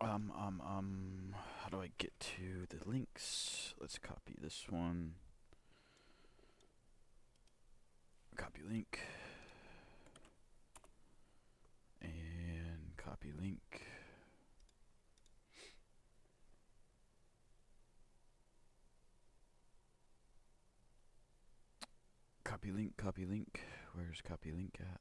How do I get to the links? Let's copy this one. Copy link. And copy link. Copy link, copy link. Where's copy link at?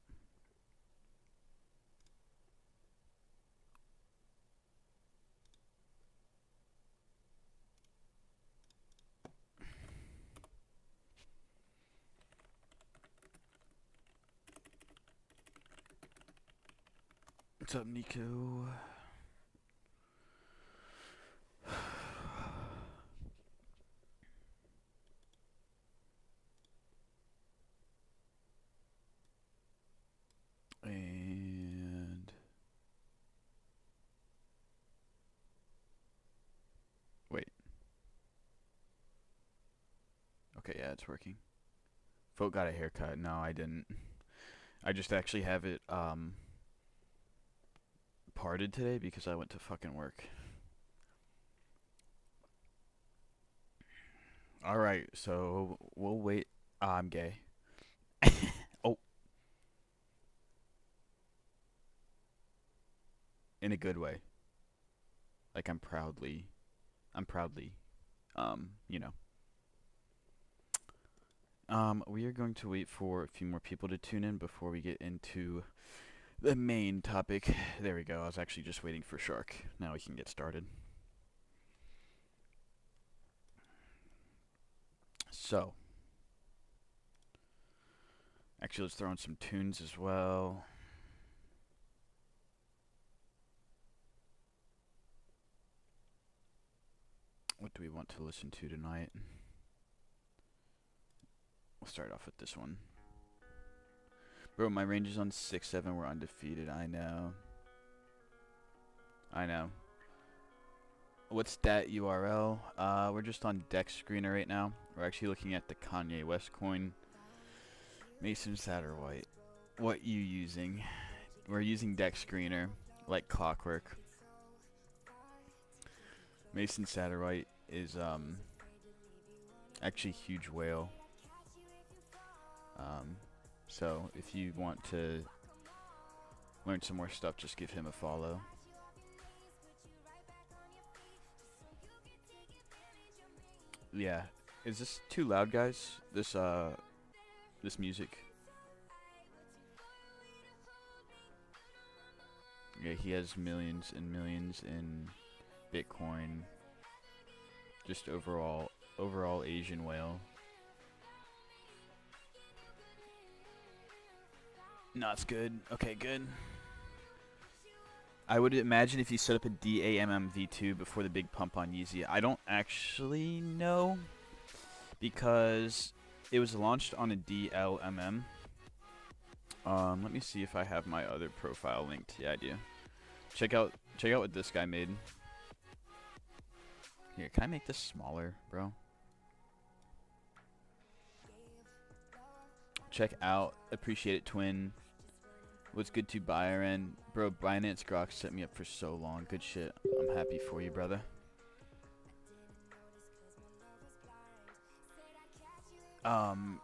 What's up, Nico? And wait. Okay, yeah, it's working. Folk got a haircut. No, I didn't. I just actually have it parted today because I went to fucking work. All right, so we'll wait. I'm gay. Oh, in a good way. Like I'm proudly, you know. We are going to wait for a few more people to tune in before we get into the main topic. There we go. I was actually just waiting for Shark. Now we can get started. So, actually, let's throw in some tunes as well. What do we want to listen to tonight? We'll start off with this one. Bro, my range is on 6-7. We're undefeated. I know. I know. What's that URL? We're just on Dex Screener right now. We're actually looking at the Kanye West coin. Mason Satterwhite. What you using? We're using Dex Screener, like clockwork. Mason Satterwhite is actually a huge whale. So if you want to learn some more stuff, just give him a follow. Yeah. Is this too loud, guys? This music. Yeah, he has millions and millions in Bitcoin. Just overall Asian whale. No, it's good. Okay, good. I would imagine if you set up a DAMM V2 before the big pump on Yeezy. I don't actually know because it was launched on a DLMM. Let me see if I have my other profile linked. Yeah, I do. Check out what this guy made. Here, can I make this smaller, bro? Check out Appreciate It Twin. What's good to Byron? Bro, Binance Grok set me up for so long. Good shit. I'm happy for you, brother. Um,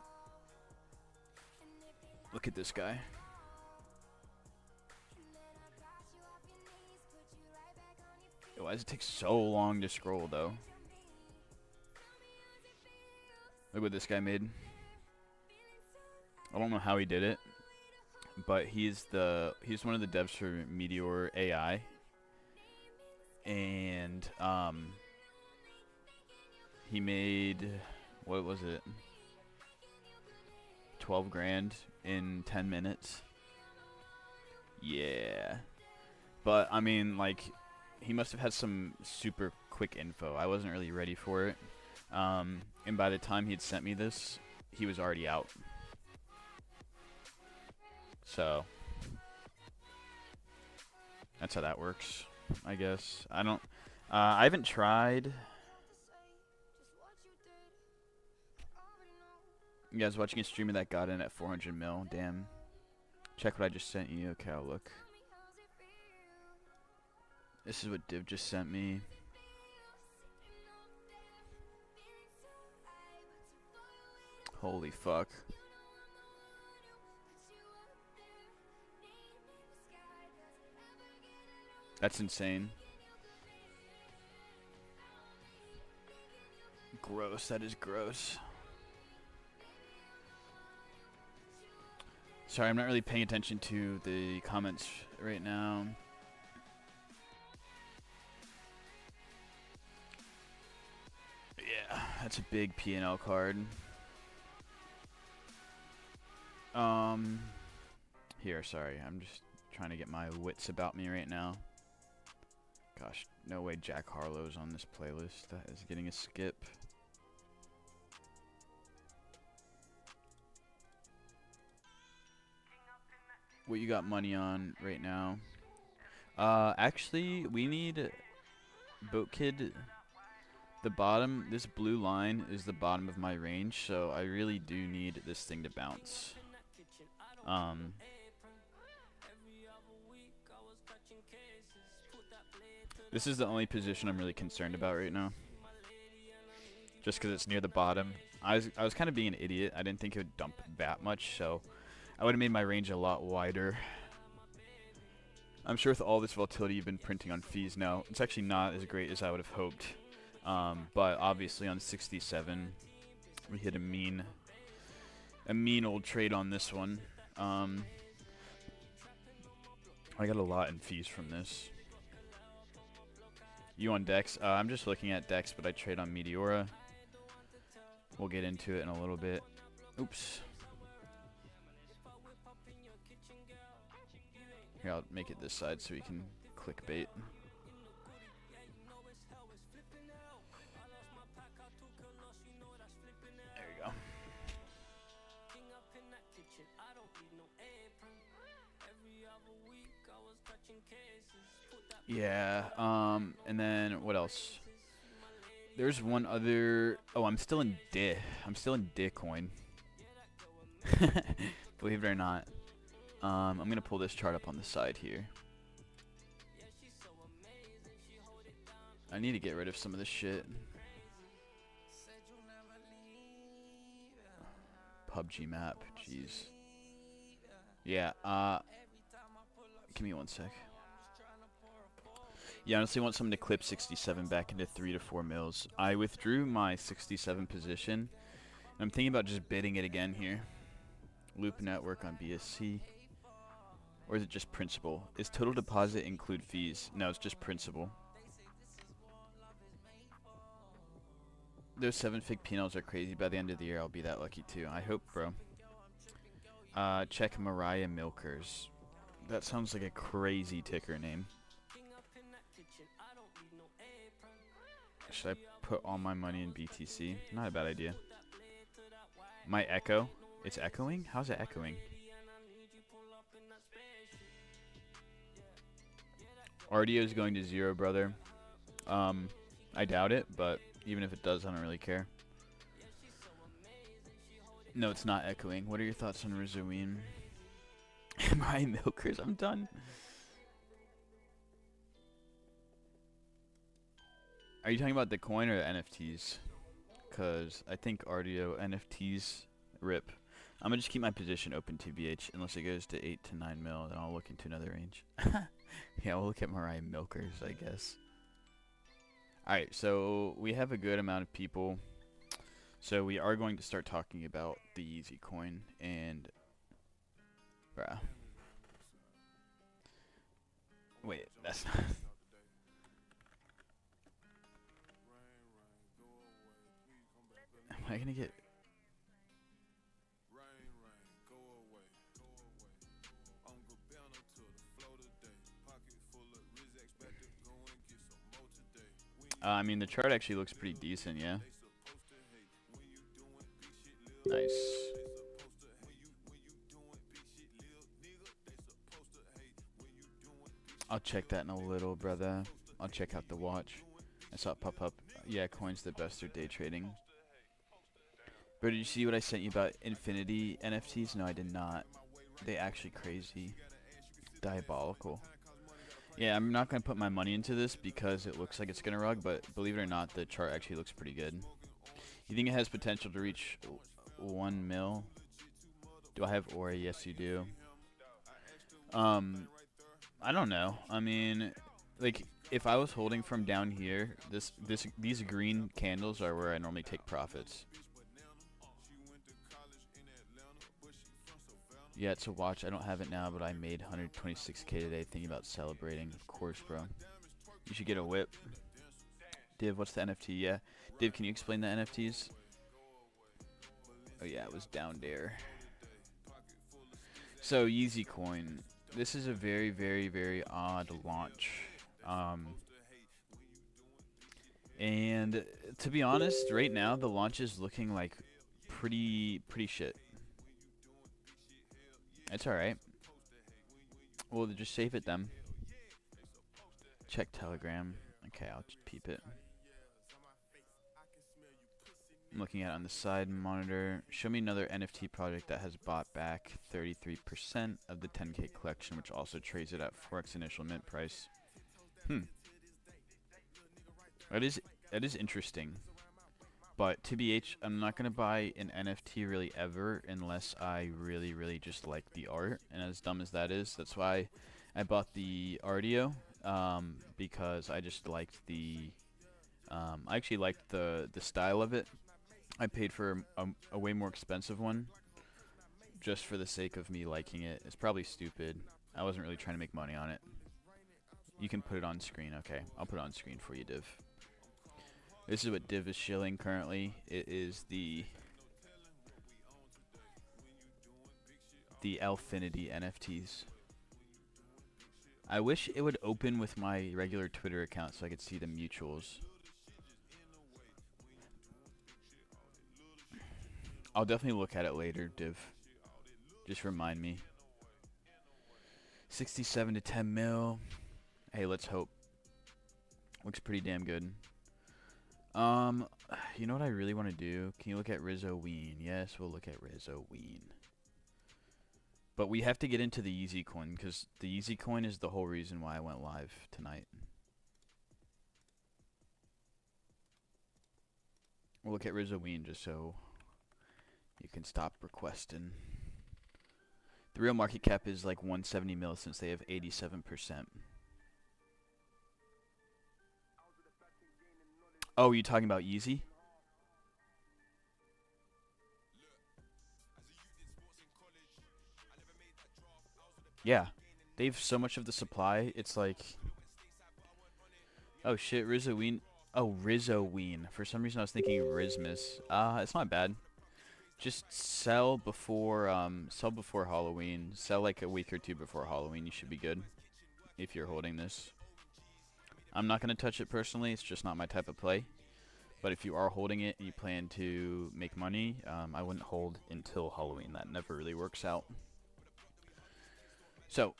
Look at this guy. Why does it take so long to scroll, though? Look what this guy made. I don't know how he did it, but he's one of the devs for Meteor AI, and he made, what was it, 12 grand in 10 minutes. Yeah, but I mean, like, he must have had some super quick info. I wasn't really ready for it, and by the time he had sent me this, he was already out. So that's how that works, I guess. I haven't tried. You guys watching a streamer that got in at 400 mil. Damn. Check what I just sent you. Okay, I'll look. This is what Div just sent me. Holy fuck. That's insane. Gross, that is gross. Sorry, I'm not really paying attention to the comments right now. Yeah, that's a big P&L card. Here, sorry, I'm just trying to get my wits about me right now. Gosh, no way Jack Harlow's on this playlist. That is getting a skip. What you got money on right now? Actually, we need Boat Kid. The bottom, this blue line is the bottom of my range, so I really do need this thing to bounce. This is the only position I'm really concerned about right now. Just because it's near the bottom. I was kind of being an idiot. I didn't think it would dump that much, so I would have made my range a lot wider. I'm sure with all this volatility you've been printing on fees now, it's actually not as great as I would have hoped. But obviously on 67, we hit a mean old trade on this one. I got a lot in fees from this. You on Dex? I'm just looking at Dex, but I trade on Meteora. We'll get into it in a little bit. Oops. Here, I'll make it this side so we can clickbait. There you go. Yeah, and then what else? There's one other. Oh, I'm still in DI. I'm still in Ditcoin. Believe it or not. I'm gonna pull this chart up on the side here. I need to get rid of some of this shit. PUBG map, jeez. Yeah, give me one sec. Yeah, I honestly want someone to clip 67 back into 3 to 4 mils. I withdrew my 67 position. And I'm thinking about just bidding it again here. Loop network on BSC. Or is it just principal? Is total deposit include fees? No, it's just principal. Those 7-fig P&Ls are crazy. By the end of the year, I'll be that lucky too. I hope, bro. Check Mariah Milkers. That sounds like a crazy ticker name. Should I put all my money in BTC? Not a bad idea. My echo? It's echoing? How's it echoing? RDO is going to 0, brother. I doubt it, but even if it does, I don't really care. No, it's not echoing. What are your thoughts on Rizouin? My milkers, I'm done. Are you talking about the coin or the NFTs? Because I think RDO NFTs rip. I'm going to just keep my position open TBH unless it goes to 8 to 9 mil, then I'll look into another range. Yeah, we'll look at Mariah Milkers, I guess. Alright, so we have a good amount of people. So we are going to start talking about the Yeezy coin and... Bruh. Wait, that's not... Am I gonna get... I mean, the chart actually looks pretty decent, yeah. Nice. I'll check that in a little, brother. I'll check out the watch. I saw it pop up. Yeah, coin's the best for day trading. Bro, did you see what I sent you about Infinity NFTs? No, I did not. They actually crazy. Diabolical. Yeah, I'm not gonna put my money into this because it looks like it's gonna rug, but believe it or not, the chart actually looks pretty good. You think it has potential to reach 1 mil? Do I have aura? Yes, you do. Um, I don't know. I mean, like if I was holding from down here, these green candles are where I normally take profits. Yeah, it's a watch. I don't have it now, but I made 126k today thinking about celebrating. Of course, bro. You should get a whip. Div, what's the NFT? Yeah. Div, can you explain the NFTs? Oh yeah, it was down there. So Yeezy Coin. This is a very, very, very odd launch. And to be honest, right now the launch is looking like pretty shit. It's alright. We'll just save it then. Check Telegram. Okay, I'll just peep it. I'm looking at it on the side monitor. Show me another NFT project that has bought back 33% of the 10k collection, which also trades it at 4x initial mint price. That is interesting. But TBH, I'm not gonna buy an NFT really ever unless I really just like the art. And as dumb as that is, that's why I bought the Artio, because I just liked the I actually liked the style of it. I paid for a way more expensive one just for the sake of me liking it. It's probably stupid. I wasn't really trying to make money on it. You can put it on screen. Okay, I'll put it on screen for you, Div. This is what Div is shilling currently. It is the Alfinity NFTs. I wish it would open with my regular Twitter account so I could see the mutuals. I'll definitely look at it later, Div. Just remind me. 67 to 10 mil. Hey, let's hope. Looks pretty damn good. You know what I really want to do? Can you look at Rizzo Ween? Yes, we'll look at Rizzo Ween. But we have to get into the Yeezy coin because the Yeezy coin is the whole reason why I went live tonight. We'll look at Rizzo Ween just so you can stop requesting. The real market cap is like 170 mil since they have 87%. Oh, you talking about Yeezy? Yeah. They have so much of the supply, it's like... Oh shit, Rizzo Ween. Oh, Rizzo Ween. For some reason I was thinking Rizmas. It's not bad. Just sell before Halloween. Sell like a week or two before Halloween. You should be good if you're holding this. I'm not gonna touch it personally. It's just not my type of play. But if you are holding it and you plan to make money, I wouldn't hold until Halloween. That never really works out. So,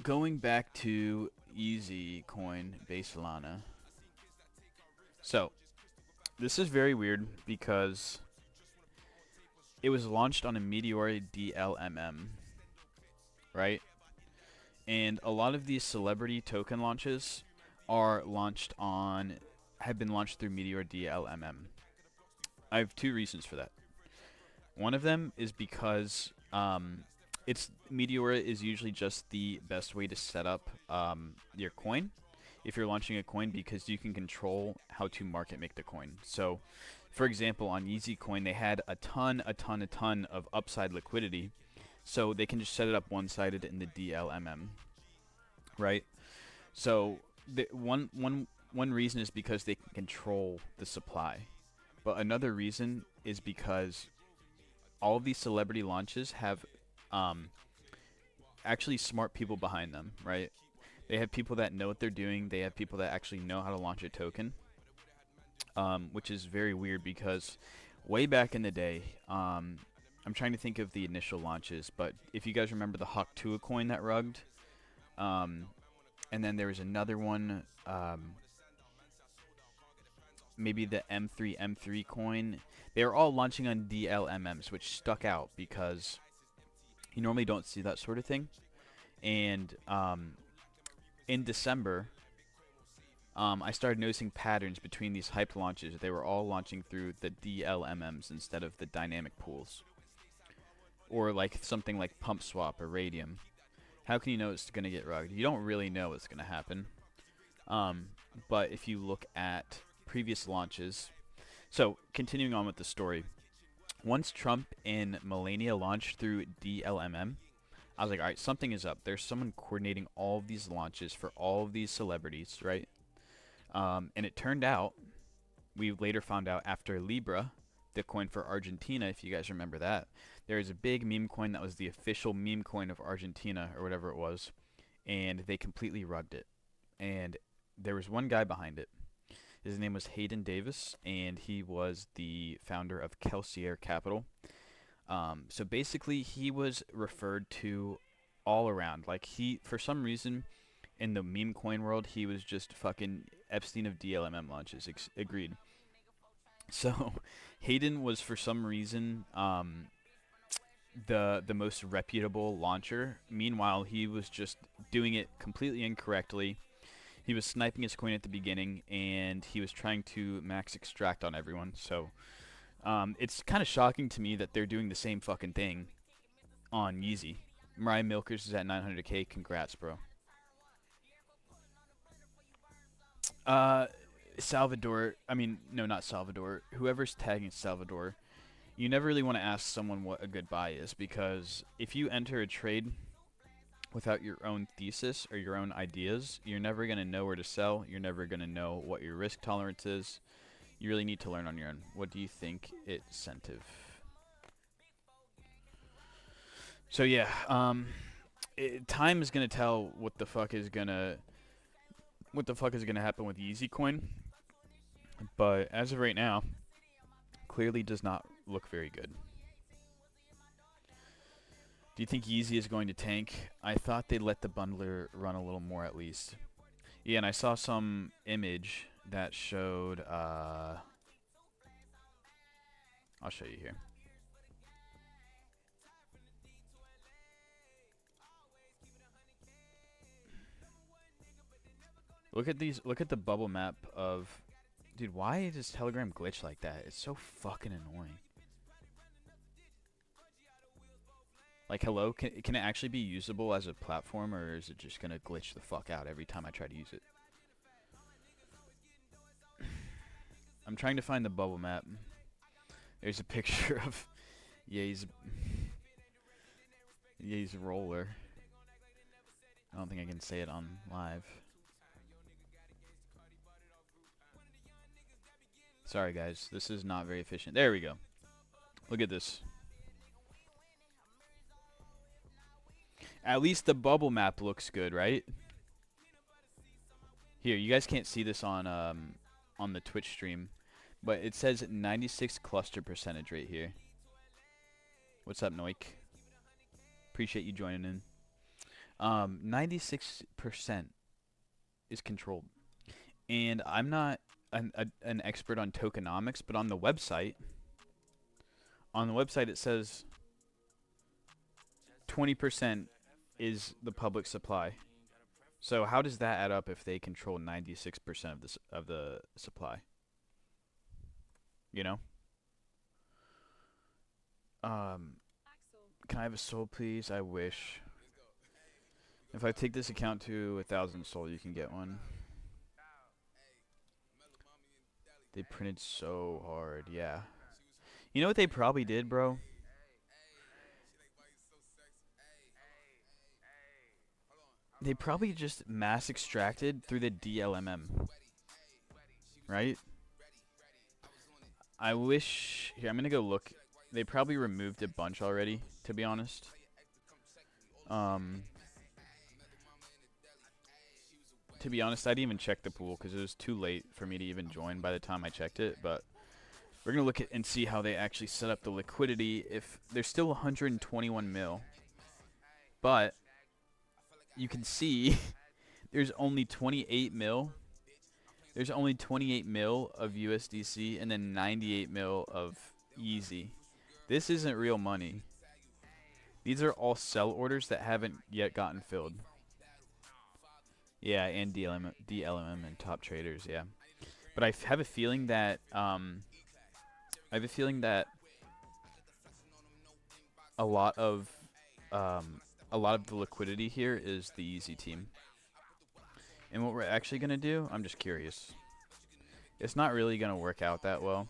going back to Yeezy Coin base Lana. So, this is very weird because it was launched on a Meteor DLMM, right? And a lot of these celebrity token launches are launched on, have been launched through Meteor DLMM. I have two reasons for that. One of them is because it's Meteor is usually just the best way to set up your coin if you're launching a coin because you can control how to market make the coin. So, for example, on Yeezy Coin, they had a ton of upside liquidity, so they can just set it up one-sided in the DLMM, right? So, the one reason is because they can control the supply, but another reason is because all of these celebrity launches have actually smart people behind them, right? They have people that know what they're doing. They have people that actually know how to launch a token, which is very weird because way back in the day, I'm trying to think of the initial launches, but if you guys remember the Hawk Tua coin that rugged, and then there was another one, maybe the M3 coin. They were all launching on DLMMs, which stuck out because you normally don't see that sort of thing. And in December, I started noticing patterns between these hyped launches. They were all launching through the DLMMs instead of the dynamic pools, or like something like Pump Swap or Radium. How can you know it's going to get rugged? You don't really know what's going to happen. But if you look at previous launches, so continuing on with the story, once Trump and Melania launched through DLMM, I was like, all right, something is up. There's someone coordinating all of these launches for all of these celebrities, right? And it turned out, we later found out after Libra, the coin for Argentina, if you guys remember that, there is a big meme coin that was the official meme coin of Argentina, or whatever it was, and they completely rugged it. And there was one guy behind it. His name was Hayden Davis, and he was the founder of Kelsier Capital. So basically, he was referred to all around. Like, he, for some reason, in the meme coin world, he was just fucking Epstein of DLMM launches. Agreed. So, Hayden was, for some reason, the most reputable launcher. Meanwhile, he was just doing it completely incorrectly. He was sniping his coin at the beginning, and he was trying to max extract on everyone. So, it's kind of shocking to me that they're doing the same fucking thing on Yeezy. Mariah Milkers is at 900k. Congrats, bro. Salvador. I mean, no, not Salvador. Whoever's tagging Salvador, you never really want to ask someone what a good buy is, because if you enter a trade without your own thesis or your own ideas, you're never going to know where to sell. You're never going to know what your risk tolerance is. You really need to learn on your own. What do you think incentive? So yeah, time is going to tell what the fuck is going to happen with Yeezy coin. But as of right now, clearly does not look very good. Do you think Yeezy is going to tank? I thought they'd let the bundler run a little more at least. Yeah, and I saw some image that showed, I'll show you here. Look at these, look at the bubble map of, dude, why does Telegram glitch like that? It's so fucking annoying. Like, hello, can it actually be usable as a platform, or is it just gonna glitch the fuck out every time I try to use it? I'm trying to find the bubble map. There's a picture of Ye's roller. I don't think I can say it on live. Sorry guys, this is not very efficient. There we go. Look at this. At least the bubble map looks good, right? Here, you guys can't see this on the Twitch stream, but it says 96 cluster percentage right here. What's up, Noik? Appreciate you joining in. 96% is controlled, and I'm not an expert on tokenomics, but on the website it says 20% is the public supply. So how does that add up if they control 96% of the supply? You know? Can I have a soul, please? I wish. If I take this account to 1,000 soul, you can get one. They printed so hard, yeah. You know what they probably did, bro? They probably just mass extracted through the DLMM. Right? I wish... Here, I'm gonna go look. They probably removed a bunch already, to be honest. To be honest, I didn't even check the pool because it was too late for me to even join by the time I checked it. But we're going to look at and see how they actually set up the liquidity. If there's still 121 mil, but you can see there's only 28 mil. There's only 28 mil of USDC and then 98 mil of Yeezy. This isn't real money. These are all sell orders that haven't yet gotten filled. Yeah, and DLMM and top traders. Yeah, but have a feeling that I have a feeling that a lot of um, a lot of the liquidity here is the easy team. And what we're actually gonna do, I'm just curious. It's not really gonna work out that well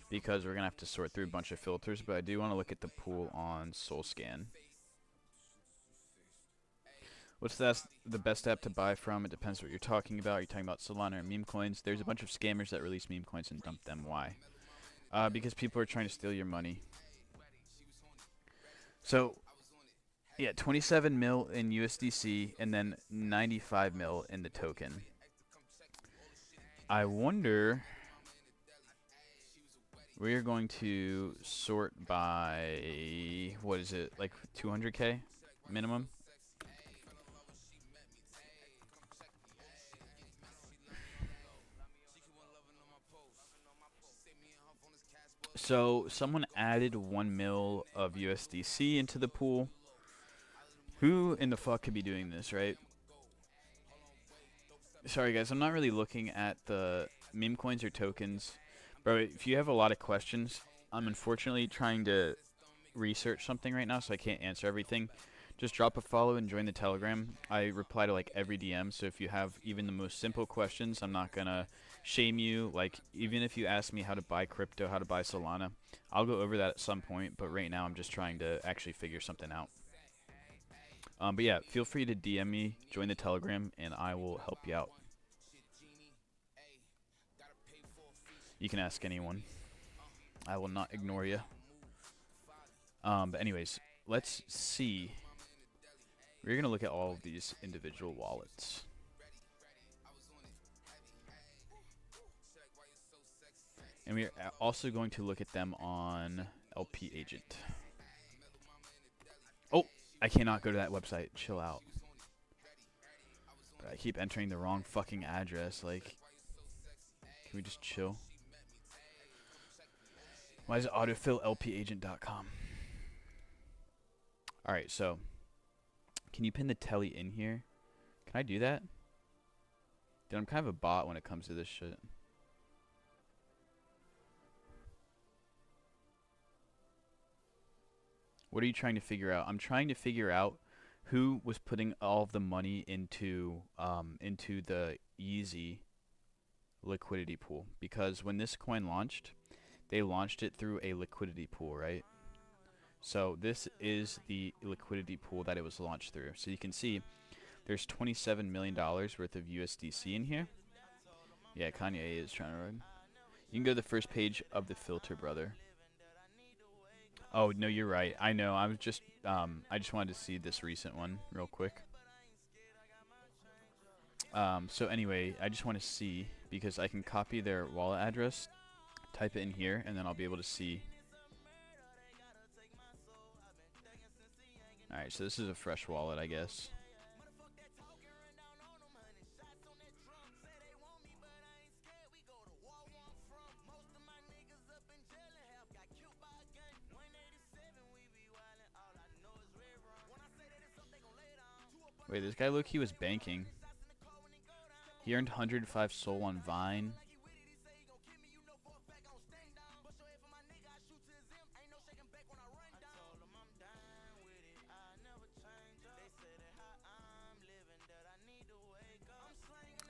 because we're gonna have to sort through a bunch of filters. But I do want to look at the pool on SoulScan. What's the best app to buy from? It depends what you're talking about. Are you talking about Solana or meme coins? There's a bunch of scammers that release meme coins and dump them. Why? Because people are trying to steal your money. So, yeah, 27 mil in USDC and then 95 mil in the token. I wonder. We're going to sort by, what is it, like 200K minimum? So someone added 1 mil of USDC into the pool. Who in the fuck could be doing this, right? Sorry guys, I'm not really looking at the meme coins or tokens. Bro, if you have a lot of questions, I'm unfortunately trying to research something right now, so I can't answer everything. Just drop a follow and join the Telegram. I reply to like every DM, so if you have even the most simple questions, I'm not gonna shame you. Like, even if you ask me how to buy crypto, how to buy Solana, I'll go over that at some point, but right now I'm just trying to actually figure something out. But yeah, feel free to DM me, join the Telegram, and I will help you out. You can ask anyone. I will not ignore you. But anyways, let's see. We're going to look at all of these individual wallets. And we are also going to look at them on LP Agent. Oh, I cannot go to that website. Chill out. But I keep entering the wrong fucking address. Like, can we just chill? Why is it autofill lpagent.com? Alright, so can you pin the telly in here? Can I do that? Dude, I'm kind of a bot when it comes to this shit. What are you trying to figure out? I'm trying to figure out who was putting all of the money into the Yeezy liquidity pool, because when this coin launched, they launched it through a liquidity pool, right? So this is the liquidity pool that it was launched through. So you can see there's $27 million worth of USDC in here. Yeah, Kanye is trying to run. You can go to the first page of the filter, brother. Oh, no, you're right. I know. I was just I just wanted to see this recent one real quick. So anyway, I just want to see, because I can copy their wallet address, type it in here, and then I'll be able to see. Alright, so this is a fresh wallet, I guess. Wait, this guy look, he was banking. He earned 105 Sol on Vine.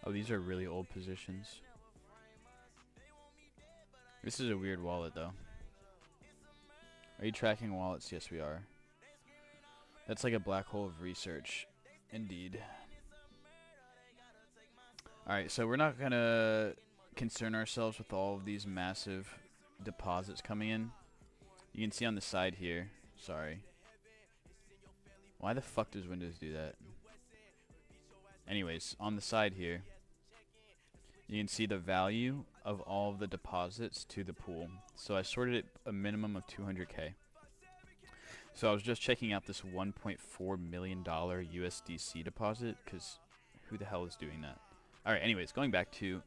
Oh, these are really old positions. This is a weird wallet, though. Are you tracking wallets? Yes, we are. That's like a black hole of research. Indeed. Alright, so we're not going to concern ourselves with all of these massive deposits coming in. You can see on the side here. Sorry. Why the fuck does Windows do that? Anyways, on the side here, you can see the value of all of the deposits to the pool. So I sorted it a minimum of 200K. So I was just checking out this $1.4 million USDC deposit, because who the hell is doing that? Alright, anyways, going back to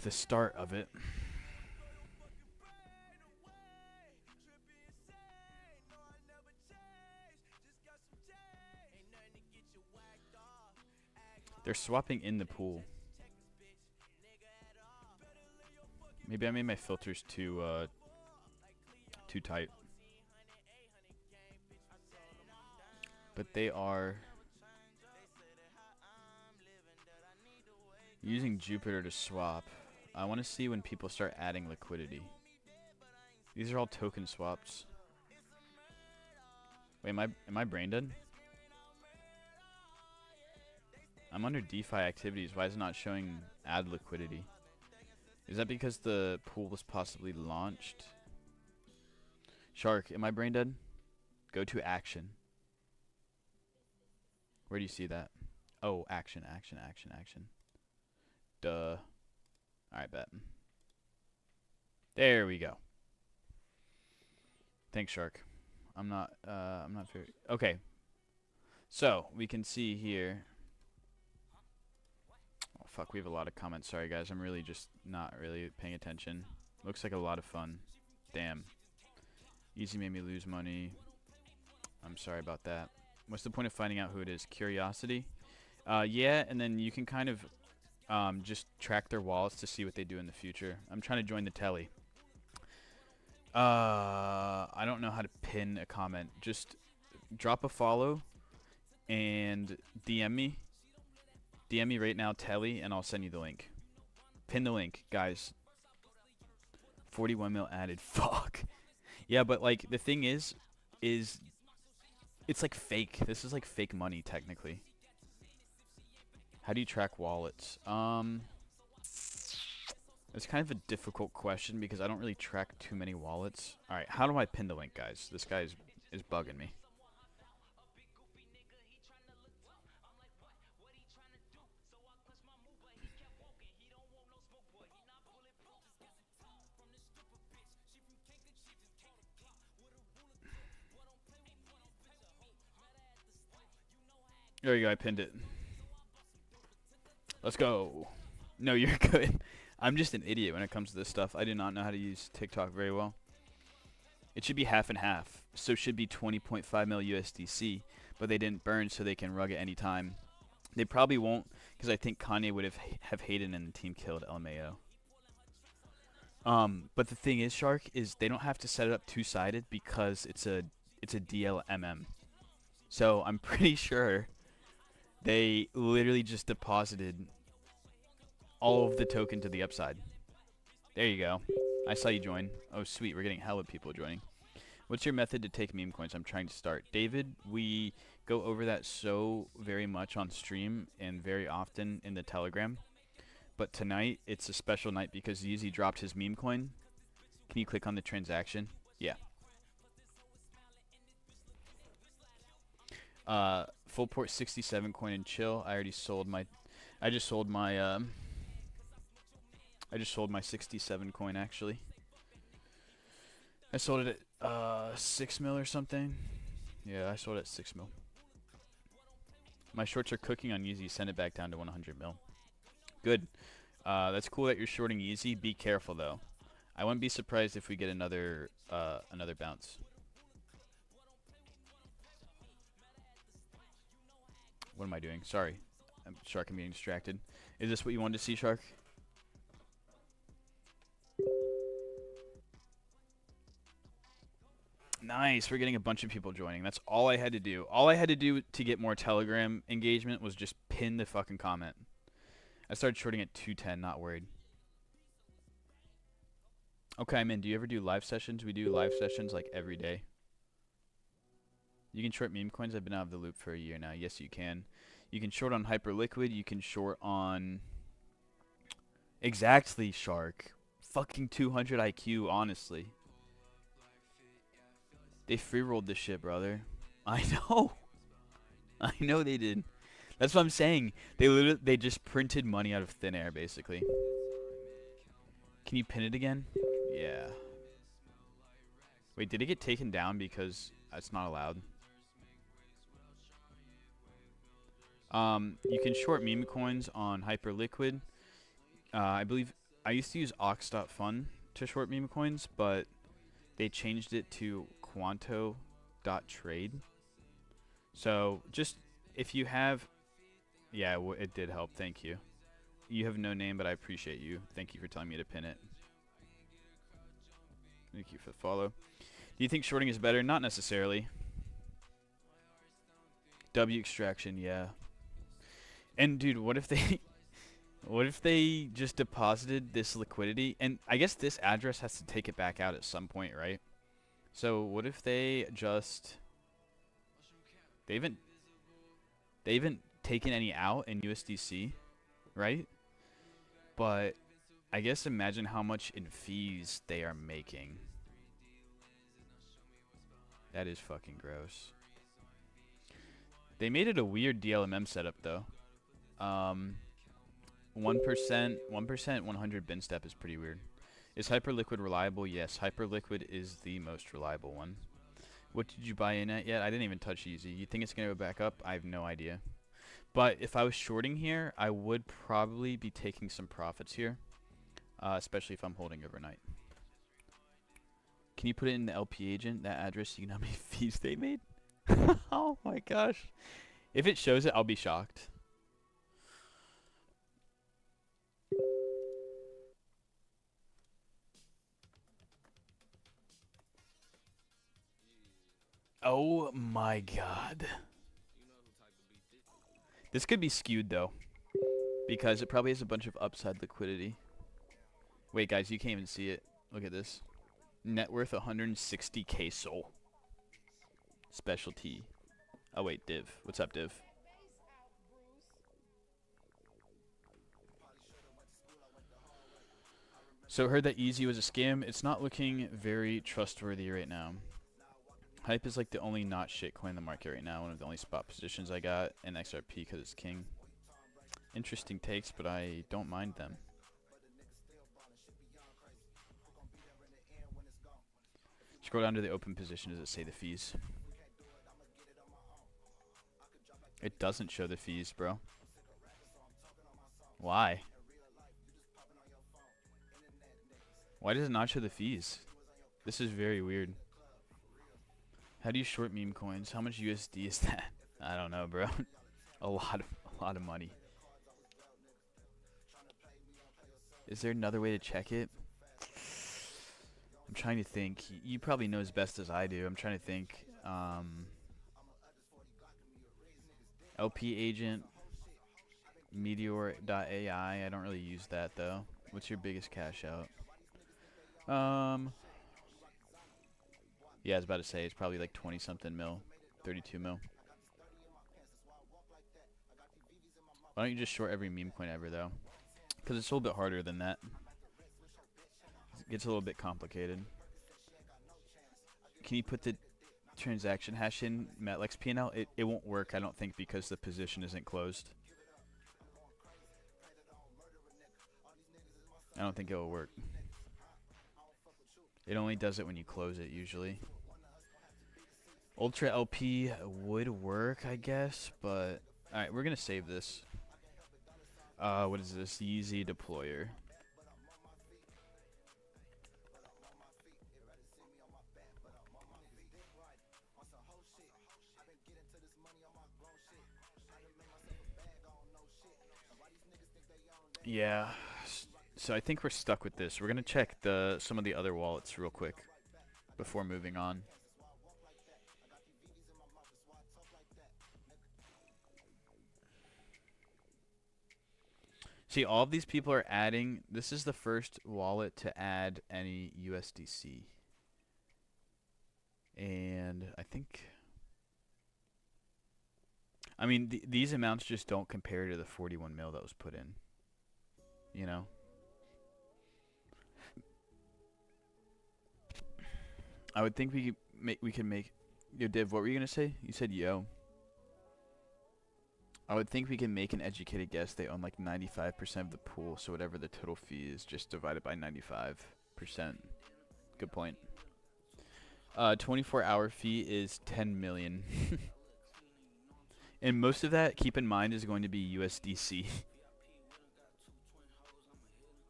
the start of it. They're swapping in the pool. Maybe I made my filters too tight. But they are using Jupiter to swap. I want to see when people start adding liquidity. These are all token swaps. Wait, am I brain dead? I'm under DeFi activities. Why is it not showing add liquidity? Is that because the pool was possibly launched? Shark, am I brain dead? Go to action. Where do you see that? Oh, action. Duh. Alright, bet. There we go. Thanks, Shark. I'm not very... Okay. So, we can see here... Oh, fuck, we have a lot of comments. Sorry, guys. I'm really just not really paying attention. Looks like a lot of fun. Damn. Easy made me lose money. I'm sorry about that. What's the point of finding out who it is? Curiosity? Yeah, and then you can kind of just track their wallets to see what they do in the future. I'm trying to join the telly. I don't know how to pin a comment. Just drop a follow and DM me. DM me right now, telly, and I'll send you the link. Pin the link, guys. 41 mil added. Fuck. Yeah, but like the thing is it's like fake. This is like fake money technically. How do you track wallets? It's kind of a difficult question because I don't really track too many wallets. All right, how do I pin the link, guys? This guy is bugging me. There you go, I pinned it. Let's go. No, you're good. I'm just an idiot when it comes to this stuff. I do not know how to use TikTok very well. It should be half and half. So it should be 20.5 mil USDC, but they didn't burn, so they can rug at any time. They probably won't, because I think Kanye would have hated and the team killed LMAO. But the thing is, Shark, is they don't have to set it up two-sided because it's a DLMM. So I'm pretty sure they literally just deposited all of the token to the upside. There you go. I saw you join. Oh, sweet. We're getting hella people joining. What's your method to take meme coins? I'm trying to start. David, we go over that so very much on stream and very often in the Telegram. But tonight, it's a special night because Yeezy dropped his meme coin. Can you click on the transaction? Yeah. Full port 67 coin and chill. I already sold my... I just sold my 67 coin, actually. I sold it at 6 mil or something. Yeah, I sold it at 6 mil. My shorts are cooking on Yeezy. Send it back down to 100 mil. Good. That's cool that you're shorting Yeezy. Be careful, though. I wouldn't be surprised if we get another bounce. What am I doing? Sorry. Shark, I'm getting distracted. Is this what you wanted to see, Shark? Nice. We're getting a bunch of people joining. That's all I had to do. All I had to do to get more Telegram engagement was just pin the fucking comment. I started shorting at 210, not worried. Okay, I'm in. Do you ever do live sessions? We do live sessions like every day. You can short meme coins. I've been out of the loop for a year now. Yes, you can. You can short on Hyperliquid. You can short on... Exactly, Shark. Fucking 200 IQ, honestly. They free-rolled this shit, brother. I know. I know they did. That's what I'm saying. They just printed money out of thin air, basically. Can you pin it again? Yeah. Wait, did it get taken down because it's not allowed? You can short meme coins on Hyperliquid. I believe I used to use Ox.fun to short meme coins, but they changed it to Quanto.trade. So just if you have Yeah, it did help. Thank you. You have no name, but I appreciate you. Thank you for telling me to pin it. Thank you for the follow. Do you think shorting is better? Not necessarily. W extraction, yeah. And dude, what if they what if they just deposited this liquidity, and I guess this address has to take it back out at some point, right? So what if they just they haven't they haven't taken any out in USDC, right? But I guess imagine how much in fees they are making. That is fucking gross. They made it a weird DLMM setup though. 1%, 100 bin step is pretty weird. Is Hyperliquid reliable? Yes, Hyperliquid is the most reliable one. What did you buy in at yet? I didn't even touch Easy. You think it's going to go back up? I have no idea. But if I was shorting here, I would probably be taking some profits here, especially if I'm holding overnight. Can you put it in the LP agent, that address, so you know how many fees they made? Oh my gosh. If it shows it, I'll be shocked. Oh my god. This could be skewed though, because it probably has a bunch of upside liquidity. Wait guys, you can't even see it. Look at this. Net worth 160k soul. Specialty. Oh wait, Div. What's up, Div? So heard that Easy was a scam. It's not looking very trustworthy right now. Hype is like the only not shit coin in the market right now. One of the only spot positions I got in XRP because it's king. Interesting takes, but I don't mind them. Scroll down to the open position. Does it say the fees? It doesn't show the fees, bro. Why? Why does it not show the fees? This is very weird. How do you short meme coins? How much USD is that? I don't know, bro. a lot of money. Is there another way to check it? I'm trying to think. You probably know as best as I do. I'm trying to think. LP agent, Meteor.ai. I don't really use that though. What's your biggest cash out? Yeah, I was about to say it's probably like 20 something mil, 32 mil. Why don't you just short every meme coin ever though? Because it's a little bit harder than that. It gets a little bit complicated. Can you put the transaction hash in Metlex P&L? It won't work, I don't think, because the position isn't closed. I don't think it will work. It only does it when you close it, usually. Ultra LP would work, I guess, but... Alright, we're going to save this. What is this? Yeezy Deployer. Yeah, so I think we're stuck with this. We're going to check some of the other wallets real quick before moving on. See, all of these people are adding. This is the first wallet to add any USDC. And I think... I mean, these amounts just don't compare to the 41 mil that was put in. You know? I would think we could make... Yo, Div, what were you going to say? You said yo. I would think we can make an educated guess they own like 95% of the pool, so whatever the total fee is, just divided by 95%. Good point. 24-hour fee is 10 million. And most of that, keep in mind, is going to be USDC.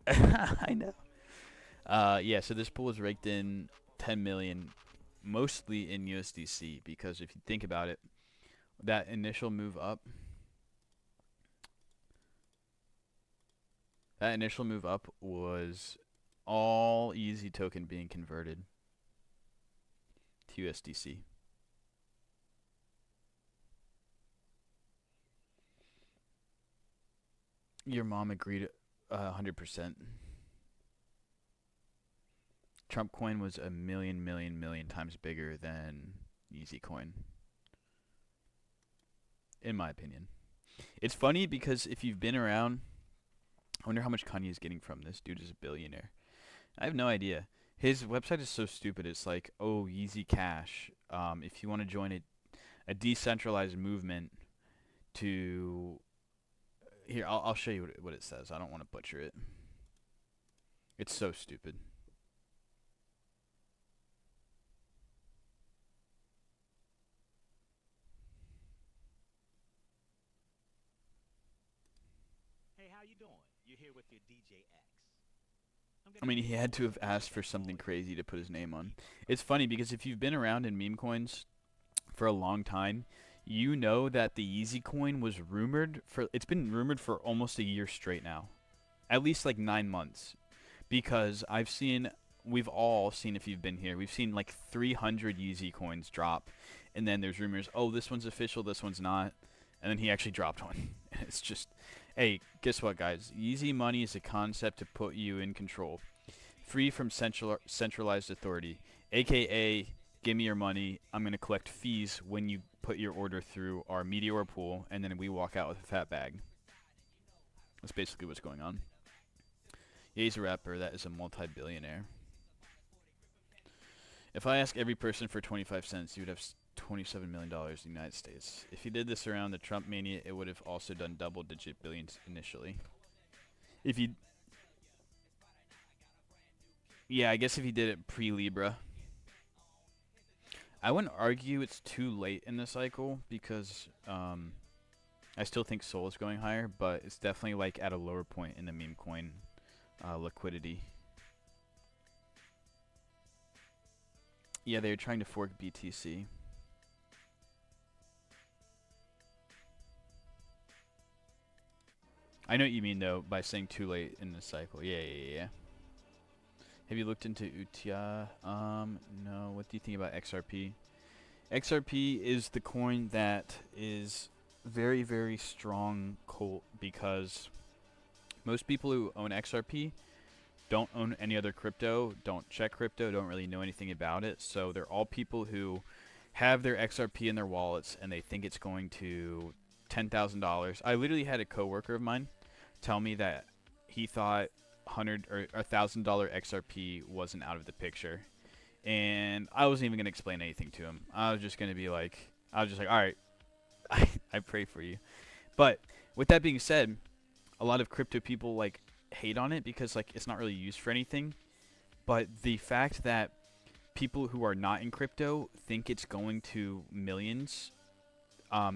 I know. Yeah, so this pool is raked in 10 million, mostly in USDC, because if you think about it, that initial move up, That initial move up was all Easy token being converted to USDC. Your mom agreed 100%. Trump coin was a million times bigger than Easy coin, in my opinion. It's funny because if you've been around, I wonder how much Kanye is getting from this. Dude is a billionaire. I have no idea. His website is so stupid. It's like, oh, Yeezy Cash. If you want to join a decentralized movement to here, I'll show you what it says. I don't want to butcher it. It's so stupid. Hey, how you doing? You're here with your DJ X. I mean, he had to have asked for something crazy to put his name on. It's funny because if you've been around in meme coins for a long time, you know that the Yeezy coin was rumored for. It's been rumored for almost a year straight now, at least like 9 months, because we've all seen if you've been here, we've seen like 300 Yeezy coins drop, and then there's rumors, oh, this one's official, this one's not, and then he actually dropped one. And it's just, hey, guess what, guys? Yeezy money is a concept to put you in control, free from centralized authority, aka give me your money. I'm gonna collect fees when you put your order through our Meteor pool, and then we walk out with a fat bag. That's basically what's going on. Yeah, he's a rapper that is a multi-billionaire. If I ask every person for 25 cents, you would have $27 million in the United States. If he did this around the Trump mania, it would have also done double-digit billions initially. If he, yeah, I guess if he did it pre-Libra. I wouldn't argue it's too late in the cycle because I still think Sol is going higher, but it's definitely like at a lower point in the meme coin liquidity. Yeah, they're trying to fork BTC. I know what you mean though by saying too late in the cycle. Yeah. Have you looked into Utia? No. What do you think about XRP? XRP is the coin that is very strong cult because most people who own XRP don't own any other crypto, don't check crypto, don't really know anything about it. So they're all people who have their XRP in their wallets and they think it's going to $10,000. I literally had a coworker of mine tell me that he thought $100 or $1,000 XRP wasn't out of the picture, and I wasn't even gonna explain anything to him. I was just like, all right, I pray for you. But with that being said, a lot of crypto people like hate on it because like it's not really used for anything. But the fact that people who are not in crypto think it's going to millions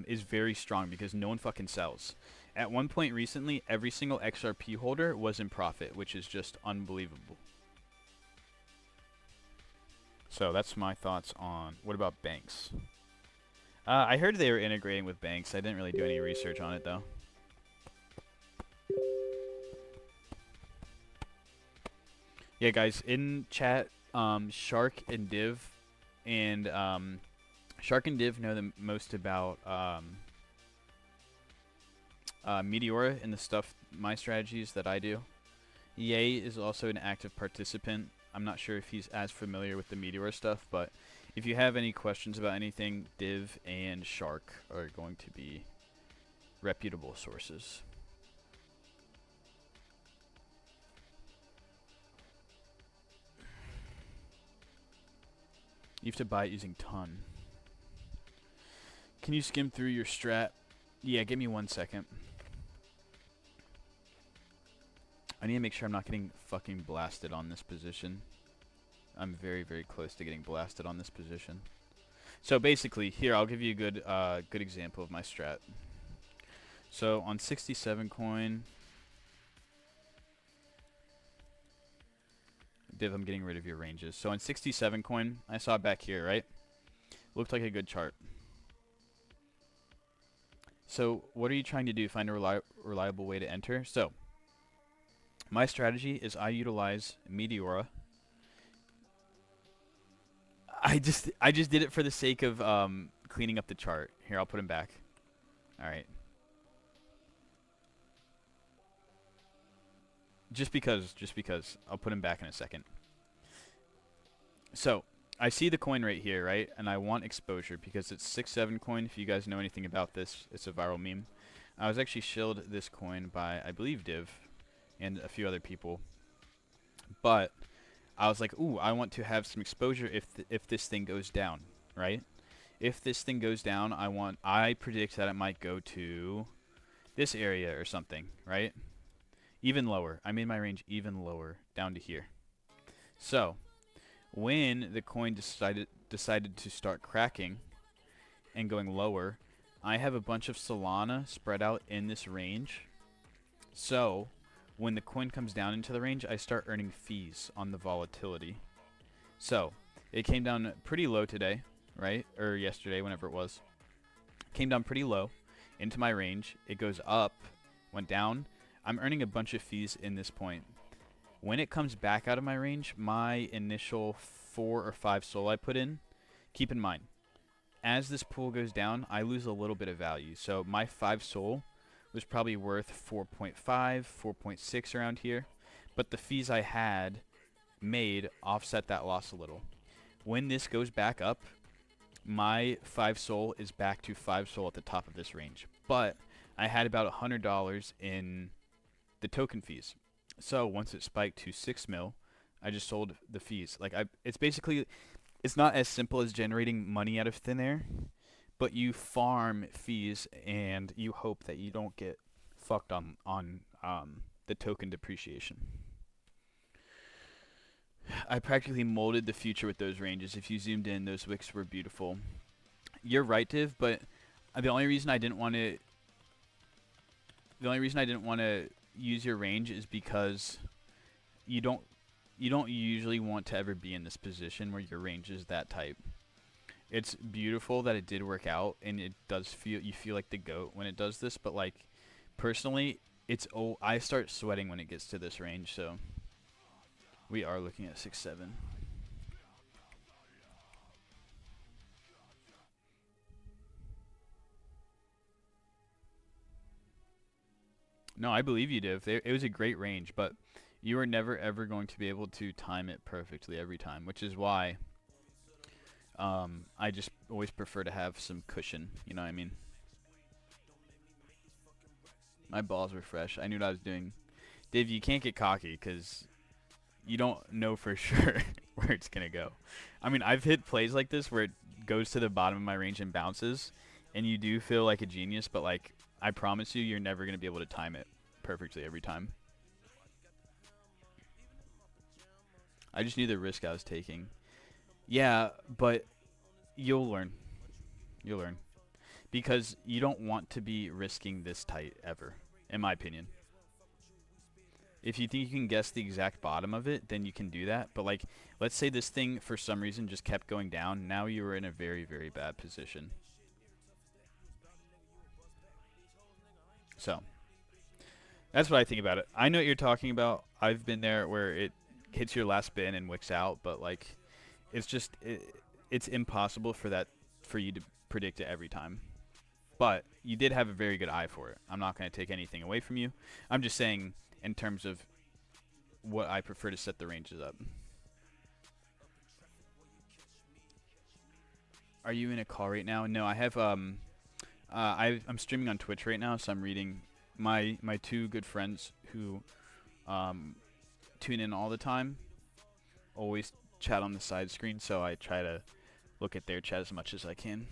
is very strong because no one fucking sells. At one point recently, every single XRP holder was in profit, which is just unbelievable. So that's my thoughts on what about banks. I heard they were integrating with banks. I didn't really do any research on it though. Yeah, guys, in chat, Shark and Div, and Shark and Div know the most about Meteora and the stuff, my strategies that I do. Ye is also an active participant. I'm not sure if he's as familiar with the Meteora stuff, but if you have any questions about anything, Div and Shark are going to be reputable sources. You have to buy it using Ton. Can you skim through your strat? Yeah, give me 1 second. I need to make sure I'm not getting fucking blasted on this position. I'm very close to getting blasted on this position. So basically, here, I'll give you a good example of my strat. So on 67 coin, Div, I'm getting rid of your ranges. So on 67 coin, I saw it back here, right? Looked like a good chart. So what are you trying to do? Find a reliable way to enter? So My strategy is I utilize Meteora. I just did it for the sake of cleaning up the chart. Here, I'll put him back. All right. Just because. I'll put him back in a second. So, I see the coin right here, right? And I want exposure because it's 6-7 coin. If you guys know anything about this, it's a viral meme. I was actually shilled this coin by, I believe, Div and a few other people. But I was like, ooh, I want to have some exposure if this thing goes down, right? If this thing goes down, I predict that it might go to this area or something, right? Even lower. I made my range even lower, down to here. So, when the coin decided to start cracking and going lower, I have a bunch of Solana spread out in this range. So, when the coin comes down into the range, I start earning fees on the volatility. So, it came down pretty low today, right? Or yesterday, whenever it was. Came down pretty low into my range. It goes up, went down. I'm earning a bunch of fees in this point. When it comes back out of my range, my initial 4 or 5 SOL I put in, keep in mind, as this pool goes down, I lose a little bit of value. So my 5 SOL was probably worth 4.5, 4.6 around here. But the fees I had made offset that loss a little. When this goes back up, my 5 SOL is back to 5 SOL at the top of this range. But I had about $100 in the token fees. So once it spiked to 6 mil, I just sold the fees. Like it's not as simple as generating money out of thin air, but you farm fees and you hope that you don't get fucked on the token depreciation. I practically molded the future with those ranges. If you zoomed in, those wicks were beautiful. You're right, Div, but the only reason I didn't want to use your range is because you don't usually want to ever be in this position where your range is that type. It's beautiful that it did work out, and it does you feel like the GOAT when it does this, but like personally, I start sweating when it gets to this range, so we are looking at 6-7. No, I believe you, Div. It was a great range, but you are never ever going to be able to time it perfectly every time, which is why I just always prefer to have some cushion. You know what I mean? My balls were fresh. I knew what I was doing. Div, you can't get cocky because you don't know for sure where it's going to go. I mean, I've hit plays like this where it goes to the bottom of my range and bounces, and you do feel like a genius, but like I promise you, you're never going to be able to time it perfectly every time. I just knew the risk I was taking. Yeah, but you'll learn. You'll learn. Because you don't want to be risking this tight ever, in my opinion. If you think you can guess the exact bottom of it, then you can do that. But like, let's say this thing for some reason just kept going down. Now you are in a very, very bad position. So, that's what I think about it. I know what you're talking about. I've been there where it hits your last bin and wicks out, but like, it's just it's impossible for you to predict it every time. But you did have a very good eye for it. I'm not going to take anything away from you. I'm just saying in terms of what I prefer to set the ranges up. Are you in a call right now? No, I have I'm streaming on Twitch right now, so I'm reading my 2 good friends who tune in all the time. Always chat on the side screen, so I try to look at their chat as much as I can.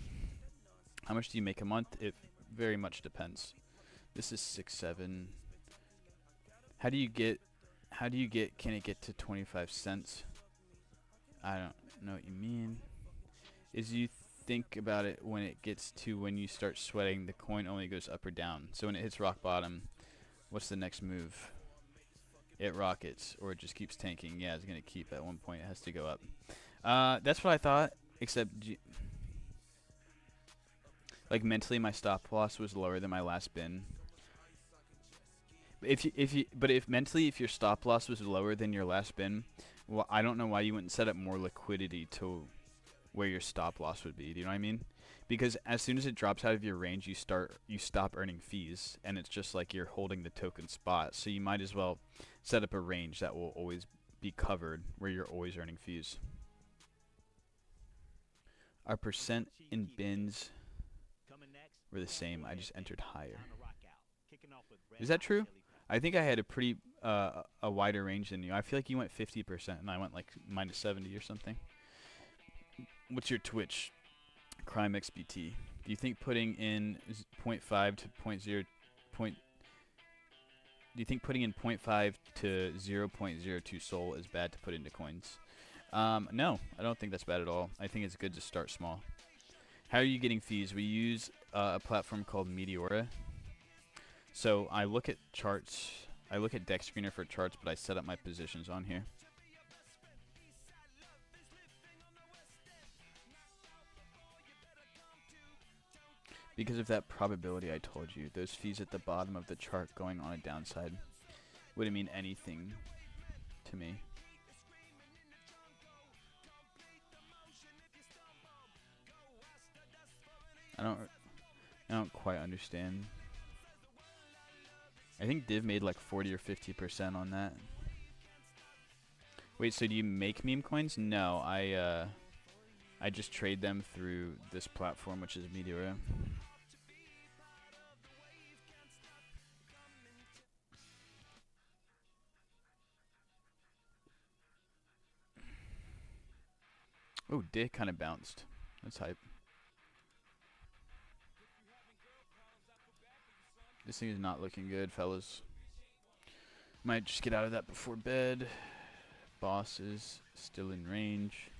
How much do you make a month? It very much depends. This is 6-7. How do you get can it get to 25 cents? I don't know what you mean. Is you think about it when it gets to when you start sweating, the coin only goes up or down. So when it hits rock bottom, what's the next move? It rockets, or it just keeps tanking. Yeah, it's going to keep at one point. It has to go up. That's what I thought, except like mentally my stop loss was lower than my last bin. If mentally, if your stop loss was lower than your last bin, well, I don't know why you wouldn't set up more liquidity to where your stop loss would be. Do you know what I mean? Because as soon as it drops out of your range, you stop earning fees, and it's just like you're holding the token spot. So you might as well set up a range that will always be covered, where you're always earning fees. Our percent in bins were the same. I just entered higher. Is that true? I think I had a pretty a wider range than you. I feel like you went 50% and I went like -70 or something. What's your Twitch? Crime XBT. Do you think putting in 0.5 to 0.0 point? Do you think putting in 0.5 to 0.02 Sol is bad to put into coins? No, I don't think that's bad at all. I think it's good to start small. How are you getting fees? We use a platform called Meteora. So I look at charts. I look at Deck Screener for charts, but I set up my positions on here. Because of that probability I told you, those fees at the bottom of the chart going on a downside wouldn't mean anything to me. I don't quite understand. I think Div made like 40 or 50% on that. Wait, so do you make meme coins? No, I just trade them through this platform, which is Meteora. Oh, Dick kind of bounced. That's hype. This thing is not looking good, fellas. Might just get out of that before bed. Boss is still in range.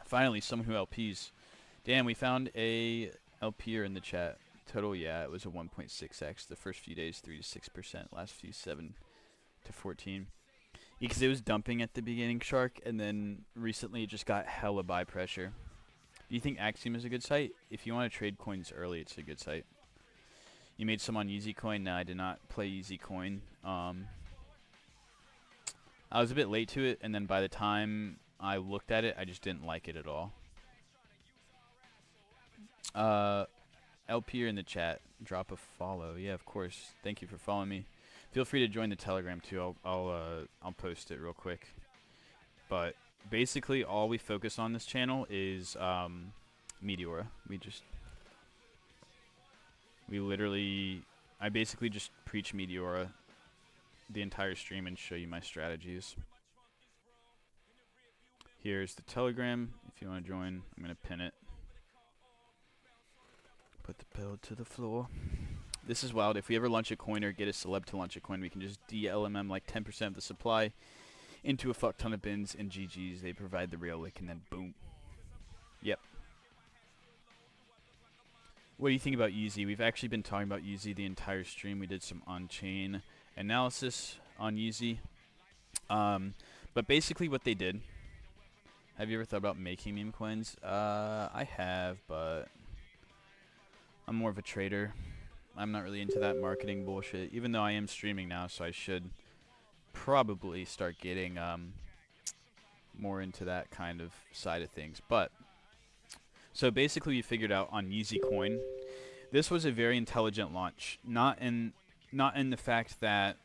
Finally, someone who LPs. Damn, we found a LPer in the chat. Total, yeah, it was a 1.6x. The first few days, 3 to 6%. Last few, 7 to 14. Because it was dumping at the beginning, Shark, and then recently it just got hella buy pressure. Do you think Axiom is a good site? If you want to trade coins early, it's a good site. You made some on Yeezy Coin? No, I did not play Yeezy Coin. I was a bit late to it, and then by the time I looked at it, I just didn't like it at all. LP in the chat, drop a follow. Yeah, of course. Thank you for following me. Feel free to join the Telegram too. I'll post it real quick. But basically, all we focus on this channel is Meteora. I basically just preach Meteora the entire stream and show you my strategies. Here's the Telegram. If you want to join, I'm gonna pin it. Put the pillow to the floor. This is wild. If we ever launch a coin or get a celeb to launch a coin, we can just DLMM like 10% of the supply into a fuck ton of bins and GGs. They provide the real lick and then boom. Yep. What do you think about Yeezy? We've actually been talking about Yeezy the entire stream. We did some on-chain analysis on Yeezy. But basically what they did, have you ever thought about making meme coins? I have, but I'm more of a trader. I'm not really into that marketing bullshit, even though I am streaming now, so I should probably start getting more into that kind of side of things. But so basically we figured out on Yeezy Coin, this was a very intelligent launch. Not in the fact that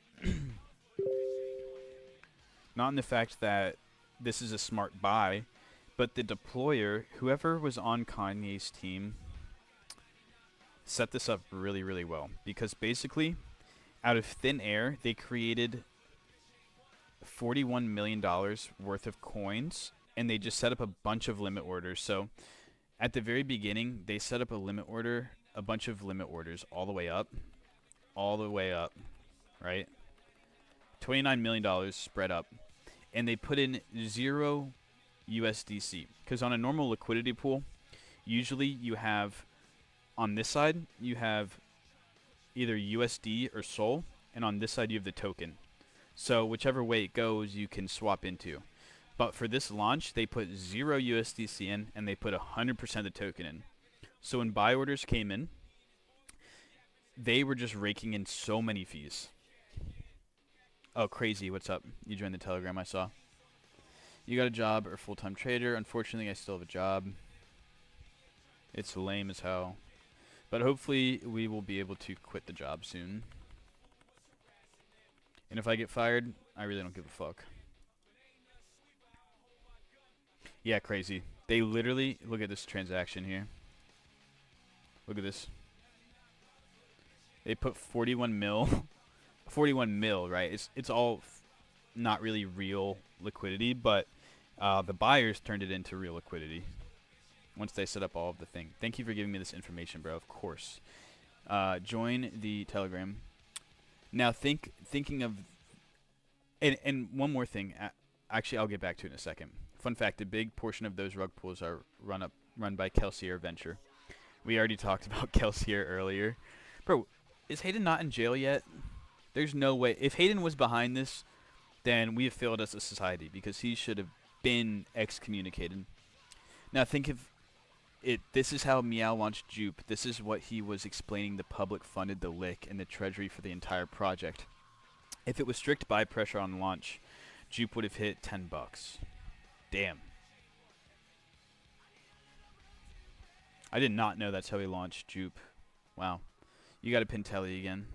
this is a smart buy, but the deployer, whoever was on Kanye's team, set this up really, really well. Because basically, out of thin air, they created $41 million worth of coins, and they just set up a bunch of limit orders. So at the very beginning, they set up a bunch of limit orders all the way up, right? $29 million spread up. And they put in 0 USDC. Because on a normal liquidity pool, usually you have, on this side, you have either USD or SOL, and on this side you have the token. So whichever way it goes, you can swap into. But for this launch, they put 0 USDC in, and they put 100% of the token in. So when buy orders came in, they were just raking in so many fees. Oh, crazy. What's up? You joined the Telegram, I saw. You got a job or full-time trader? Unfortunately, I still have a job. It's lame as hell. But hopefully, we will be able to quit the job soon. And if I get fired, I really don't give a fuck. Yeah, crazy. They literally, look at this transaction here. Look at this. They put 41 mil. 41 mil, right? It's all not really real liquidity, but the buyers turned it into real liquidity once they set up all of the thing. Thank you for giving me this information, bro. Of course. Join the Telegram. Now thinking of and one more thing. Actually, I'll get back to it in a second. Fun fact: a big portion of those rug pulls are run by Kelsier Venture. We already talked about Kelsier earlier. Bro, is Hayden not in jail yet? There's no way. If Hayden was behind this, then we have failed as a society because he should have been excommunicated. Now think of it. This is how Meow launched Jupe. This is what he was explaining. The public funded the lick and the treasury for the entire project. If it was strict buy pressure on launch, Jupe would have hit $10. Damn. I did not know that's how he launched Jupe. Wow. You got to pin Telly again.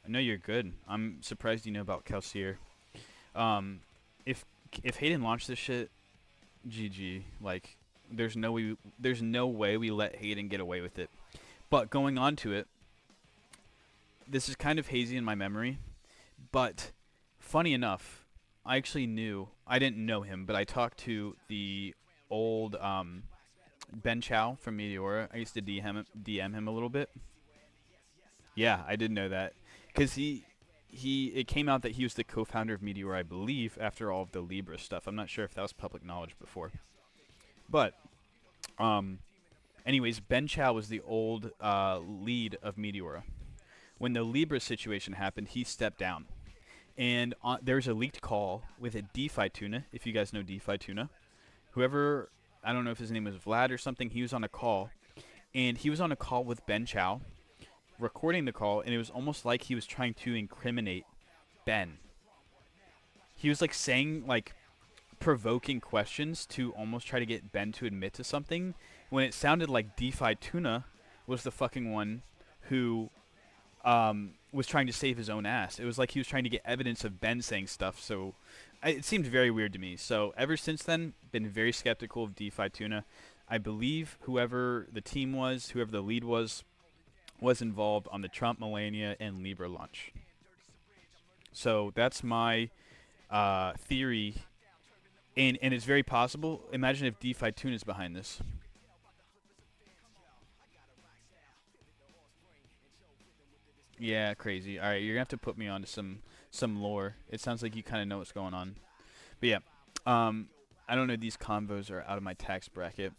I know you're good. I'm surprised you know about Kelsier. If Hayden launched this shit, GG. Like, there's no way we let Hayden get away with it. But going on to it, this is kind of hazy in my memory, but funny enough, I didn't know him, but I talked to the old Ben Chow from Meteora. I used to DM him a little bit. Yeah, I did know that. Because it came out that he was the co-founder of Meteora, I believe, after all of the Libra stuff. I'm not sure if that was public knowledge before. But, anyways, Ben Chow was the old lead of Meteora. When the Libra situation happened, he stepped down. And there's a leaked call with a DeFi tuna, if you guys know DeFi tuna. Whoever, I don't know if his name was Vlad or something, he was on a call. And he was on a call with Ben Chow, recording the call, and it was almost like he was trying to incriminate Ben. He was like saying like provoking questions to almost try to get Ben to admit to something, when it sounded like DeFi Tuna was the fucking one who was trying to save his own ass. It was like he was trying to get evidence of Ben saying stuff, so it seemed very weird to me. So ever since then, been very skeptical of DeFi Tuna. I believe whoever the team was, whoever the lead was involved on the Trump, Melania, and Libra launch. So that's my theory, and it's very possible. Imagine if DeFi Tuna is behind this. Yeah, crazy. All right, you're gonna have to put me on to some lore. It sounds like you kind of know what's going on. But yeah, I don't know. These combos are out of my tax bracket.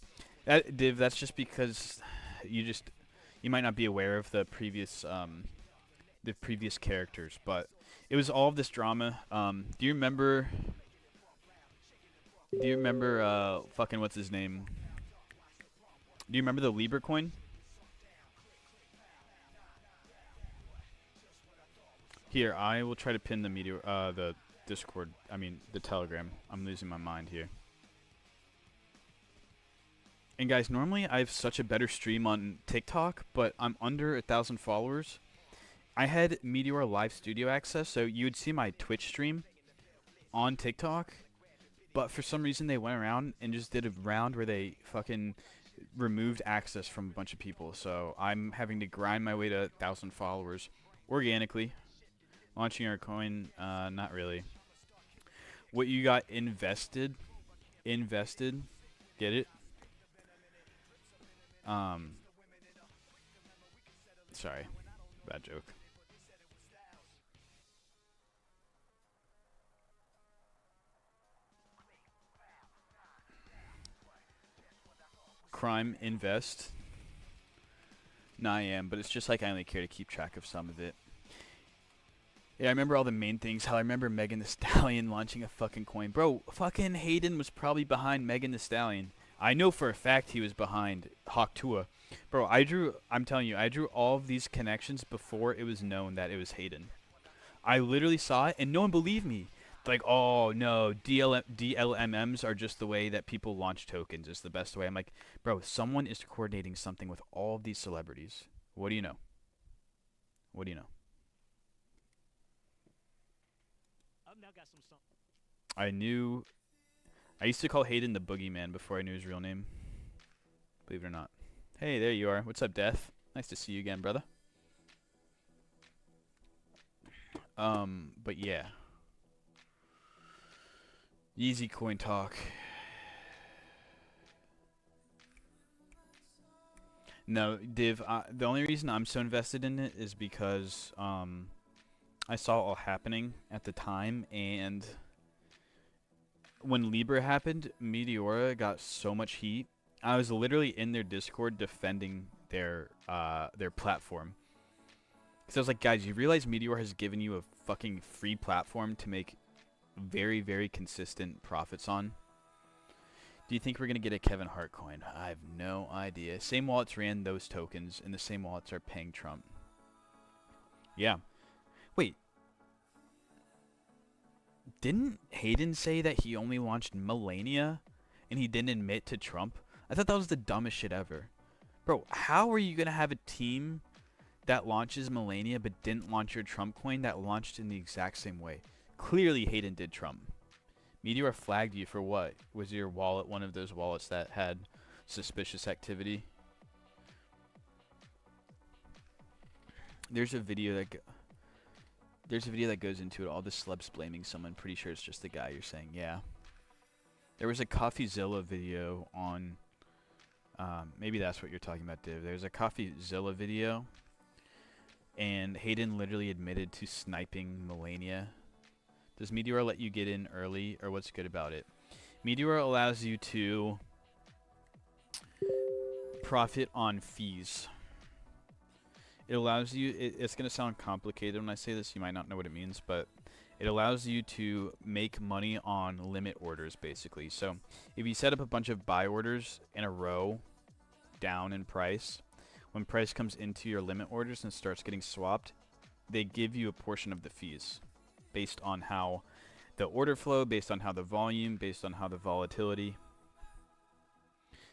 Div, that's just because you might not be aware of the previous characters, but it was all of this drama. Do you remember? Fucking what's his name? Do you remember the Libra coin? Here, I will try to pin the Discord. I mean, the Telegram. I'm losing my mind here. And guys, normally I have such a better stream on TikTok, but I'm under 1,000 followers. I had Meteora Live Studio access, so you would see my Twitch stream on TikTok. But for some reason, they went around and just did a round where they fucking removed access from a bunch of people. So I'm having to grind my way to 1,000 followers organically. Launching our coin, not really. What you got invested, get it? Sorry, bad joke. Crime invest. No, I am, but it's just like I only care to keep track of some of it. Yeah, I remember all the main things. How I remember Megan Thee Stallion launching a fucking coin. Bro, fucking Hayden was probably behind Megan Thee Stallion. I know for a fact he was behind Hawk Tuah. Bro, I'm telling you, I drew all of these connections before it was known that it was Hayden. I literally saw it, and no one believed me. Like, oh no, DLMMs are just the way that people launch tokens. It's the best way. I'm like, bro, someone is coordinating something with all of these celebrities. What do you know? What do you know? I've now got some. I used to call Hayden the Boogeyman before I knew his real name. Believe it or not. Hey, there you are. What's up, Death? Nice to see you again, brother. But yeah. Easy coin talk. No, Div, the only reason I'm so invested in it is because I saw it all happening at the time, and when Libra happened, Meteora got so much heat. I was literally in their Discord defending their platform. Because I was like, guys, you realize Meteor has given you a fucking free platform to make very, very consistent profits on? Do you think we're going to get a Kevin Hart coin? I have no idea. Same wallets ran those tokens, and the same wallets are paying Trump. Yeah. Wait. Didn't Hayden say that he only launched Melania, and he didn't admit to Trump? I thought that was the dumbest shit ever. Bro, how are you going to have a team that launches Melania but didn't launch your Trump coin that launched in the exact same way? Clearly Hayden did Trump. Meteor flagged you for what? Was your wallet one of those wallets that had suspicious activity? There's a video that goes into it. All the celebs blaming someone. Pretty sure it's just the guy you're saying. Yeah. There was a CoffeeZilla video on. Maybe that's what you're talking about, Div. There's a CoffeeZilla video, and Hayden literally admitted to sniping Melania. Does Meteor let you get in early, or what's good about it? Meteor allows you to profit on fees. It allows you, it's going to sound complicated when I say this, you might not know what it means, but it allows you to make money on limit orders, basically. So if you set up a bunch of buy orders in a row down in price, when price comes into your limit orders and starts getting swapped, they give you a portion of the fees based on how the order flow, based on how the volume, based on how the volatility.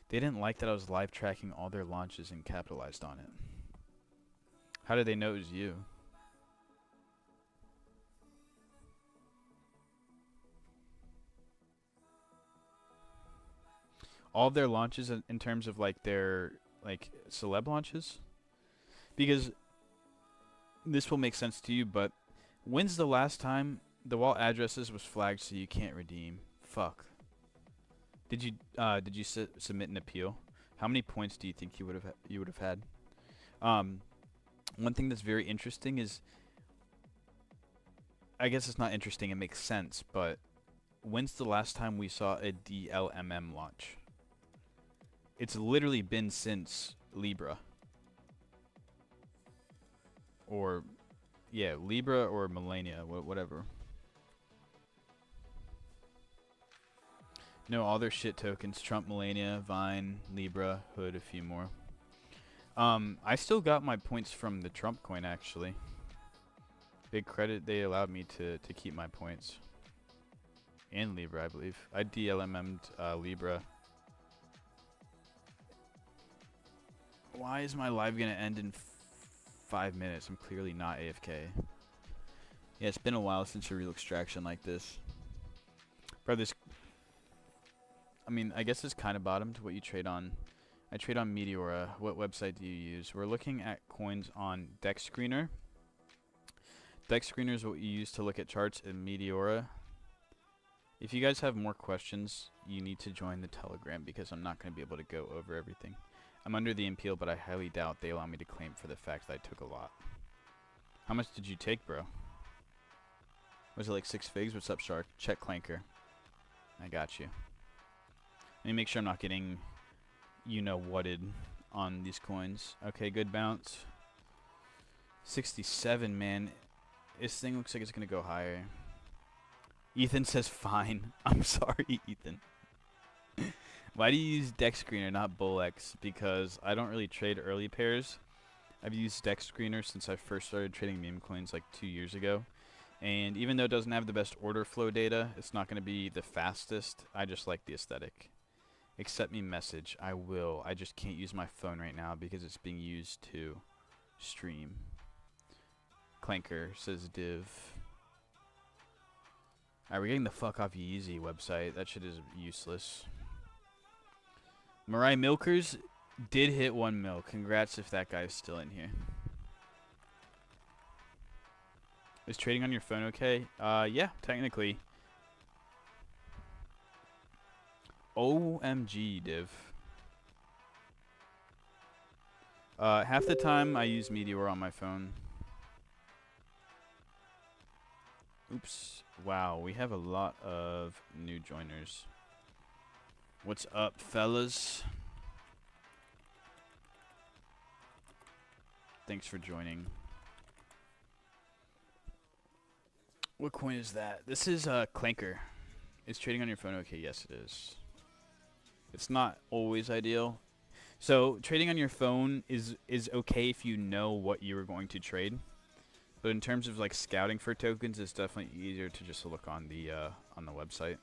They didn't like that I was live tracking all their launches and capitalized on it. How did they know it was you? All of their launches in terms of like their like celeb launches? Because this will make sense to you, but when's the last time the wallet addresses was flagged so you can't redeem? Fuck. Did you submit an appeal? How many points do you think you would have had? One thing that's very interesting is, I guess it's not interesting, it makes sense, but when's the last time we saw a DLMM launch? It's literally been since Libra. Or, yeah, Libra or Melania, whatever. No, all their shit tokens. Trump, Melania, Vine, Libra, Hood, a few more. I still got my points from the Trump coin, actually. Big credit, they allowed me to keep my points. And Libra, I believe. I DLMM'd Libra. Why is my live gonna end in 5 minutes? I'm clearly not AFK. Yeah, it's been a while since a real extraction like this. Bro, this... I mean, I guess it's kind of bottomed what you trade on. I trade on Meteora. What website do you use? We're looking at coins on Dex Screener. Dex Screener is what you use to look at charts in Meteora. If you guys have more questions, you need to join the Telegram because I'm not going to be able to go over everything. I'm under the appeal, but I highly doubt they allow me to claim for the fact that I took a lot. How much did you take, bro? Was it like 6 figs? What's up, Shark? Check Clanker. I got you. Let me make sure I'm not getting, you know, whatted on these coins. Okay, good bounce. 67, man. This thing looks like it's going to go higher. Ethan says fine. I'm sorry, Ethan. Why do you use Dex Screener, not Bullx? Because I don't really trade early pairs. I've used Dex Screener since I first started trading meme coins like 2 years ago. And even though it doesn't have the best order flow data, it's not going to be the fastest. I just like the aesthetic. Accept me message. I will. I just can't use my phone right now because it's being used to stream. Clanker says div. Alright, we're getting the fuck off Yeezy website. That shit is useless. Mariah Milkers did hit 1 mil. Congrats if that guy's still in here. Is trading on your phone okay? Yeah, technically. OMG, div. Half the time I use Meteor on my phone. Oops. Wow, we have a lot of new joiners. What's up, fellas? Thanks for joining. What coin is that? This is Clanker. Is trading on your phone okay? Yes, it is. It's not always ideal. So trading on your phone is okay if you know what you are going to trade. But in terms of like scouting for tokens, it's definitely easier to just look on the website.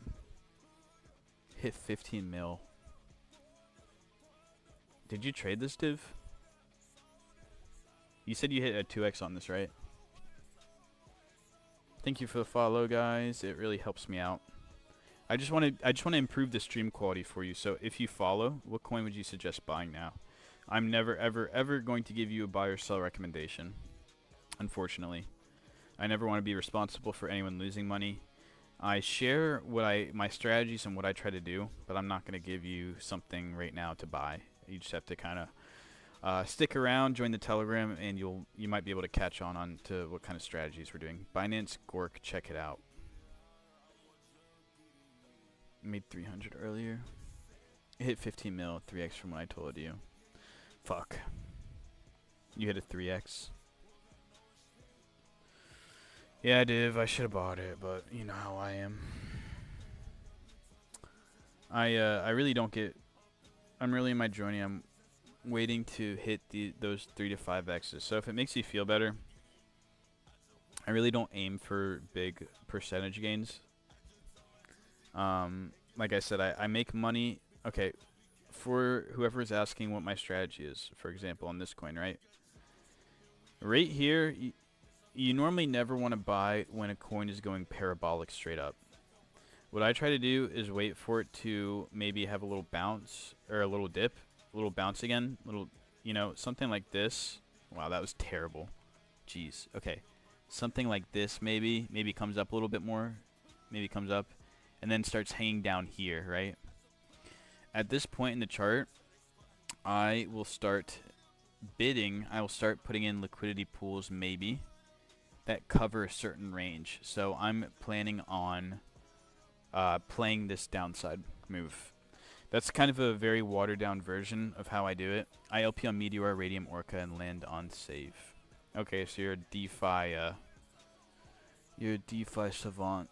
Hit 15 mil. Did you trade this, div? You said you hit a 2x on this, right? Thank you for the follow, guys. It really helps me out. I just want to improve the stream quality for you. So if you follow, what coin would you suggest buying now? I'm never ever going to give you a buy or sell recommendation. Unfortunately, I never want to be responsible for anyone losing money. I share my strategies and what I try to do, but I'm not going to give you something right now to buy. You just have to kind of stick around, join the Telegram, and you might be able to catch on to what kind of strategies we're doing. Binance Gork, check it out. Made 300 earlier. It hit 15 mil, 3x from what I told you. Fuck. You hit a 3x. Yeah, div, I should have bought it, but you know how I am. I really don't get. I'm really in my journey. I'm waiting to hit those 3 to 5x's. So if it makes you feel better, I really don't aim for big percentage gains. Like I said, I make money. Okay, for whoever is asking what my strategy is, for example, on this coin, right? Right here, you normally never want to buy when a coin is going parabolic straight up. What I try to do is wait for it to maybe have a little bounce or a little dip, a little bounce again, little, something like this. Wow, that was terrible. Jeez. Okay, something like this maybe comes up a little bit more, maybe comes up, and then starts hanging down here, right? At this point in the chart, I will start bidding. I will start putting in liquidity pools maybe that cover a certain range. So I'm planning on playing this downside move. That's kind of a very watered down version of how I do it. I LP on Meteor, Radium Orca, and land on save. Okay, so you're a DeFi savant.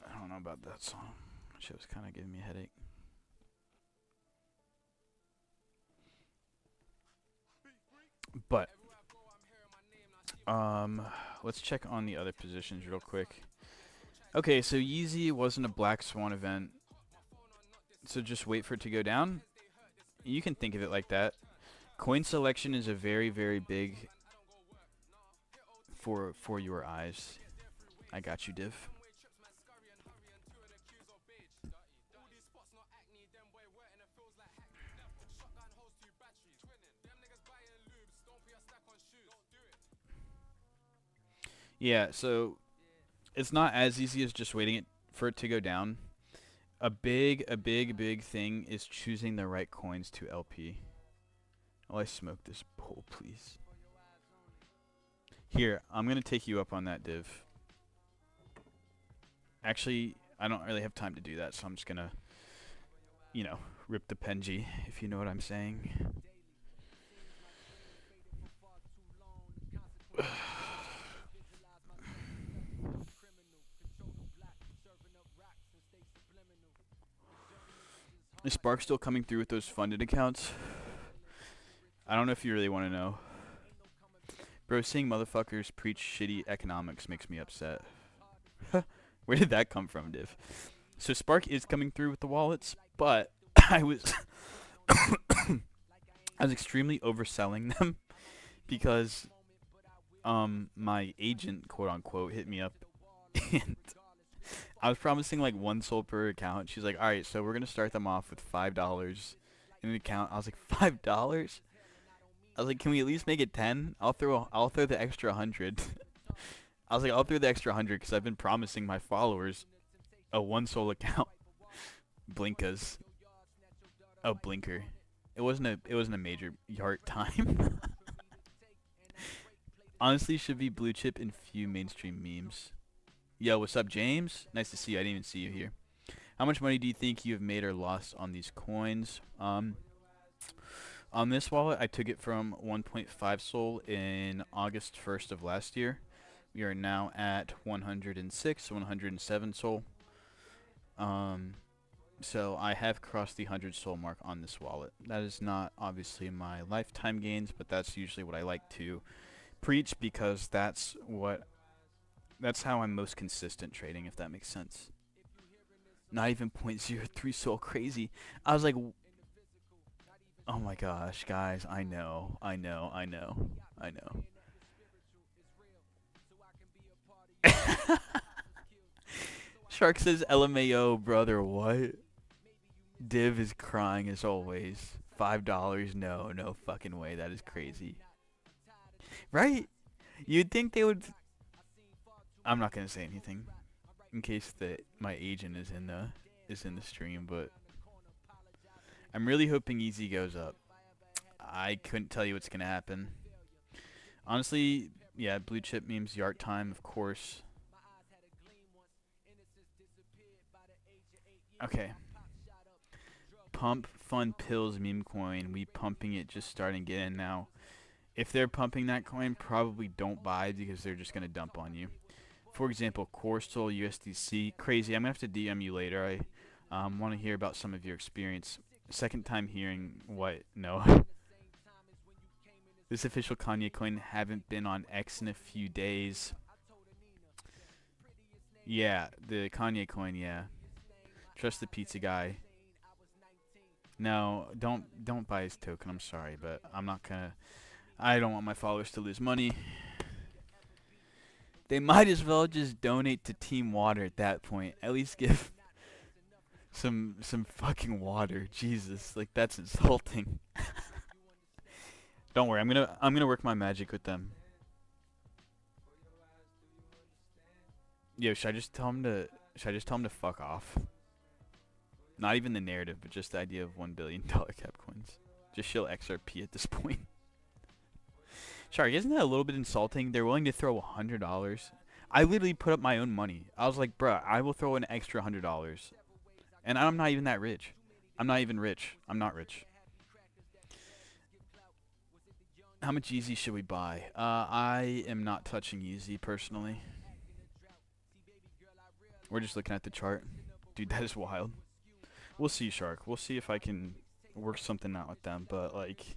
I don't know about that song. Shit was kind of giving me a headache. But let's check on the other positions real quick. Okay, so Yeezy wasn't a Black Swan event, so just wait for it to go down. You can think of it like that. Coin selection is a very, very big for your eyes. I got you, div. Yeah, so it's not as easy as just waiting for it to go down. A big thing is choosing the right coins to LP. Oh, I smoke this bowl, please. Here, I'm going to take you up on that, div. Actually, I don't really have time to do that, so I'm just going to, rip the Penji, if you know what I'm saying. Is Spark still coming through with those funded accounts? I don't know if you really want to know. Bro, seeing motherfuckers preach shitty economics makes me upset. Where did that come from, Div? So Spark is coming through with the wallets, but I was I was extremely overselling them because my agent, quote unquote, hit me up and I was promising like 1 SOL per account. She's like, alright, so we're gonna start them off with $5 in an account. I was like, $5? I was like, can we at least make it 10? I'll throw the extra 100. I was like, I'll throw the extra 100 because I've been promising my followers a 1 SOL account. Blinkas. Oh, Blinker. It wasn't a major yart time. Honestly, should be blue chip and few mainstream memes. Yo, what's up, James? Nice to see you. I didn't even see you here. How much money do you think you have made or lost on these coins? On this wallet, I took it from 1.5 SOL in August 1st of last year. We are now at 106, 107 SOL. So I have crossed the 100 SOL mark on this wallet. That is not obviously my lifetime gains, but that's usually what I like to preach because that's how I'm most consistent trading, if that makes sense. Not even 0.03 SOL, crazy. I was like, oh my gosh, guys, I know. Shark says LMAO, brother, what? Div is crying as always. $5? No fucking way. That is crazy. Right? You'd think they would. I'm not gonna say anything in case my agent is in the stream, but I'm really hoping Easy goes up. I couldn't tell you what's gonna happen. Honestly, yeah, blue chip memes, yard time, of course. Okay. Pump fun pills meme coin. We pumping it, just starting to get in now. If they're pumping that coin, probably don't buy because they're just gonna dump on you. For example, Corsol USDC, crazy. I'm gonna have to DM you later. I want to hear about some of your experience. Second time hearing what? No. This official Kanye coin haven't been on X in a few days. Yeah, the Kanye coin. Yeah. Trust the pizza guy. No, don't buy his token. I'm sorry, but I'm not gonna. I don't want my followers to lose money. They might as well just donate to Team Water at that point. At least give some fucking water. Jesus, like that's insulting. Don't worry, I'm gonna work my magic with them. Yo, should I just tell him to fuck off? Not even the narrative, but just the idea of $1 billion cap coins. Just shill XRP at this point. Shark, isn't that a little bit insulting? They're willing to throw $100. I literally put up my own money. I was like, bruh, I will throw an extra $100. And I'm not even that rich. I'm not even rich. I'm not rich. How much Yeezy should we buy? I am not touching Yeezy personally. We're just looking at the chart. Dude, that is wild. We'll see, Shark. We'll see if I can work something out with them, but like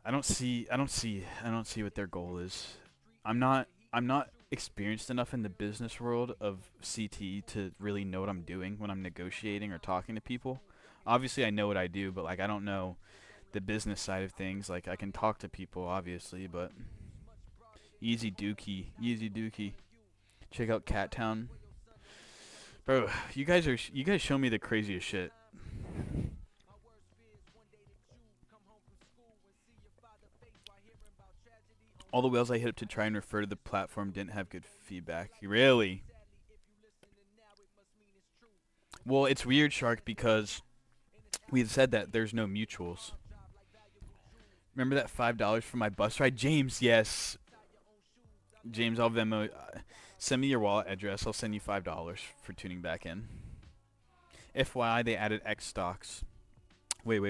I don't see what their goal is. I'm not experienced enough in the business world of CTE to really know what I'm doing when I'm negotiating or talking to people. Obviously, I know what I do, but like I don't know the business side of things. Like I can talk to people, obviously, but easy dookie. Check out Cat Town. Bro, you guys show me the craziest shit. All the whales I hit up to try and refer to the platform didn't have good feedback. Really? Well, it's weird, Shark, because we've said that there's no mutuals. Remember that $5 for my bus ride? James, yes. James, I'll Venmo. Send me your wallet address. I'll send you $5 for tuning back in. FYI, they added X stocks. Wait.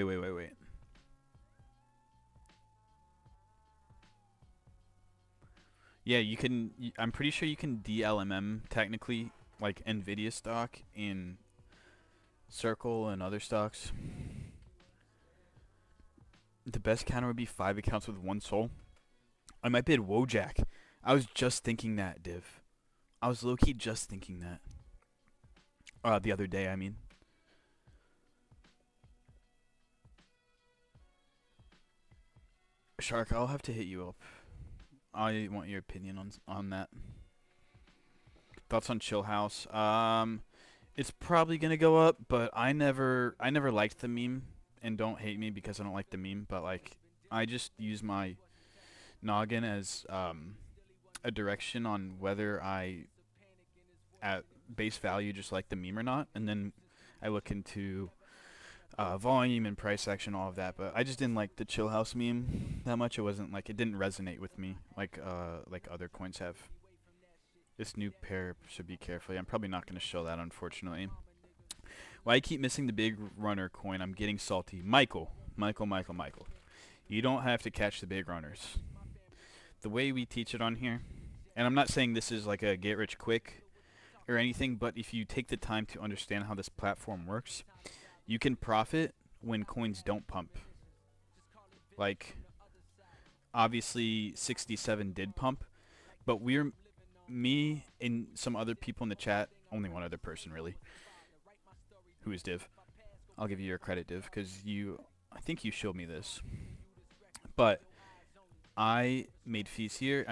Yeah, you can. I'm pretty sure you can DLMM technically, like Nvidia stock in Circle and other stocks. The best counter would be 5 accounts with 1 soul. I might bid Wojak. I was just thinking that, Div. I was low-key just thinking that. The other day, I mean. Shark, I'll have to hit you up. I want your opinion on that. Thoughts on Chill House? It's probably gonna go up, but I never liked the meme, and don't hate me because I don't like the meme. But like, I just use my noggin as a direction on whether I, at base value, just like the meme or not, and then I look into volume and price action, all of that. But I just didn't like the Chill House meme that much. It wasn't like, it didn't resonate with me like other coins have. This new pair should be carefully. I'm probably not going to show that, unfortunately. Why I keep missing the big runner coin? I'm getting salty. Michael. You don't have to catch the big runners. The way we teach it on here, and I'm not saying this is like a get rich quick or anything, but if you take the time to understand how this platform works, you can profit when coins don't pump. Like, obviously 67 did pump, but me and some other people in the chat, only one other person really, who is Div. I'll give you your credit, Div, because I think you showed me this. But I made fees here.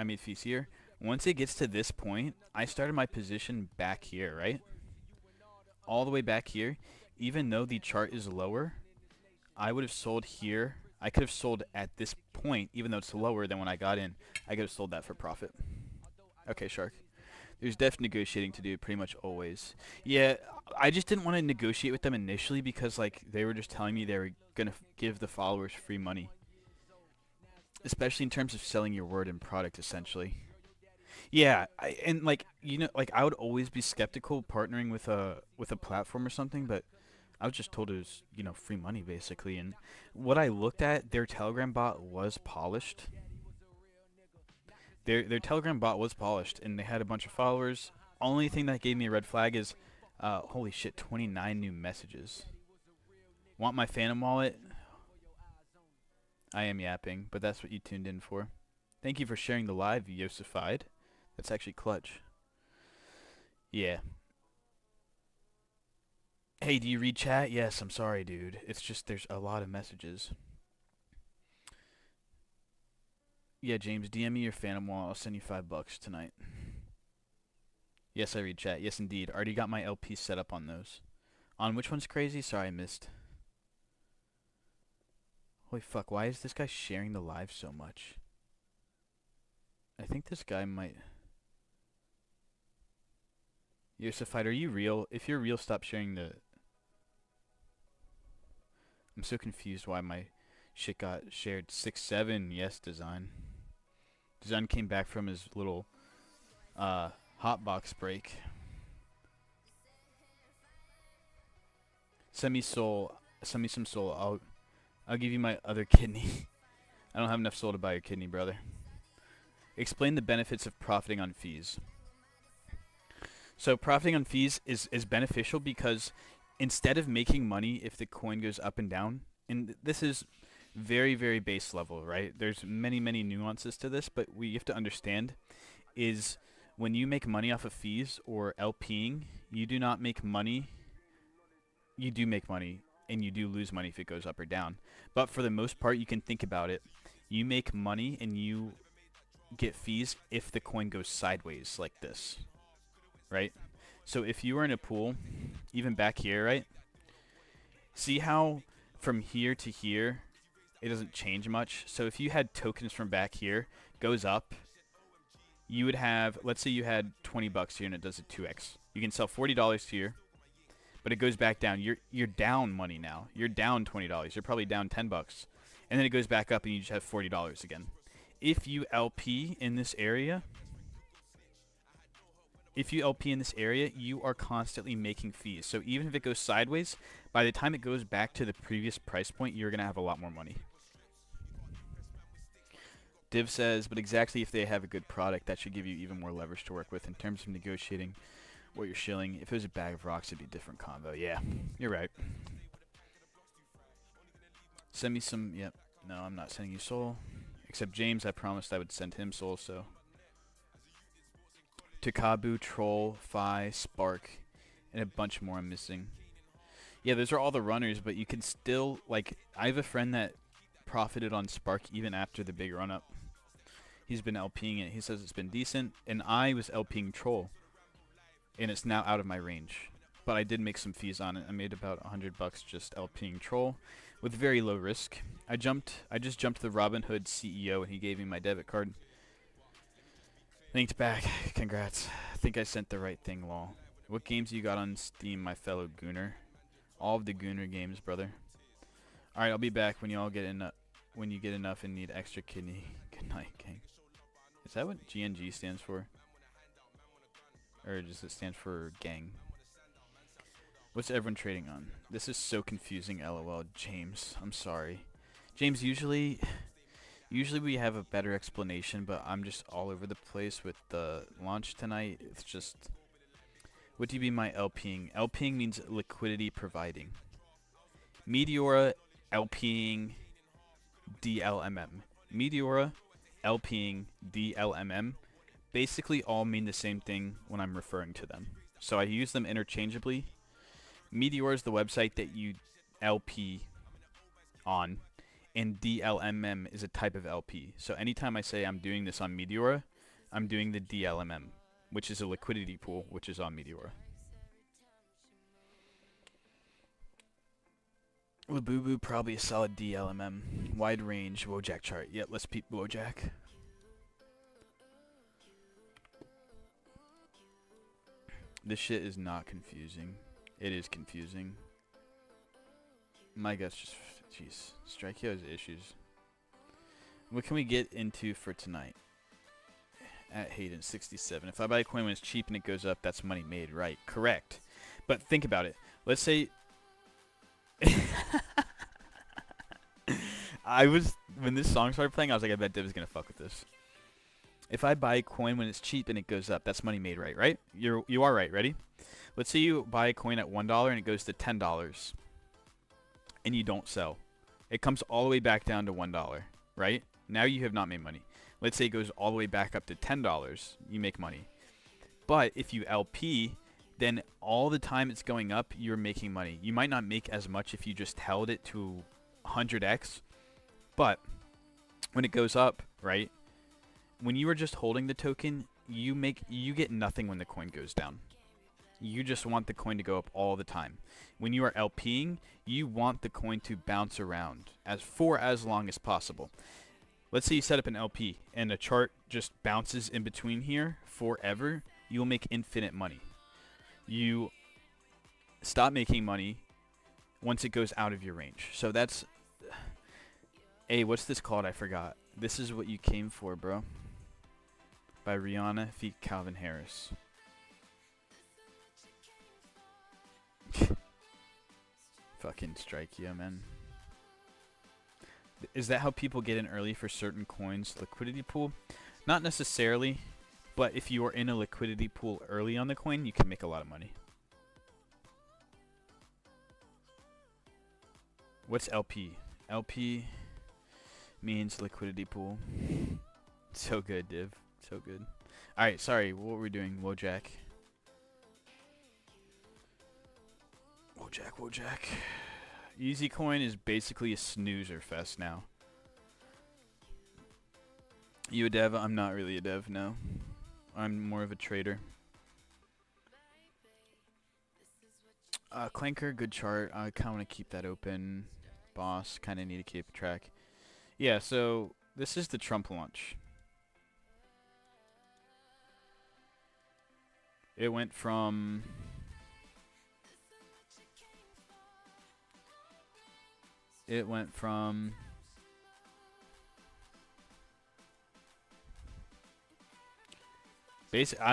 Once it gets to this point, I started my position back here, right? All the way back here. Even though the chart is lower, I would have sold here. I could have sold at this point, even though it's lower than when I got in. I could have sold that for profit. Okay, Shark. There's def negotiating to do pretty much always. Yeah, I just didn't want to negotiate with them initially because like they were just telling me they were going to give the followers free money. Especially in terms of selling your word and product, essentially. Yeah, and like, you know, like I would always be skeptical partnering with a platform or something, but I was just told it was, you know, free money basically. And what I looked at, their Telegram bot was polished. Their Telegram bot was polished, and they had a bunch of followers. Only thing that gave me a red flag is, holy shit, 29 new messages. Want my Phantom wallet? I am yapping, but that's what you tuned in for. Thank you for sharing the live, Yosified. That's actually clutch. Yeah. Hey, do you read chat? Yes, I'm sorry, dude. It's just there's a lot of messages. Yeah, James, DM me your Phantom wallet. I'll send you $5 tonight. Yes, I read chat. Yes, indeed. Already got my LP set up on those. On which one's crazy? Sorry, I missed. Holy fuck, why is this guy sharing the live so much? I think this guy might... Yosified, are you real? If you're real, stop sharing the... I'm so confused why my shit got shared. 6-7, yes, Design. Design came back from his little hotbox break. Send me soul. Send me some soul. I'll give you my other kidney. I don't have enough soul to buy your kidney, brother. Explain the benefits of profiting on fees. So profiting on fees is beneficial because instead of making money if the coin goes up and down, and this is very, very base level, right? There's many, many nuances to this, but what you have to understand is when you make money off of fees or LPing, you do not make money. You do make money, and you do lose money if it goes up or down. But for the most part, you can think about it. You make money and you get fees if the coin goes sideways like this, right? So if you were in a pool, even back here, right? See how from here to here, it doesn't change much. So if you had tokens from back here, goes up, you would have, let's say you had $20 here and it does a 2x. You can sell $40 here, but it goes back down. You're down money now. You're down $20. You're probably down $10. And then it goes back up and you just have $40 again. If you LP in this area, you are constantly making fees. So even if it goes sideways, by the time it goes back to the previous price point, you're going to have a lot more money. Div says, but exactly if they have a good product, that should give you even more leverage to work with in terms of negotiating. what you're shilling. If it was a bag of rocks, it'd be a different combo. Yeah, you're right. Send me some. Yep. No, I'm not sending you soul. Except James, I promised I would send him soul, so. Takabu, Troll, Phi, Spark, and a bunch more I'm missing. Yeah, those are all the runners, but you can still, like, I have a friend that profited on Spark even after the big run-up. He's been LPing it. He says it's been decent, and I was LPing Troll, and it's now out of my range. But I did make some fees on it. I made about $100 just LPing Troll with very low risk. I just jumped the Robinhood CEO, and he gave me my debit card. Linked back. Congrats. I think I sent the right thing, lol. What games you got on Steam, my fellow Gooner? All of the Gooner games, brother. Alright, I'll be back when you all get when you get enough and need extra kidney. Good night, gang. Is that what GNG stands for? Or does it stand for gang? What's everyone trading on? This is so confusing, lol. James, I'm sorry. James, usually we have a better explanation, but I'm just all over the place with the launch tonight. It's just... What do you mean by LPing? LPing means liquidity providing. Meteora, LPing, DLMM. Meteora, LPing, DLMM basically all mean the same thing when I'm referring to them. So I use them interchangeably. Meteora is the website that you LP on, and DLMM is a type of LP. So anytime I say I'm doing this on Meteora, I'm doing the DLMM, which is a liquidity pool, which is on Meteora. Labubu probably a solid DLMM. Wide range Wojak chart. Yeah, let's peep Wojak. This shit is not confusing. It is confusing. My guess just... Jeez. Strikeo has issues. What can we get into for tonight? At Hayden, 67. If I buy a coin when it's cheap and it goes up, that's money made, right? Correct. But think about it. Let's say... When this song started playing, I was like, I bet Div is going to fuck with this. If I buy a coin when it's cheap and it goes up, that's money made, right? You are right. Ready? Let's say you buy a coin at $1 and it goes to $10 and you don't sell. It comes all the way back down to $1, right? Now you have not made money. Let's say it goes all the way back up to $10, you make money. But if you LP, then all the time it's going up, you're making money. You might not make as much if you just held it to 100x, but when it goes up, right? When you are just holding the token, you get nothing when the coin goes down. You just want the coin to go up all the time. When you are LPing, you want the coin to bounce around for as long as possible. Let's say you set up an LP and a chart just bounces in between here forever. You'll make infinite money. You stop making money once it goes out of your range. So that's... Hey, what's this called? I forgot. This is what you came for, bro. By Rihanna feat. Calvin Harris. Fucking Strikeo, man. Is that how people get in early for certain coins? Liquidity pool? Not necessarily, but if you are in a liquidity pool early on the coin, you can make a lot of money. What's LP? LP means liquidity pool. So good, Div. So good. Alright, sorry. What were we doing? Wojak. Wojak. Easy Coin is basically a snoozer fest now. You a dev? I'm not really a dev, no. I'm more of a trader. Clanker, good chart. I kind of want to keep that open. Boss, kind of need to keep track. Yeah, so this is the Trump launch. It went from... I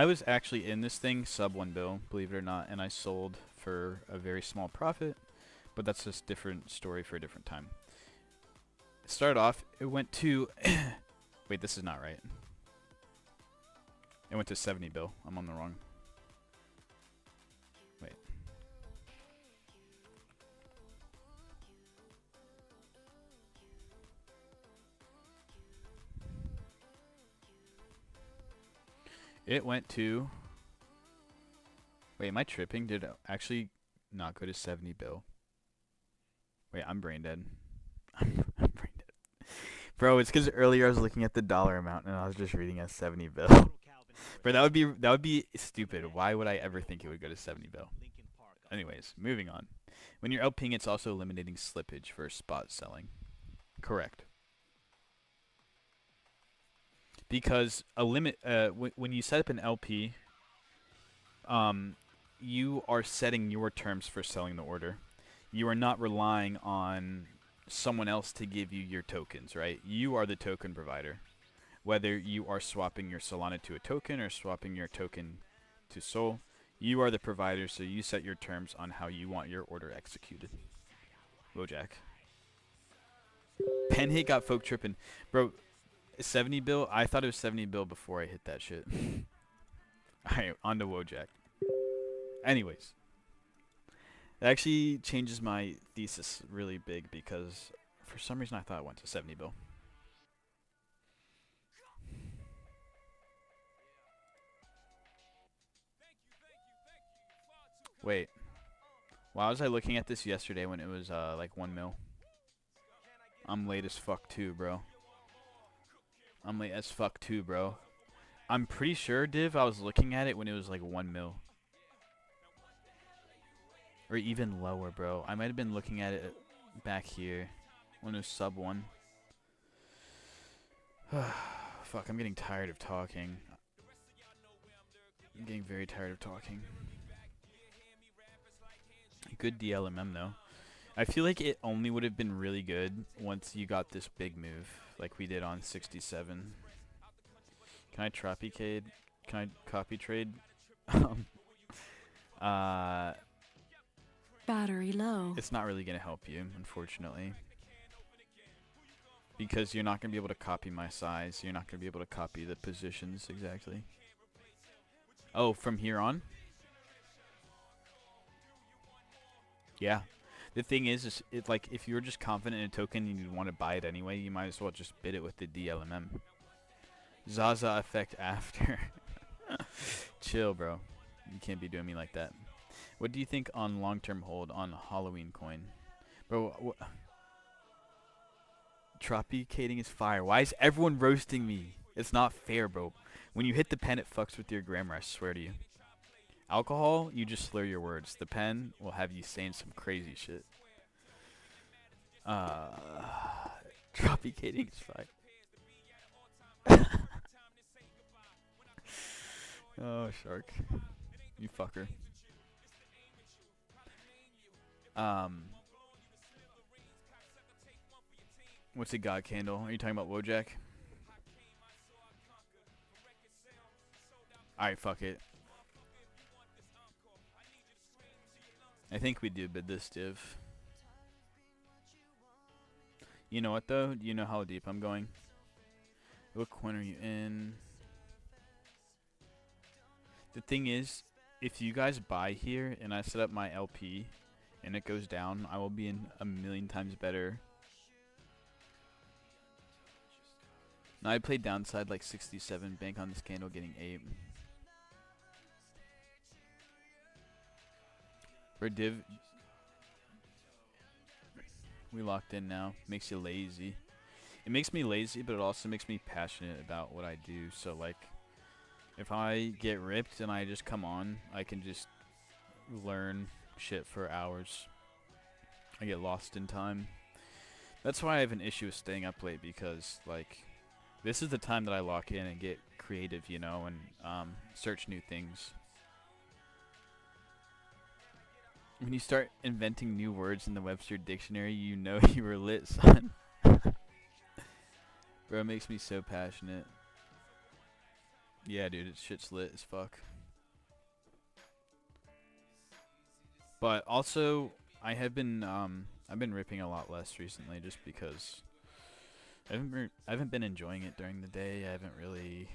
was actually in this thing sub 1 bill, believe it or not, and I sold for a very small profit, but that's just a different story for a different time. It started off, it went to... Wait, this is not right. It went to 70 bill. I'm on the wrong. It went to. Wait, am I tripping? Did it actually not go to 70 bill? Wait, I'm brain dead. I'm brain dead. Bro, it's because earlier I was looking at the dollar amount and I was just reading as 70 bill. Bro, that would be stupid. Why would I ever think it would go to 70 bill? Anyways, moving on. When you're LPing, it's also eliminating slippage for spot selling. Correct. Because a limit, when you set up an LP, you are setting your terms for selling the order. You are not relying on someone else to give you your tokens, right? You are the token provider. Whether you are swapping your Solana to a token or swapping your token to Sol, you are the provider, so you set your terms on how you want your order executed. Wojak. Pen hit got folk tripping. Bro, 70 bill? I thought it was 70 bill before I hit that shit. Alright, on to Wojak. Anyways. That actually changes my thesis really big because for some reason I thought it went to 70 bill. Wait. Why was I looking at this yesterday when it was like 1 mil? I'm late as fuck too, bro. I'm late as fuck too, bro. I'm pretty sure, Div, I was looking at it when it was like 1 mil. Or even lower, bro. I might have been looking at it back here when it was sub 1. Fuck, I'm getting tired of talking. I'm getting very tired of talking. Good DLMM though. I feel like it only would have been really good once you got this big move, like we did on 67. Can I Tropicade? Can I copy trade? Battery low. It's not really gonna help you, unfortunately. Because you're not gonna be able to copy my size. You're not gonna be able to copy the positions exactly. Oh, from here on? Yeah. The thing is it like if you're just confident in a token and you want to buy it anyway, you might as well just bid it with the DLMM. Zaza effect after. Chill, bro. You can't be doing me like that. What do you think on long-term hold on Halloween coin? Bro, Tropicating is fire. Why is everyone roasting me? It's not fair, bro. When you hit the pen, it fucks with your grammar, I swear to you. Alcohol, you just slur your words. The pen will have you saying some crazy shit. Tropicating is fire. Oh, shark. You fucker. What's a god candle? Are you talking about Wojak? Alright, fuck it. I think we do bid this, Div. You know what, though? Do you know how deep I'm going? What coin are you in? The thing is, if you guys buy here and I set up my LP and it goes down, I will be in a million times better. Now I played downside like 67, bank on this candle, getting 8. For Div, we locked in now. Makes you lazy. It makes me lazy, but it also makes me passionate about what I do. So like, if I get ripped and I just come on, I can just learn shit for hours. I get lost in time. That's why I have an issue with staying up late, because like, this is the time that I lock in and get creative, you know, and search new things. When you start inventing new words in the Webster dictionary, you know you were lit, son. Bro, it makes me so passionate. Yeah, dude, it's shit's lit as fuck. But also, I've been ripping a lot less recently, just because I haven't been enjoying it during the day. I haven't really.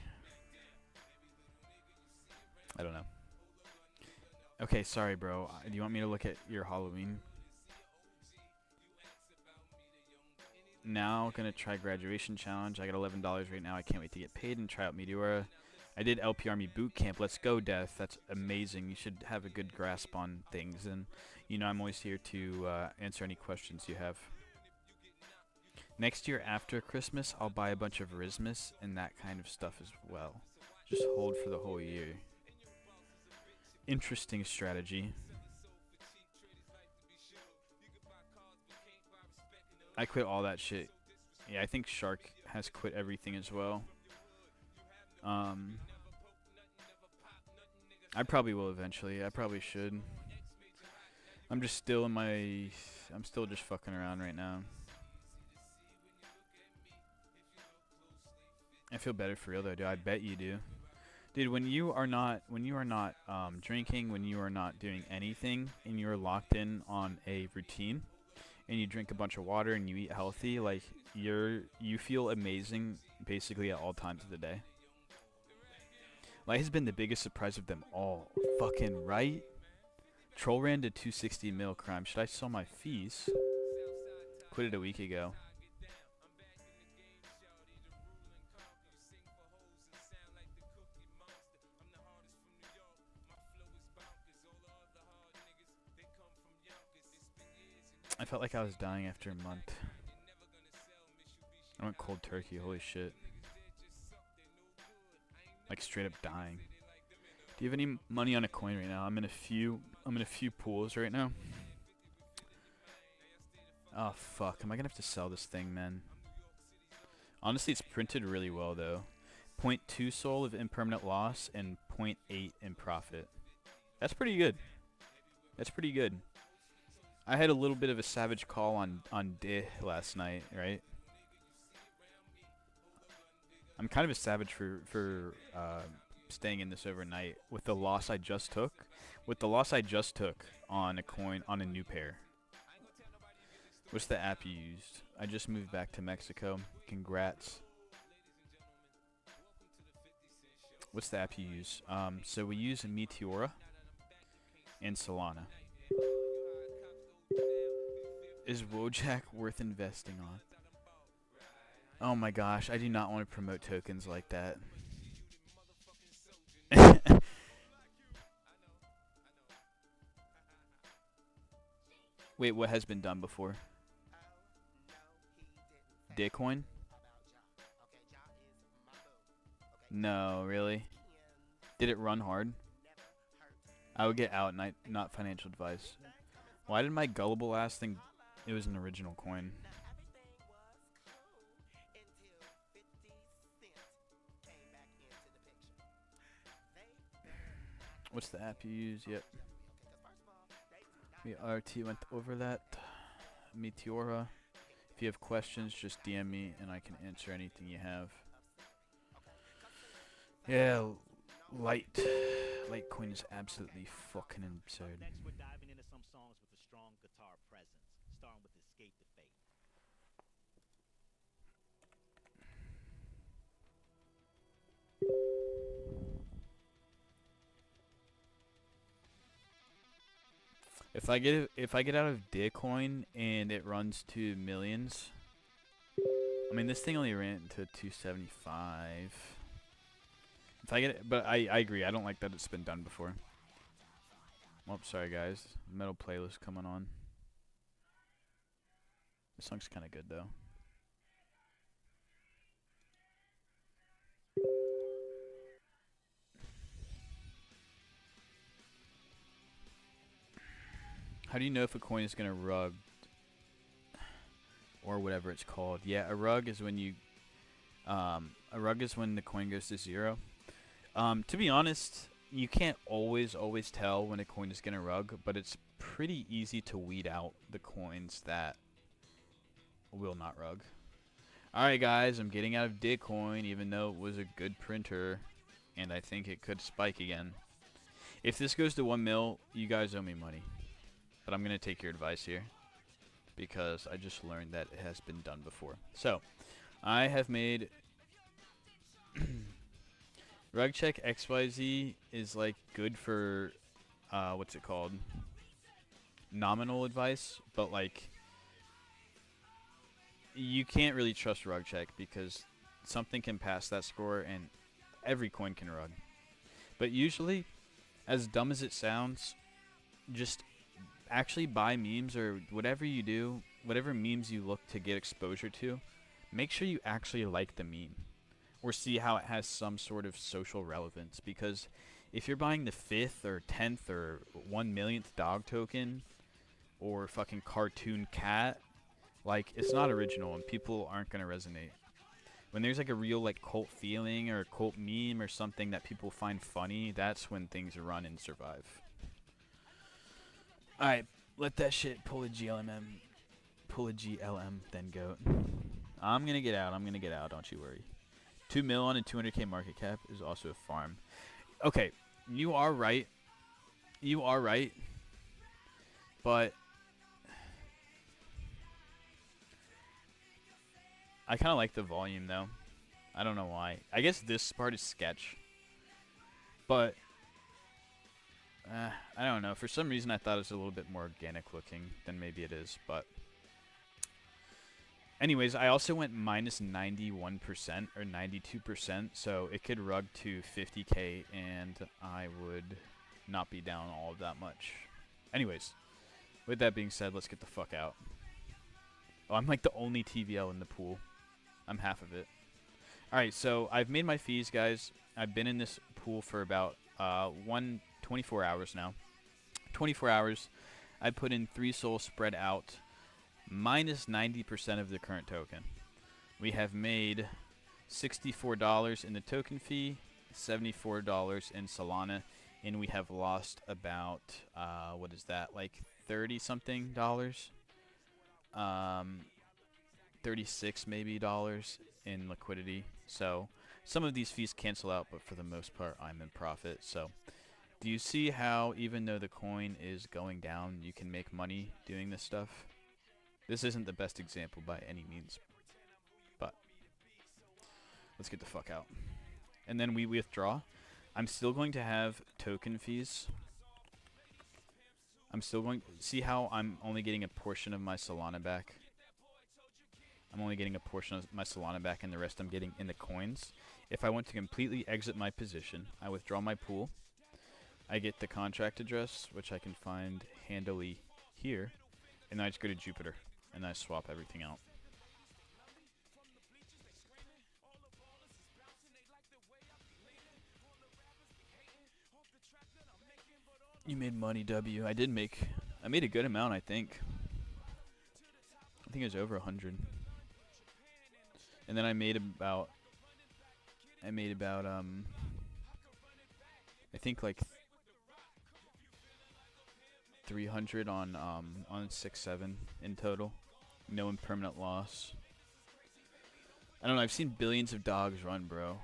I don't know. Okay, sorry, bro. Do you want me to look at your Halloween? Now, gonna try graduation challenge. I got $11 right now. I can't wait to get paid and try out Meteora. I did LP Army boot camp. Let's go, Death. That's amazing. You should have a good grasp on things, and you know I'm always here to answer any questions you have. Next year after Christmas, I'll buy a bunch of Rismus and that kind of stuff as well. Just hold for the whole year. Interesting strategy. I quit all that shit. Yeah, I think Shark has quit everything as well. I probably will eventually. I probably should. I'm just still in my... I'm still just fucking around right now. I feel better for real though, dude. I bet you do. Dude, when you are not drinking, when you are not doing anything, and you're locked in on a routine, and you drink a bunch of water and you eat healthy, like you feel amazing basically at all times of the day. Light has been the biggest surprise of them all. Fucking right. Troll ran to 260 mil crime. Should I sell my fees? Quit it a week ago. I felt like I was dying after a month. I went cold turkey, holy shit. Like straight up dying. Do you have any money on a coin right now? I'm in a few pools right now. Oh fuck, am I gonna have to sell this thing, man? Honestly, it's printed really well though. 0.2 soul of impermanent loss and 0.8 in profit. That's pretty good. That's pretty good. I had a little bit of a savage call on DIH last night, right? I'm kind of a savage for staying in this overnight with the loss I just took. With the loss I just took on a coin on a new pair. What's the app you used? I just moved back to Mexico. Congrats. What's the app you use? So we use Meteora and Solana. Is Wojak worth investing on? Oh my gosh, I do not want to promote tokens like that. Wait, what has been done before? Bitcoin? No, really? Did it run hard? I would get out, not financial advice. Why did my gullible ass think it was an original coin? What's the app you use? Yep. We RT went over that. Meteora. If you have questions, just DM me and I can answer anything you have. Yeah, Litecoin is absolutely fucking absurd. Next, we're diving into some songs with a strong guitar presence, starting with Escape the Fate. If I get out of Bitcoin and it runs to millions, I mean this thing only ran to 275. If I get it, but I agree. I don't like that it's been done before. Oh, sorry guys. Metal playlist coming on. This song's kind of good though. How do you know if a coin is gonna rug or whatever it's called? Yeah, a rug is when you a rug is when the coin goes to 0. To be honest, you can't always tell when a coin is gonna rug, but it's pretty easy to weed out the coins that will not rug. Alright guys, I'm getting out of Bitcoin even though it was a good printer and I think it could spike again. If this goes to 1 mil, you guys owe me money. But I'm going to take your advice here because I just learned that it has been done before. So, I have made RugCheck XYZ is like good for what's it called? Nominal advice, but like you can't really trust RugCheck because something can pass that score and every coin can rug. But usually, as dumb as it sounds, just actually buy memes or whatever you do, whatever memes you look to get exposure to, make sure you actually like the meme or see how it has some sort of social relevance. Because if you're buying the 5th or 10th or 1 millionth dog token or fucking cartoon cat, like, it's not original and people aren't going to resonate. When there's like a real like cult feeling or a cult meme or something that people find funny, that's when things run and survive. Alright, let that shit pull a GLM, then go. I'm gonna get out, don't you worry. 2 mil on a 200k market cap is also a farm. Okay, you are right. But I kind of like the volume though. I don't know why. I guess this part is sketch. But I don't know. For some reason I thought it was a little bit more organic looking than maybe it is, but anyways, I also went minus 91% or 92%, so it could rug to 50k and I would not be down all of that much. Anyways, with that being said, let's get the fuck out. Oh, I'm like the only TVL in the pool. I'm half of it. Alright, so I've made my fees, guys. I've been in this pool for about 24 hours now. 24 hours. I put in 3 souls spread out, minus 90% of the current token. We have made $64 in the token fee, $74 in Solana, and we have lost about, what is that, like 30 something dollars? 36 maybe dollars in liquidity. So some of these fees cancel out, but for the most part I'm in profit. So do you see how even though the coin is going down, you can make money doing this stuff? This isn't the best example by any means, but let's get the fuck out. And then we withdraw. I'm still going to have token fees. I'm still going to see how I'm only getting a portion of my Solana back. I'm only getting a portion of my Solana back and the rest I'm getting in the coins. If I want to completely exit my position, I withdraw my pool. I get the contract address, which I can find handily here, and then I just go to Jupiter and I swap everything out. You made money, W. I made a good amount, I think. I think it was over 100. And then I made about I think like 300 on 6-7 in total. No impermanent loss. I don't know, I've seen billions of dogs run, bro.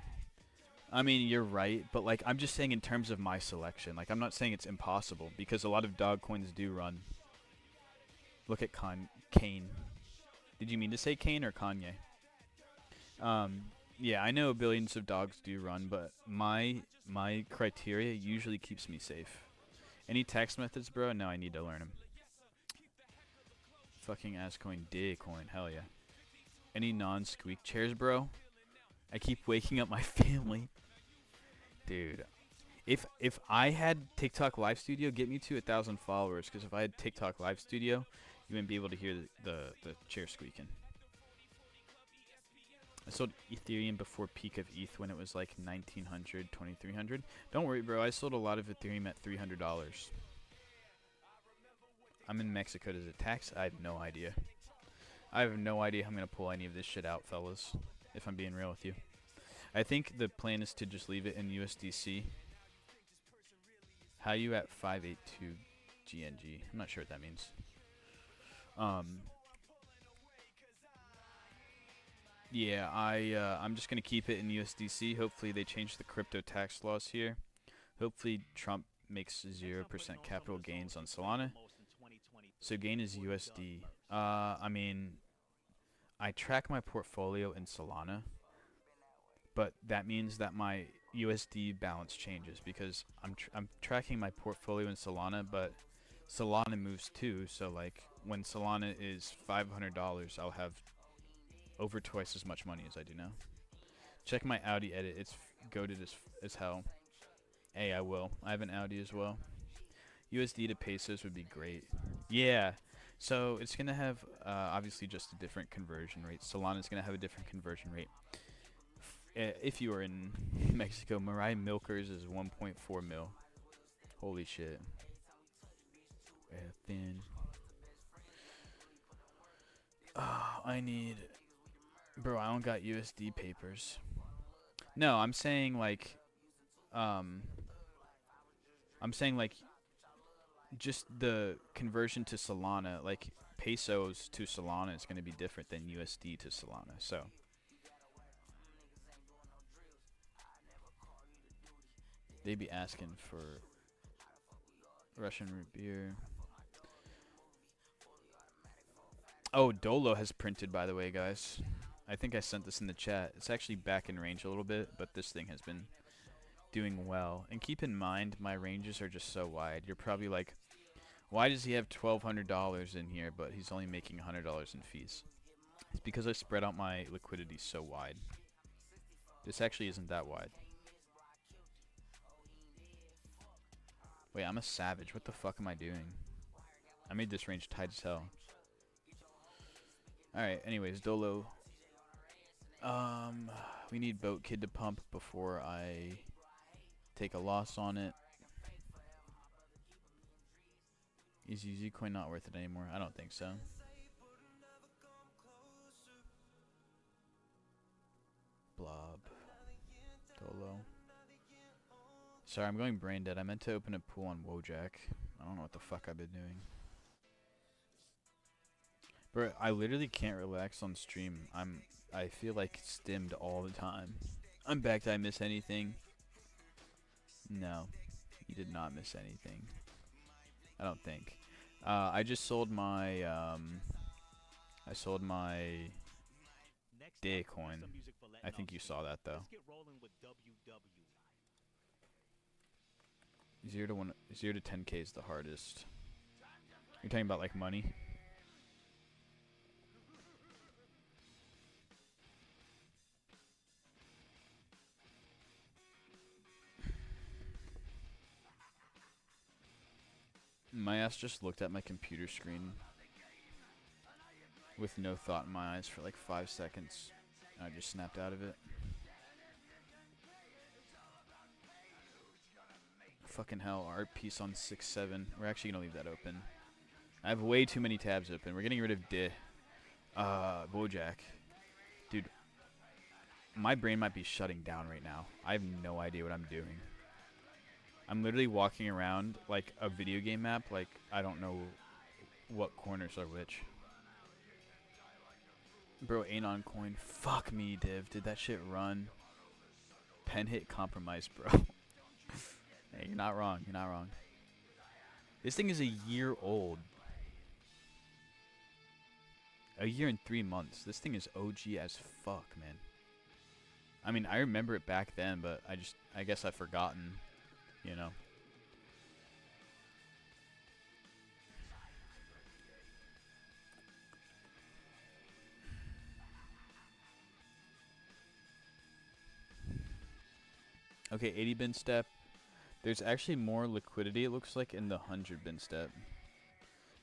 I mean, you're right, but like I'm just saying in terms of my selection. Like I'm not saying it's impossible because a lot of dog coins do run. Look at Kane. Did you mean to say Kane or Kanye? Yeah, I know billions of dogs do run, but my criteria usually keeps me safe. Any tax methods, bro? No, I need to learn them. Fucking ass coin, day coin, hell yeah. Any non-squeak chairs, bro? I keep waking up my family. Dude, if I had TikTok Live Studio, get me to 1,000 followers, because if I had TikTok Live Studio, you wouldn't be able to hear the chair squeaking. I sold Ethereum before peak of ETH when it was like 1,900, 2,300. Don't worry, bro. I sold a lot of Ethereum at $300. I'm in Mexico. Does it tax? I have no idea. I have no idea how I'm going to pull any of this shit out, fellas, if I'm being real with you. I think the plan is to just leave it in USDC. How you at 582 GNG? I'm not sure what that means. Yeah, I'm just gonna keep it in USDC. Hopefully they change the crypto tax laws here. Hopefully Trump makes 0% capital gains on Solana. So gain is USD. I mean, I track my portfolio in Solana, but that means that my USD balance changes because I'm tracking my portfolio in Solana, but Solana moves too. So like when Solana is $500, I'll have over twice as much money as I do now. Check my Audi edit. It's goated as hell. Hey, I will. I have an Audi as well. USD to pesos would be great. Yeah. So it's gonna have obviously just a different conversion rate. Solana's gonna have a different conversion rate. If you are in Mexico, Mariah Milkers is 1.4 mil. Holy shit. Thin. Oh, I need. Bro, I don't got USD papers. No, I'm saying like. I'm saying like. Just the conversion to Solana, like pesos to Solana, is going to be different than USD to Solana. So. They be asking for Russian root beer. Oh, Dolo has printed, by the way, guys. I think I sent this in the chat. It's actually back in range a little bit, but this thing has been doing well. And keep in mind, my ranges are just so wide. You're probably like, why does he have $1,200 in here, but he's only making $100 in fees? It's because I spread out my liquidity so wide. This actually isn't that wide. Wait, I'm a savage. What the fuck am I doing? I made this range tight as hell. Alright, anyways, Dolo. We need Boat Kid to pump before I take a loss on it. Is Zcoin not worth it anymore? I don't think so. Blob. Dolo. Sorry, I'm going brain dead. I meant to open a pool on Wojak. I don't know what the fuck I've been doing. Bro, I literally can't relax on stream. I feel like stimmed all the time. I'm back. Did I miss anything? No. You did not miss anything. I don't think. I just sold my I sold my Day coin. I think you saw that though. 0 to 10k is the hardest. You're talking about like money? My ass just looked at my computer screen with no thought in my eyes for like 5 seconds. I just snapped out of it. Fucking hell, art piece on 6-7. We're actually gonna leave that open. I have way too many tabs open. We're getting rid of Wojak. Dude, my brain might be shutting down right now. I have no idea what I'm doing. I'm literally walking around like a video game map, like I don't know what corners are which. Bro, Anon coin. Fuck me, Div. Did that shit run? Pen hit compromise, bro. Hey, you're not wrong. You're not wrong. This thing is a year old. A year and 3 months. This thing is OG as fuck, man. I mean, I remember it back then, but I guess I've forgotten, you know. Okay, 80 bin step. There's actually more liquidity, it looks like, in the 100 bin step.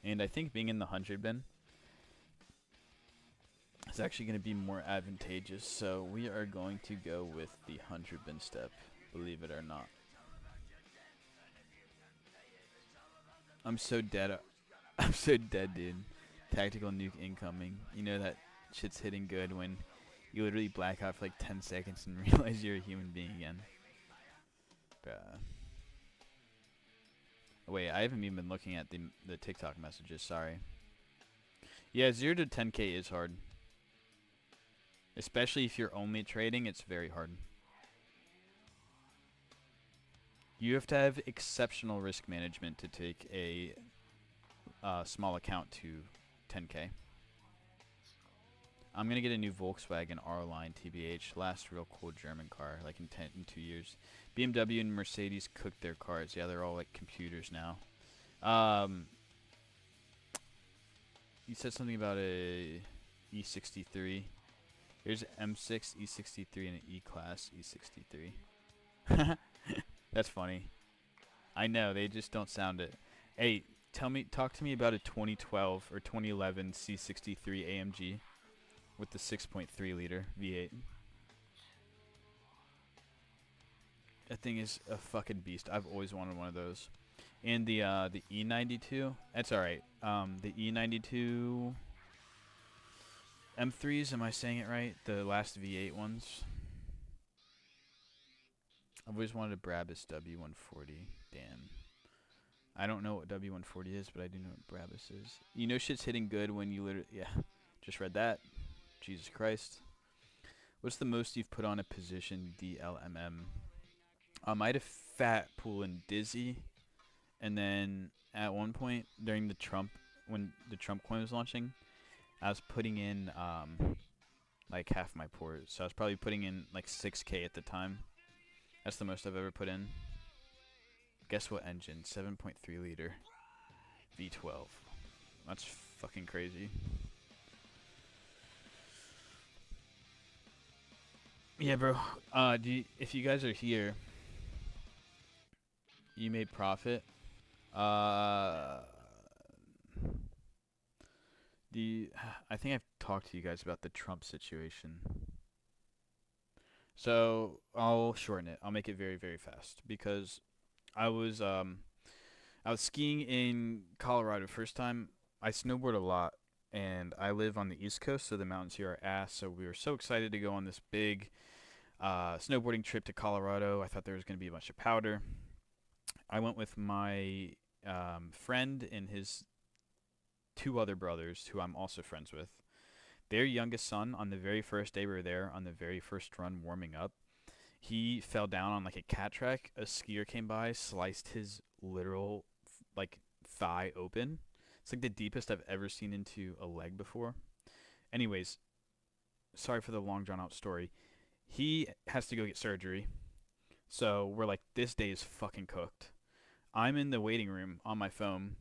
And I think being in the 100 bin is actually going to be more advantageous. So we are going to go with the 100 bin step, believe it or not. I'm so dead. I'm so dead, dude. Tactical nuke incoming. You know that shit's hitting good when you literally black out for like 10 seconds and realize you're a human being again. Wait, I haven't even been looking at the TikTok messages, sorry. Yeah, 0 to 10k is hard. Especially if you're only trading, it's very hard. You have to have exceptional risk management to take a small account to 10k. I'm going to get a new Volkswagen R-Line TBH. Last real cool German car, like in 2 years. BMW and Mercedes cooked their cars. Yeah, they're all like computers now. You said something about a E63. Here's an M6 E63 and an E-Class E63. That's funny. I know, they just don't sound it. Hey, talk to me about a 2012 or 2011 C63 AMG with the 6.3 liter V8. That thing is a fucking beast. I've always wanted one of those. And the E92, that's all right. The E92 M3s, am I saying it right? The last V8 ones. I've always wanted a Brabus W140. Damn. I don't know what W140 is, but I do know what Brabus is. You know shit's hitting good when you literally... Yeah, just read that. Jesus Christ. What's the most you've put on a position DLMM? I had a fat pool in Dizzy, and then at one point during the Trump, when the Trump coin was launching, I was putting in like half my port, so I was probably putting in like 6K at the time. That's the most I've ever put in. Guess what engine? 7.3 liter V12. That's fucking crazy. Yeah, bro. If you guys are here, you made profit. I think I've talked to you guys about the Trump situation. So I'll shorten it. I'll make it very, very fast because I was skiing in Colorado first time. I snowboard a lot, and I live on the East Coast, so the mountains here are ass. So we were so excited to go on this big snowboarding trip to Colorado. I thought there was going to be a bunch of powder. I went with my friend and his two other brothers, who I'm also friends with. Their youngest son, on the very first day we were there, on the very first run warming up, he fell down on like a cat track. A skier came by, sliced his literal like thigh open. It's like the deepest I've ever seen into a leg before. Anyways, sorry for the long drawn out story. He has to go get surgery. So we're like, this day is fucking cooked. I'm in the waiting room on my phone.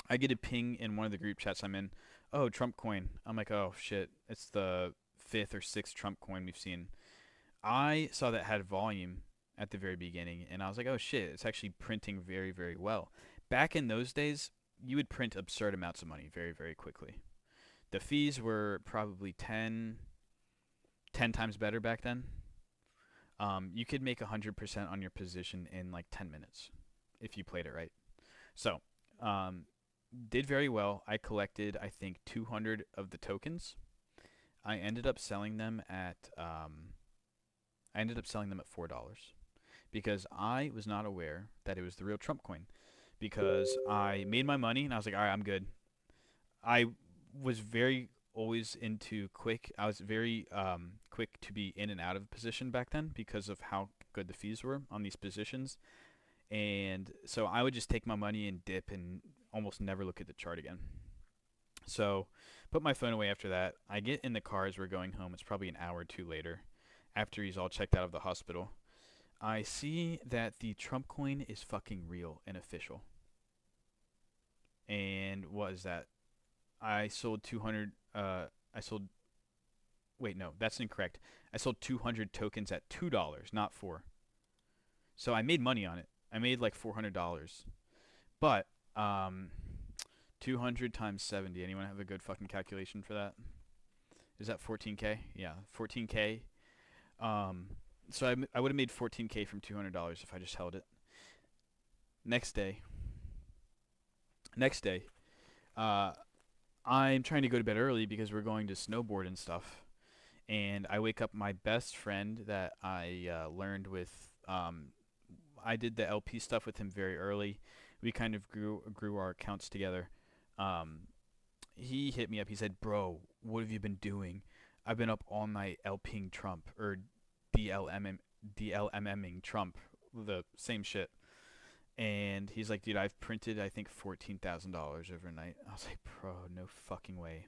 I get a ping in one of the group chats I'm in. Oh, Trump coin. I'm like, oh shit, it's the fifth or sixth Trump coin we've seen. I saw that had volume at the very beginning, and I was like, oh shit, it's actually printing very, very well. Back in those days, you would print absurd amounts of money very, very quickly. The fees were probably 10 times better back then. You could make 100% on your position in like 10 minutes if you played it right. So, did very well. I collected, I think, 200 of the tokens. I ended up selling them at $4 because I was not aware that it was the real Trump coin. Because I made my money and I was like, all right, I'm good. I was very always into quick. I was very quick to be in and out of position back then because of how good the fees were on these positions. And so I would just take my money and dip and almost never look at the chart again. So put my phone away after that. I get in the car as we're going home. It's probably an hour or two later after he's all checked out of the hospital. I see that the Trump coin is fucking real and official. And what is that? I sold 200. Wait, no, that's incorrect. I sold 200 tokens at $2, not 4. So I made money on it. I made like $400. But 200 times 70. Anyone have a good fucking calculation for that? Is that 14K? Yeah, 14K. So I would have made 14K from $200 if I just held it. Next day, I'm trying to go to bed early because we're going to snowboard and stuff. And I wake up my best friend that I learned with. I did the LP stuff with him very early. We kind of grew our accounts together. He hit me up. He said, "Bro, what have you been doing? I've been up all night LPing Trump or DLMMing Trump, the same shit." And he's like, "Dude, I've printed I think $14,000 overnight." I was like, "Bro, no fucking way."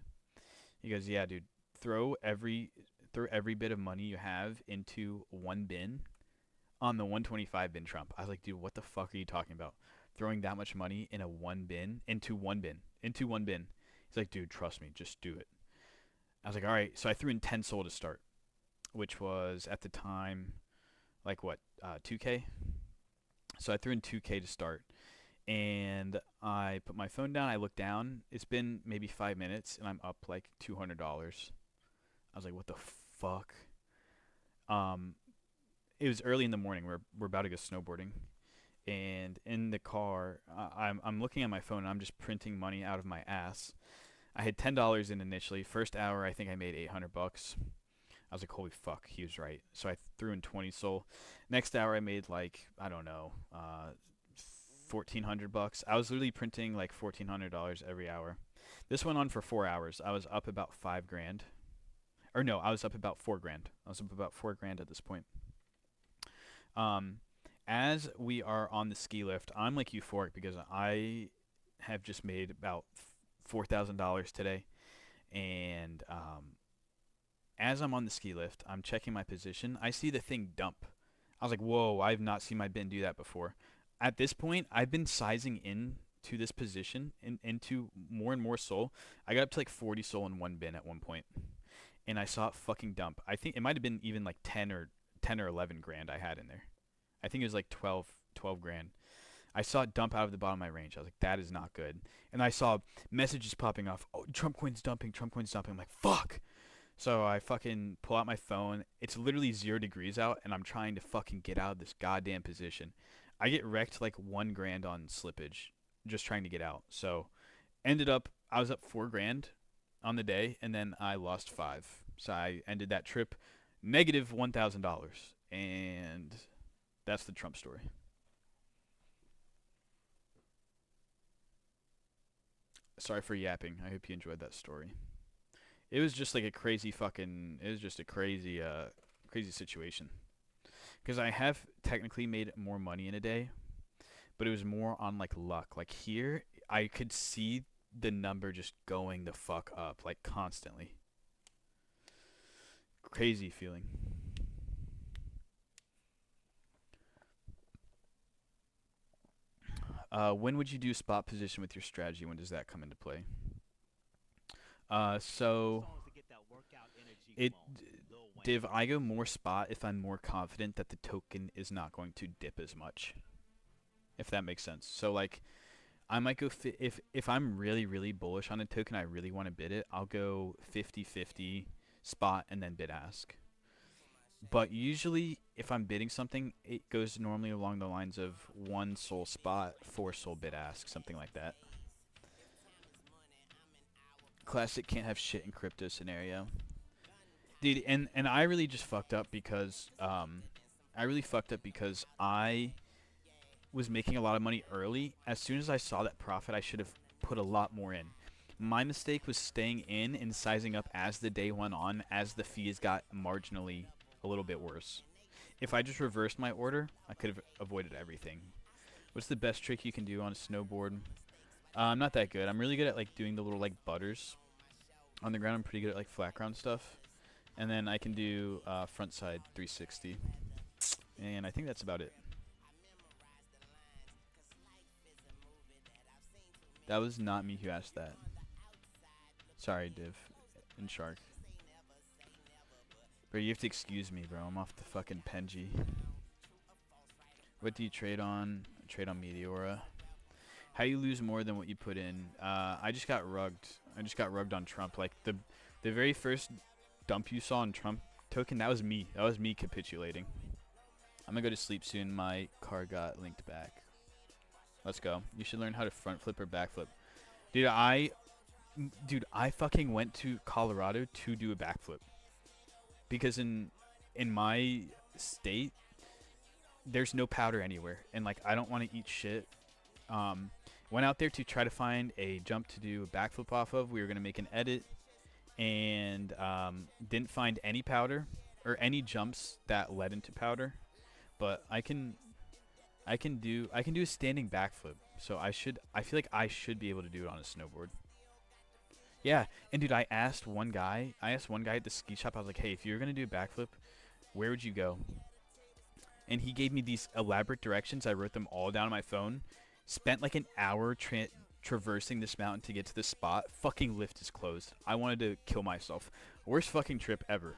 He goes, "Yeah, dude, throw every bit of money you have into one bin on the 125 bin Trump." I was like, "Dude, what the fuck are you talking about? Throwing that much money into one bin?" He's like, "Dude, trust me, just do it." I was like, all right. So I threw in 10 soul to start, which was at the time like what 2K. So I threw in 2K to start, and I put my phone down. I looked down. It's been maybe 5 minutes, and I'm up like $200. I was like, what the fuck? Um, it was early in the morning. We're about to go snowboarding, and in the car, I'm looking at my phone. And I'm just printing money out of my ass. I had $10 in initially. First hour, I think I made $800. I was like, holy fuck, he was right. So I threw in 20 soul. Next hour, I made like, I don't know, $1,400. I was literally printing like $1,400 every hour. This went on for 4 hours. I was up about 5 grand. Or no, I was up about 4 grand. I was up about 4 grand at this point. Um, as we are on the ski lift, I'm like euphoric because I have just made about $4,000 today, and as I'm on the ski lift, I'm checking my position. I see the thing dump. I was like, whoa, I've not seen my bin do that before. At this point, I've been sizing in to this position into more and more soul. I got up to like 40 soul in one bin at one point, and I saw it fucking dump. I think it might have been even like 10 or 11 grand I had in there. I think it was like 12 grand. I saw it dump out of the bottom of my range. I was like, that is not good. And I saw messages popping off. Oh, Trump coin's dumping. Trump coin's dumping. I'm like, fuck. So I fucking pull out my phone. It's literally 0 degrees out, and I'm trying to fucking get out of this goddamn position. I get wrecked like 1 grand on slippage, just trying to get out. So ended up, I was up 4 grand on the day, and then I lost 5. So I ended that trip negative $1,000, and that's the Trump story. Sorry for yapping. I hope you enjoyed that story. It was just like a crazy fucking. It was just a crazy, crazy situation. Because I have technically made more money in a day, but it was more on like luck. Like here, I could see the number just going the fuck up, like constantly. Crazy feeling. When would you do spot position with your strategy? When does that come into play? So Songs to get that workout energy it flowing. Lil Wayne. Div, I go more spot if I'm more confident that the token is not going to dip as much. If that makes sense. So like I might go if I'm really bullish on a token, I really want to bid it, I'll go 50-50 spot and then bid ask. But usually if I'm bidding something, it goes normally along the lines of 1 soul spot, 4 soul bid ask, something like that. Classic can't have shit in crypto scenario. Dude, and I really just fucked up because I was making a lot of money early. As soon as I saw that profit, I should have put a lot more in. My mistake was staying in and sizing up as the day went on, as the fees got marginally a little bit worse. If I just reversed my order, I could have avoided everything. What's the best trick you can do on a snowboard? I'm not that good. I'm really good at like doing the little like butters on the ground. I'm pretty good at like flat ground stuff. And then I can do front side 360. And I think that's about it. That was not me who asked that. Sorry, Div and Shark. Bro, you have to excuse me, bro. I'm off the fucking Penji. What do you trade on? I trade on Meteora. How you lose more than what you put in? I just got rugged. I just got rugged on Trump. Like the very first dump you saw on Trump token, that was me. That was me capitulating. I'm gonna go to sleep soon. My car got linked back. Let's go. You should learn how to front flip or back flip. Dude, I fucking went to Colorado to do a backflip. Because in my state, there's no powder anywhere. And like I don't want to eat shit. Went out there to try to find a jump to do a backflip off of. We were gonna make an edit, and didn't find any powder or any jumps that led into powder. But I can do a standing backflip. So I feel like I should be able to do it on a snowboard. Yeah, and dude, I asked one guy at the ski shop. I was like, "Hey, if you're gonna do a backflip, where would you go?" And he gave me these elaborate directions. I wrote them all down on my phone. Spent like an hour traversing this mountain to get to this spot. Fucking lift is closed. I wanted to kill myself. Worst fucking trip ever.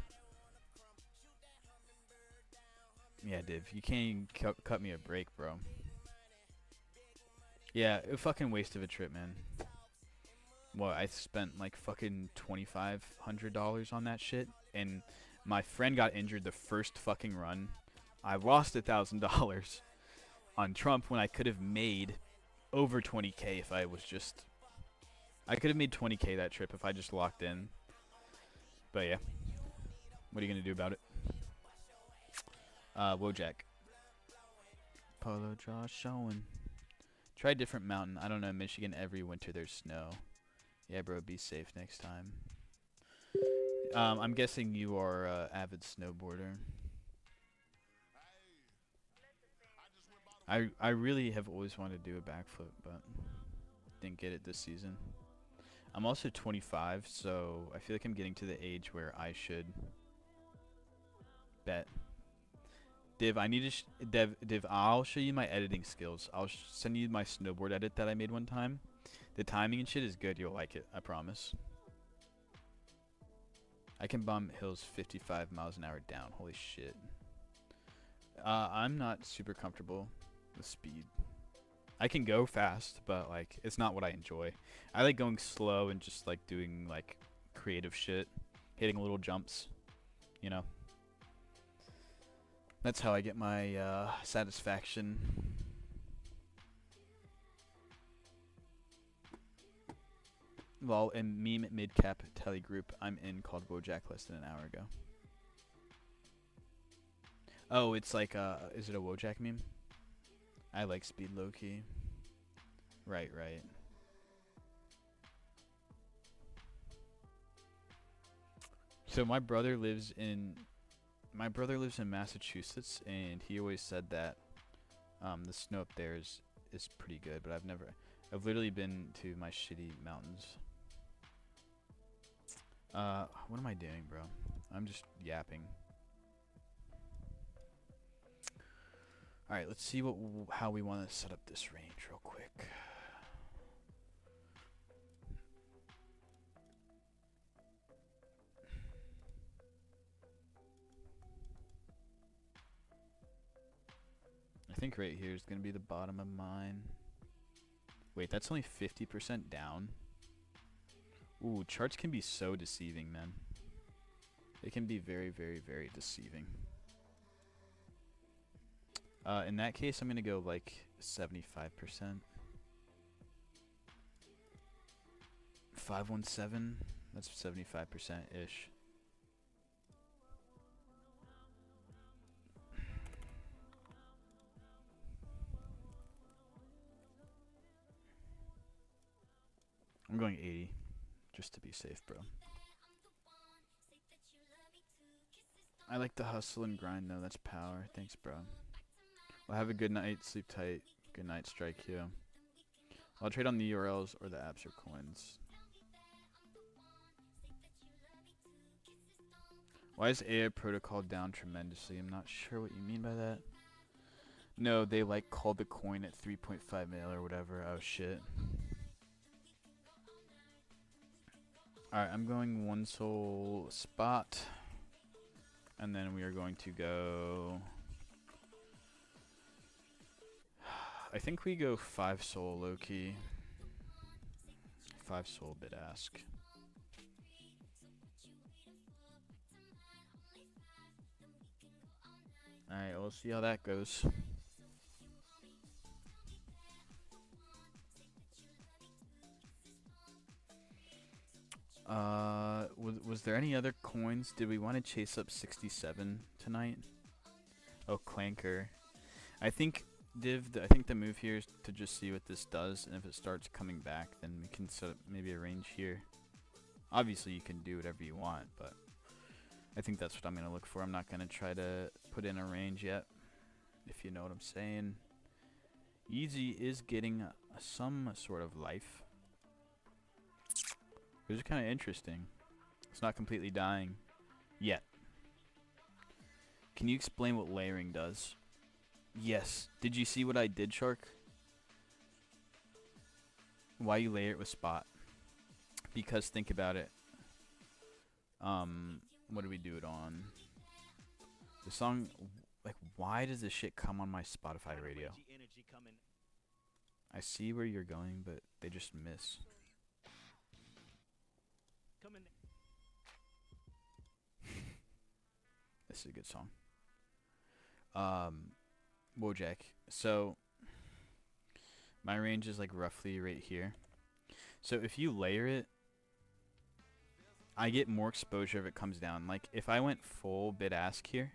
Yeah, Div, you can't even cut me a break, bro. Yeah, a fucking waste of a trip, man. Well, I spent like fucking $2,500 on that shit, and my friend got injured the first fucking run. I lost $1,000 on Trump when I could have made over 20K if I was just. I could have made 20K that trip if I just locked in. But yeah, what are you gonna do about it? Wojak. Polo jaw showing. Try a different mountain. I don't know. Michigan, every winter there's snow. Yeah, bro, be safe next time. I'm guessing you are a avid snowboarder. I really have always wanted to do a backflip, but didn't get it this season. I'm also 25, so I feel like I'm getting to the age where I should bet. Div, I need to Div, I'll show you my editing skills. I'll send you my snowboard edit that I made one time. The timing and shit is good. You'll like it. I promise. I can bomb hills 55 miles an hour down. Holy shit. I'm not super comfortable with speed. I can go fast, but like it's not what I enjoy. I like going slow and just like doing like creative shit, hitting little jumps, you know. That's how I get my satisfaction. Well, in meme midcap tele group I'm in called Wojak less than an hour ago. Oh, it's like is it a Wojak meme? I like speed low key. Right, right. So my brother lives in Massachusetts, and he always said that the snow up there is pretty good, but I've literally been to my shitty mountains. What am I doing, bro? I'm just yapping. All right, let's see how we want to set up this range real quick. I think right here is going to be the bottom of mine. Wait, that's only 50% down. Ooh, charts can be so deceiving, man. They can be very, very, very deceiving. In that case, I'm going to go like 75%. 517, that's 75%-ish. I'm going 80, just to be safe, bro. I like the hustle and grind, though. That's power. Thanks, bro. Well, have a good night. Sleep tight. Good night, Strike Q. I'll trade on the URLs or the apps or coins. Why is AI protocol down tremendously? I'm not sure what you mean by that. No, they like called the coin at 3.5 mil or whatever. Oh, shit. Alright, I'm going one soul spot. And then we are going to go... I think we go 5 soul low-key. 5 soul bid ask. Alright, we'll see how that goes. Was there any other coins? Did we want to chase up 67 tonight? Oh, Clanker. I think I think the move here is to just see what this does, and if it starts coming back, then we can set up maybe a range here. Obviously, you can do whatever you want, but I think that's what I'm going to look for. I'm not going to try to put in a range yet, if you know what I'm saying. Yeezy is getting some sort of life. Which is kind of interesting. It's not completely dying yet. Can you explain what layering does? Yes. Did you see what I did, Shark? Why you layer it with spot? Because think about it. What do we do it on? The song, like, why does this shit come on my Spotify radio? Energy coming. I see where you're going, but they just miss. Coming. This is a good song. Wojak. So my range is like roughly right here. So if you layer it, I get more exposure if it comes down. Like if I went full bid ask here,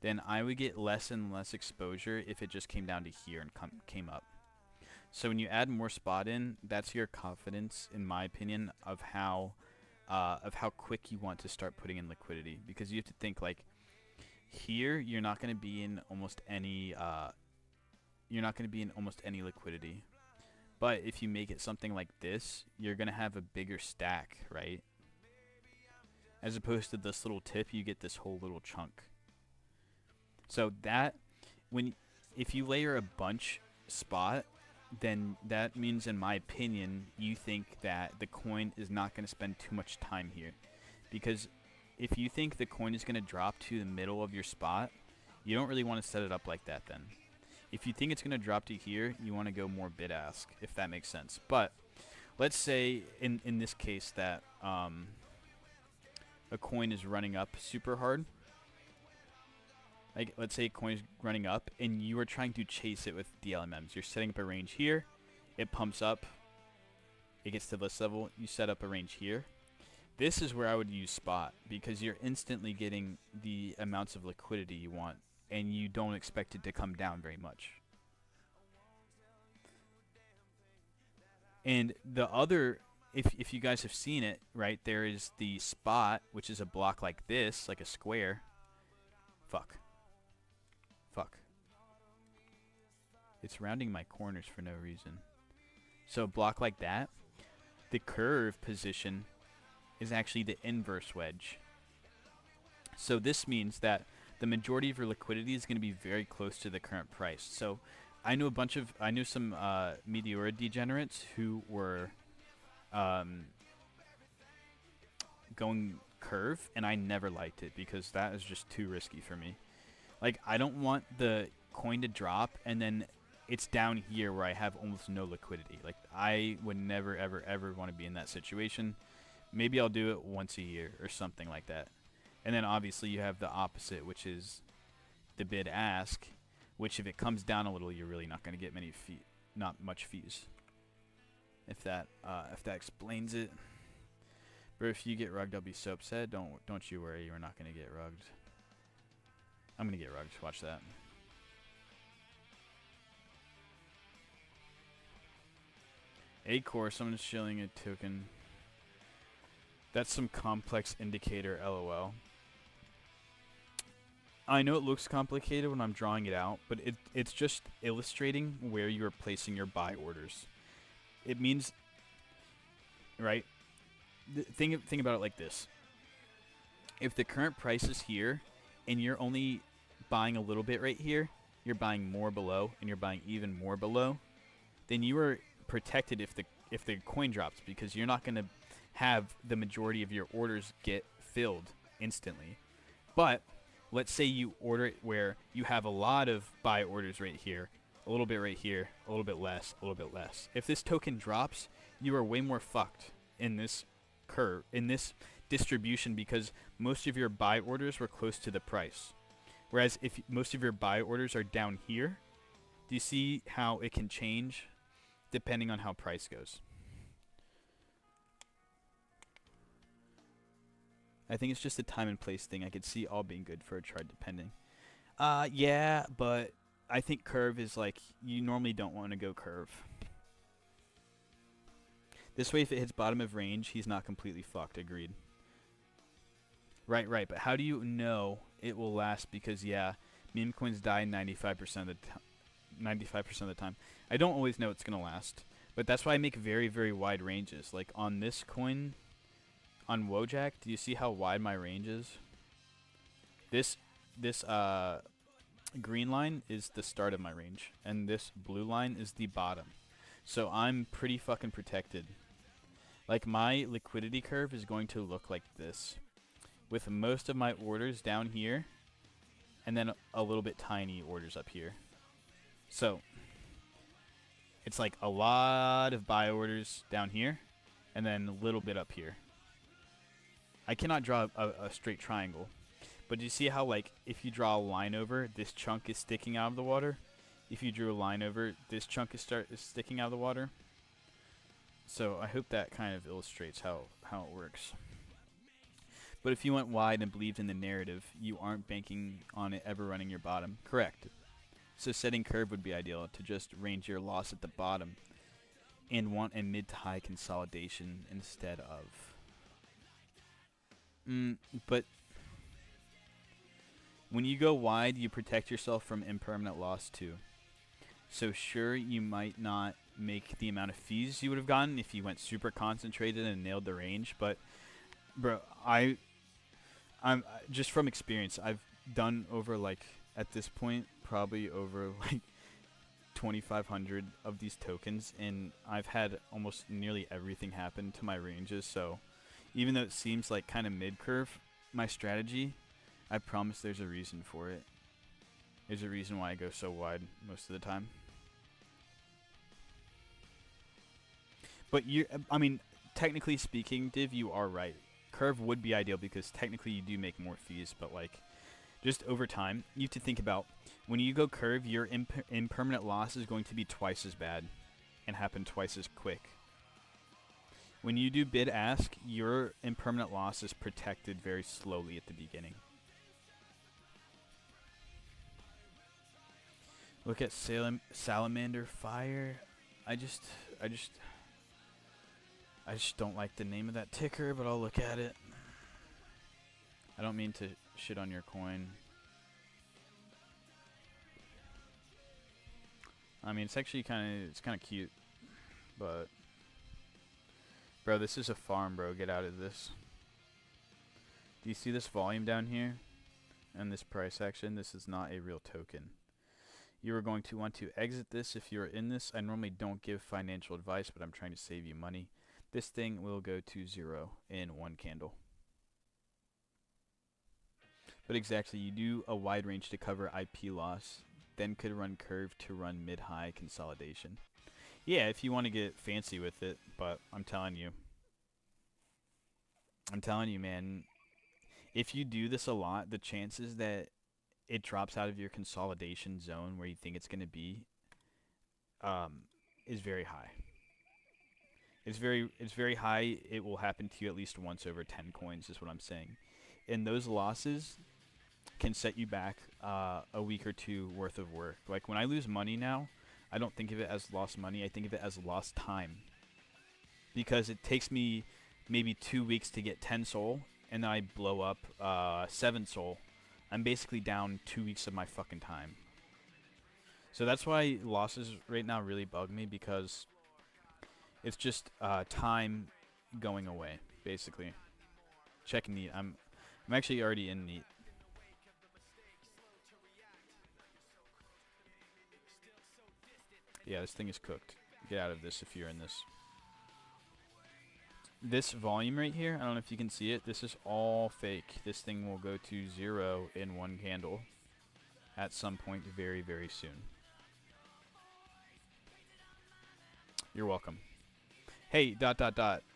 then I would get less and less exposure if it just came down to here and came up. So when you add more spot in, that's your confidence, in my opinion, of how quick you want to start putting in liquidity. Because you have to think like here, you're not going to be in almost any liquidity. But if you make it something like this, you're going to have a bigger stack, right? As opposed to this little tip, you get this whole little chunk. So that, if you layer a bunch spot, then that means, in my opinion, you think that the coin is not going to spend too much time here. Because if you think the coin is going to drop to the middle of your spot, you don't really want to set it up like that then. If you think it's going to drop to here, you want to go more bid ask, if that makes sense. But let's say in this case that a coin is running up super hard. Like let's say a coin is running up and you are trying to chase it with DLMMs. You're setting up a range here, it pumps up, it gets to this level, you set up a range here. This is where I would use spot because you're instantly getting the amounts of liquidity you want and you don't expect it to come down very much. And the other, if you guys have seen it, right, there is the spot, which is a block like this, like a square. Fuck. It's rounding my corners for no reason. So a block like that, the curve position is actually the inverse wedge. So this means that the majority of your liquidity is going to be very close to the current price. So I knew some Meteora degenerates who were going curve, and I never liked it because that is just too risky for me. Like, I don't want the coin to drop and then it's down here where I have almost no liquidity. Like, I would never, ever, ever want to be in that situation. Maybe I'll do it once a year or something like that. And then obviously you have the opposite, which is the bid ask, which if it comes down a little, you're really not going to get not much fees. If that explains it. But if you get rugged, I'll be so upset. Don't you worry, you're not going to get rugged. I'm going to get rugged. Watch that. A core, someone's shilling a token. That's some complex indicator, LOL. I know it looks complicated when I'm drawing it out, but it's just illustrating where you are placing your buy orders. It means, right? Think about it like this. If the current price is here, and you're only buying a little bit right here, you're buying more below, and you're buying even more below, then you are protected if the coin drops, because you're not going to have the majority of your orders get filled instantly. But let's say you order it where you have a lot of buy orders right here, a little bit right here, a little bit less, a little bit less. If this token drops, you are way more fucked in this curve, in this distribution, because most of your buy orders were close to the price. Whereas if most of your buy orders are down here, do you see how it can change depending on how price goes? I think it's just a time and place thing. I could see all being good for a chart depending. Yeah, but I think curve is like, you normally don't want to go curve. This way, if it hits bottom of range, he's not completely fucked. Agreed. Right. But how do you know it will last? Because, yeah, meme coins die 95% of the time. I don't always know it's going to last. But that's why I make very, very wide ranges. Like on this coin, on Wojak, do you see how wide my range is? This green line is the start of my range, and this blue line is the bottom. So I'm pretty fucking protected. Like, my liquidity curve is going to look like this, with most of my orders down here, and then a little bit tiny orders up here. So it's like a lot of buy orders down here, and then a little bit up here. I cannot draw a straight triangle, but you see how, like, if you draw a line over, this chunk is sticking out of the water? If you drew a line over, this chunk is sticking out of the water? So I hope that kind of illustrates how it works. But if you went wide and believed in the narrative, you aren't banking on it ever running your bottom. Correct. So setting curve would be ideal to just range your loss at the bottom and want a mid to high consolidation instead of. But when you go wide, you protect yourself from impermanent loss too. So sure, you might not make the amount of fees you would have gotten if you went super concentrated and nailed the range, but bro, I'm just from experience, I've done over, like, at this point probably over like 2,500 of these tokens, and I've had almost nearly everything happen to my ranges. So even though it seems like kind of mid-curve, my strategy, I promise there's a reason for it. There's a reason why I go so wide most of the time. But I mean, technically speaking, Div, you are right. Curve would be ideal because technically you do make more fees, but like, just over time, you have to think about when you go curve, your impermanent loss is going to be twice as bad and happen twice as quick. When you do bid ask, your impermanent loss is protected very slowly at the beginning. Look at Salamander Fire. I just don't like the name of that ticker, but I'll look at it. I don't mean to shit on your coin. I mean, it's actually kind of cute, but bro, this is a farm, bro. Get out of this. Do you see this volume down here and this price action? This is not a real token. You are going to want to exit this if you're in this. I normally don't give financial advice, but I'm trying to save you money. This thing will go to 0 in one candle. But exactly, you do a wide range to cover IP loss, then could run curve to run mid-high consolidation. Yeah, if you want to get fancy with it, but I'm telling you, man, if you do this a lot, the chances that it drops out of your consolidation zone where you think it's going to be is very high. It's very high. It will happen to you at least once over 10 coins is what I'm saying. And those losses can set you back a week or two worth of work. Like when I lose money now, I don't think of it as lost money. I think of it as lost time. Because it takes me maybe 2 weeks to get 10 soul, and then I blow up 7 soul. I'm basically down 2 weeks of my fucking time. So that's why losses right now really bug me, because it's just time going away, basically. Check neat. I'm actually already in neat. Yeah, this thing is cooked. Get out of this if you're in this. This volume right here, I don't know if you can see it. This is all fake. This thing will go to 0 in one candle at some point very, very soon. You're welcome. Hey, ...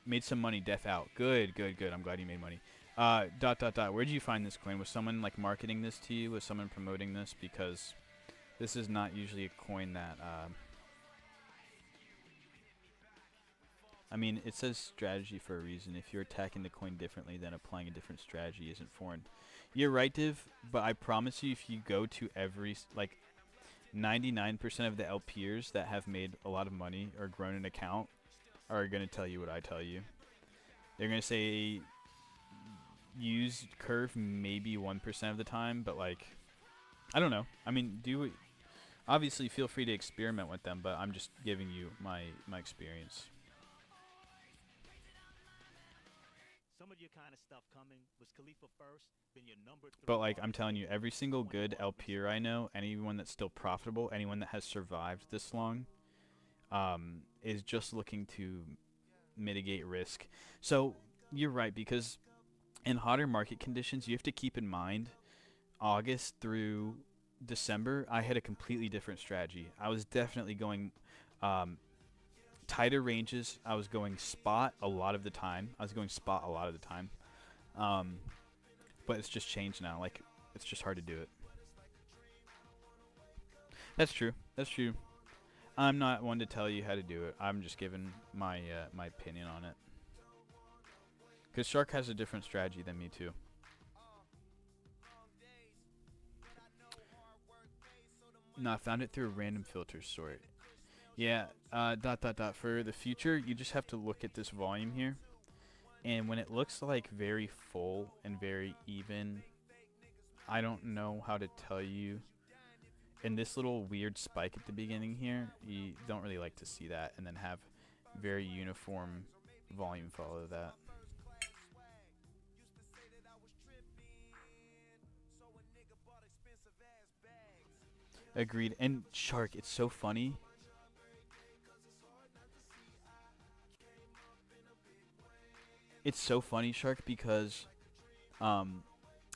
Made some money, def out. Good. I'm glad you made money. ... Where did you find this coin? Was someone like marketing this to you? Was someone promoting this? Because this is not usually a coin that I mean, it says strategy for a reason. If you're attacking the coin differently, then applying a different strategy isn't foreign. You're right, Div, but I promise you, if you go to every, like, 99% of the LPers that have made a lot of money or grown an account are going to tell you what I tell you. They're going to say use curve maybe 1% of the time, but, like, I don't know. I mean, obviously feel free to experiment with them, but I'm just giving you my experience. Some of your kind of stuff coming was Khalifa first, then your number 3. But like I'm telling you, every single good LPer I know, anyone that's still profitable, anyone that has survived this long, is just looking to mitigate risk. So you're right, because in hotter market conditions, you have to keep in mind August through December, I had a completely different strategy. I was definitely going um, tighter ranges. I was going spot a lot of the time. Um, but it's just changed now. Like, it's just hard to do it. That's true. That's true. I'm not one to tell you how to do it. I'm just giving my opinion on it. Because Shark has a different strategy than me too. No, I found it through a random filter sort. Yeah, For the future, you just have to look at this volume here. And when it looks like very full and very even, I don't know how to tell you. And this little weird spike at the beginning here, you don't really like to see that. And then have very uniform volume follow that. Agreed. And Shark, it's so funny. It's so funny, Shark, because um,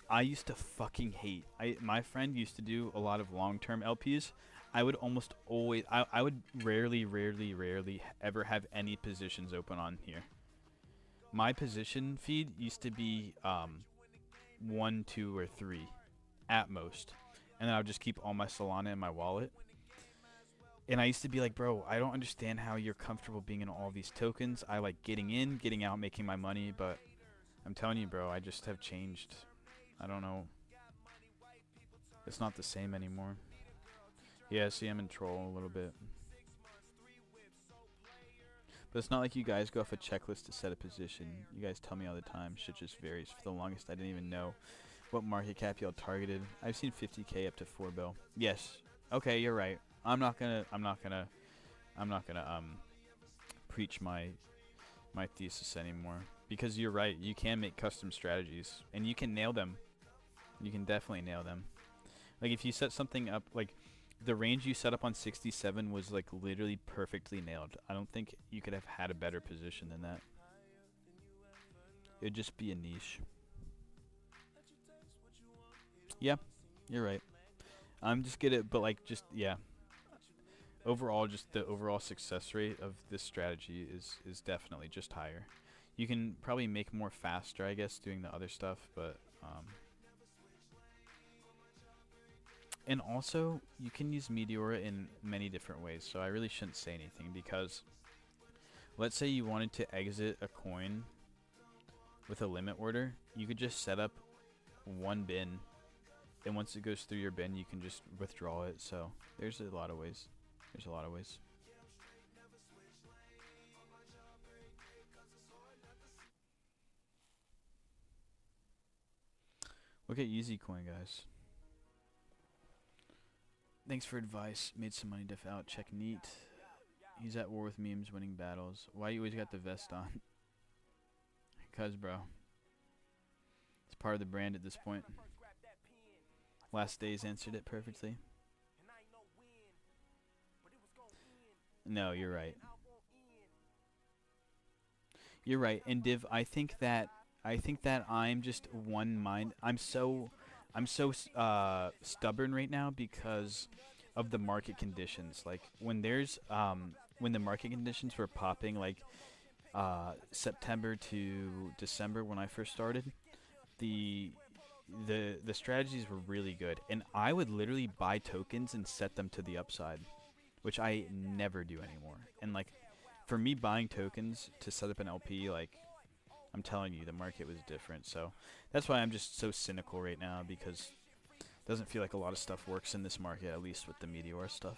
I used to fucking hate. My friend used to do a lot of long-term LPs. I would almost always. I would rarely ever have any positions open on here. My position feed used to be 1, 2, or 3 at most, and then I would just keep all my Solana in my wallet. And I used to be like, bro, I don't understand how you're comfortable being in all these tokens. I like getting in, getting out, making my money, but I'm telling you, bro, I just have changed. I don't know. It's not the same anymore. Yeah, see, I'm in troll a little bit. But it's not like you guys go off a checklist to set a position. You guys tell me all the time. Shit just varies. For the longest, I didn't even know what market cap y'all targeted. I've seen 50K up to 4 bill. Yes. Okay, you're right. I'm not gonna preach my thesis anymore, because you're right. You can make custom strategies and you can nail them. You can definitely nail them. Like if you set something up, like the range you set up on 67 was like literally perfectly nailed. I don't think you could have had a better position than that. It'd just be a niche. Yeah, you're right. I'm just good at, but like just yeah. Overall, just the overall success rate of this strategy is definitely just higher. You can probably make more faster, I guess, doing the other stuff, but and also you can use Meteora in many different ways. So I really shouldn't say anything, because let's say you wanted to exit a coin with a limit order, you could just set up one bin, and once it goes through your bin, you can just withdraw it. So there's a lot of ways. There's a lot of ways. Look at EasyCoin, guys. Thanks for advice. Made some money diff out. Check neat. He's at war with memes, winning battles. Why you always got the vest on? Cuz, bro. It's part of the brand at this point. Last days answered it perfectly. No, you're right. You're right. And Div, I think that I'm just one mind. I'm so stubborn right now because of the market conditions. Like when the market conditions were popping, like September to December when I first started, the the strategies were really good, and I would literally buy tokens and set them to the upside, which I never do anymore. And like for me, buying tokens to set up an LP, like I'm telling you, the market was different. So that's why I'm just so cynical right now, because it doesn't feel like a lot of stuff works in this market, at least with the Meteor stuff.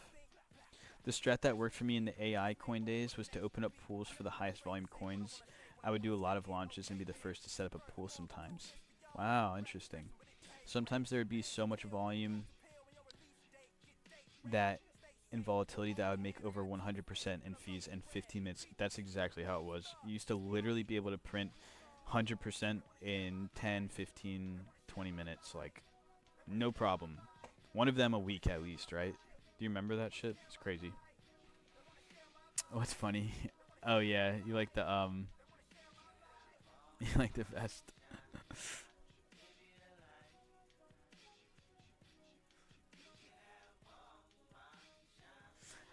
The strat that worked for me in the AI coin days was to open up pools for the highest volume coins. I would do a lot of launches and be the first to set up a pool sometimes. Wow, interesting. Sometimes there would be so much volume that in volatility that I would make over 100% in fees in 15 minutes. That's exactly how it was. You used to literally be able to print 100% in 10, 15, 20 minutes. Like, no problem. One of them a week at least, right? Do you remember that shit? It's crazy. What's funny? Oh yeah, you like the you like the vest.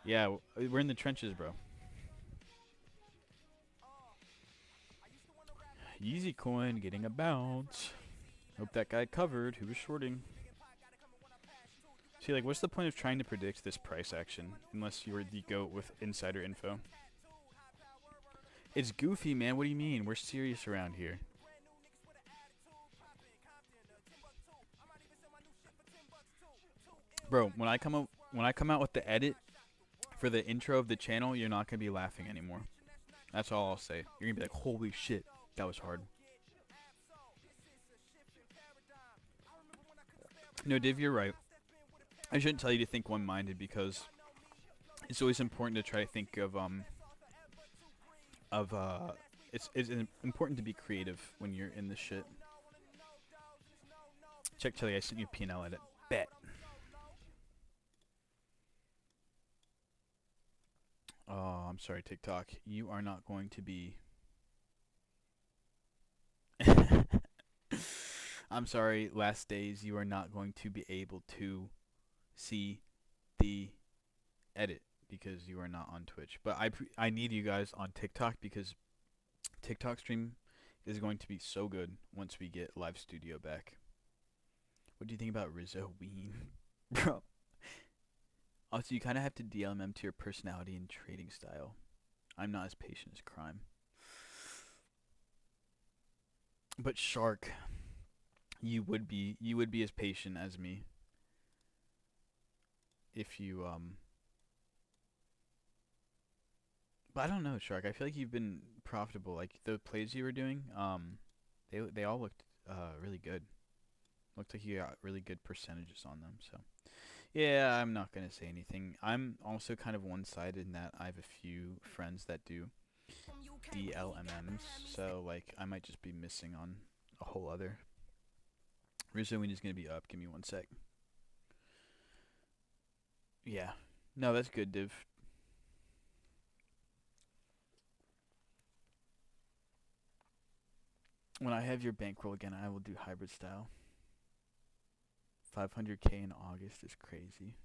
Yeah, we're in the trenches, bro. Yeezy coin getting a bounce. Hope that guy covered who was shorting. See, like, what's the point of trying to predict this price action unless you're the GOAT with insider info? It's goofy, man. What do you mean? We're serious around here. Bro, when I come out with the edit for the intro of the channel, you're not gonna be laughing anymore. That's all I'll say. You're gonna be like, holy shit, that was hard. No, Div, you're right. I shouldn't tell you to think one-minded because it's always important to try to think of it's important to be creative when you're in this shit. Check Chili, I sent you a P&L edit. Bet. Oh, I'm sorry, TikTok. You are not going to be. I'm sorry, last days. You are not going to be able to see the edit because you are not on Twitch. But I need you guys on TikTok because TikTok stream is going to be so good once we get live studio back. What do you think about Rizzo Ween? Bro. Also, you kind of have to DLMM to your personality and trading style. I'm not as patient as Crime. But Shark, you would be as patient as me if you But I don't know, Shark. I feel like you've been profitable. Like the plays you were doing, they all looked really good. Looked like you got really good percentages on them. So yeah, I'm not gonna say anything. I'm also kind of one-sided in that I have a few friends that do DLMMs, so like I might just be missing on a whole other. Rizzo Ween is gonna be up. Give me one sec. Yeah, no, that's good, Div. When I have your bankroll again, I will do hybrid style. 500k in August is crazy.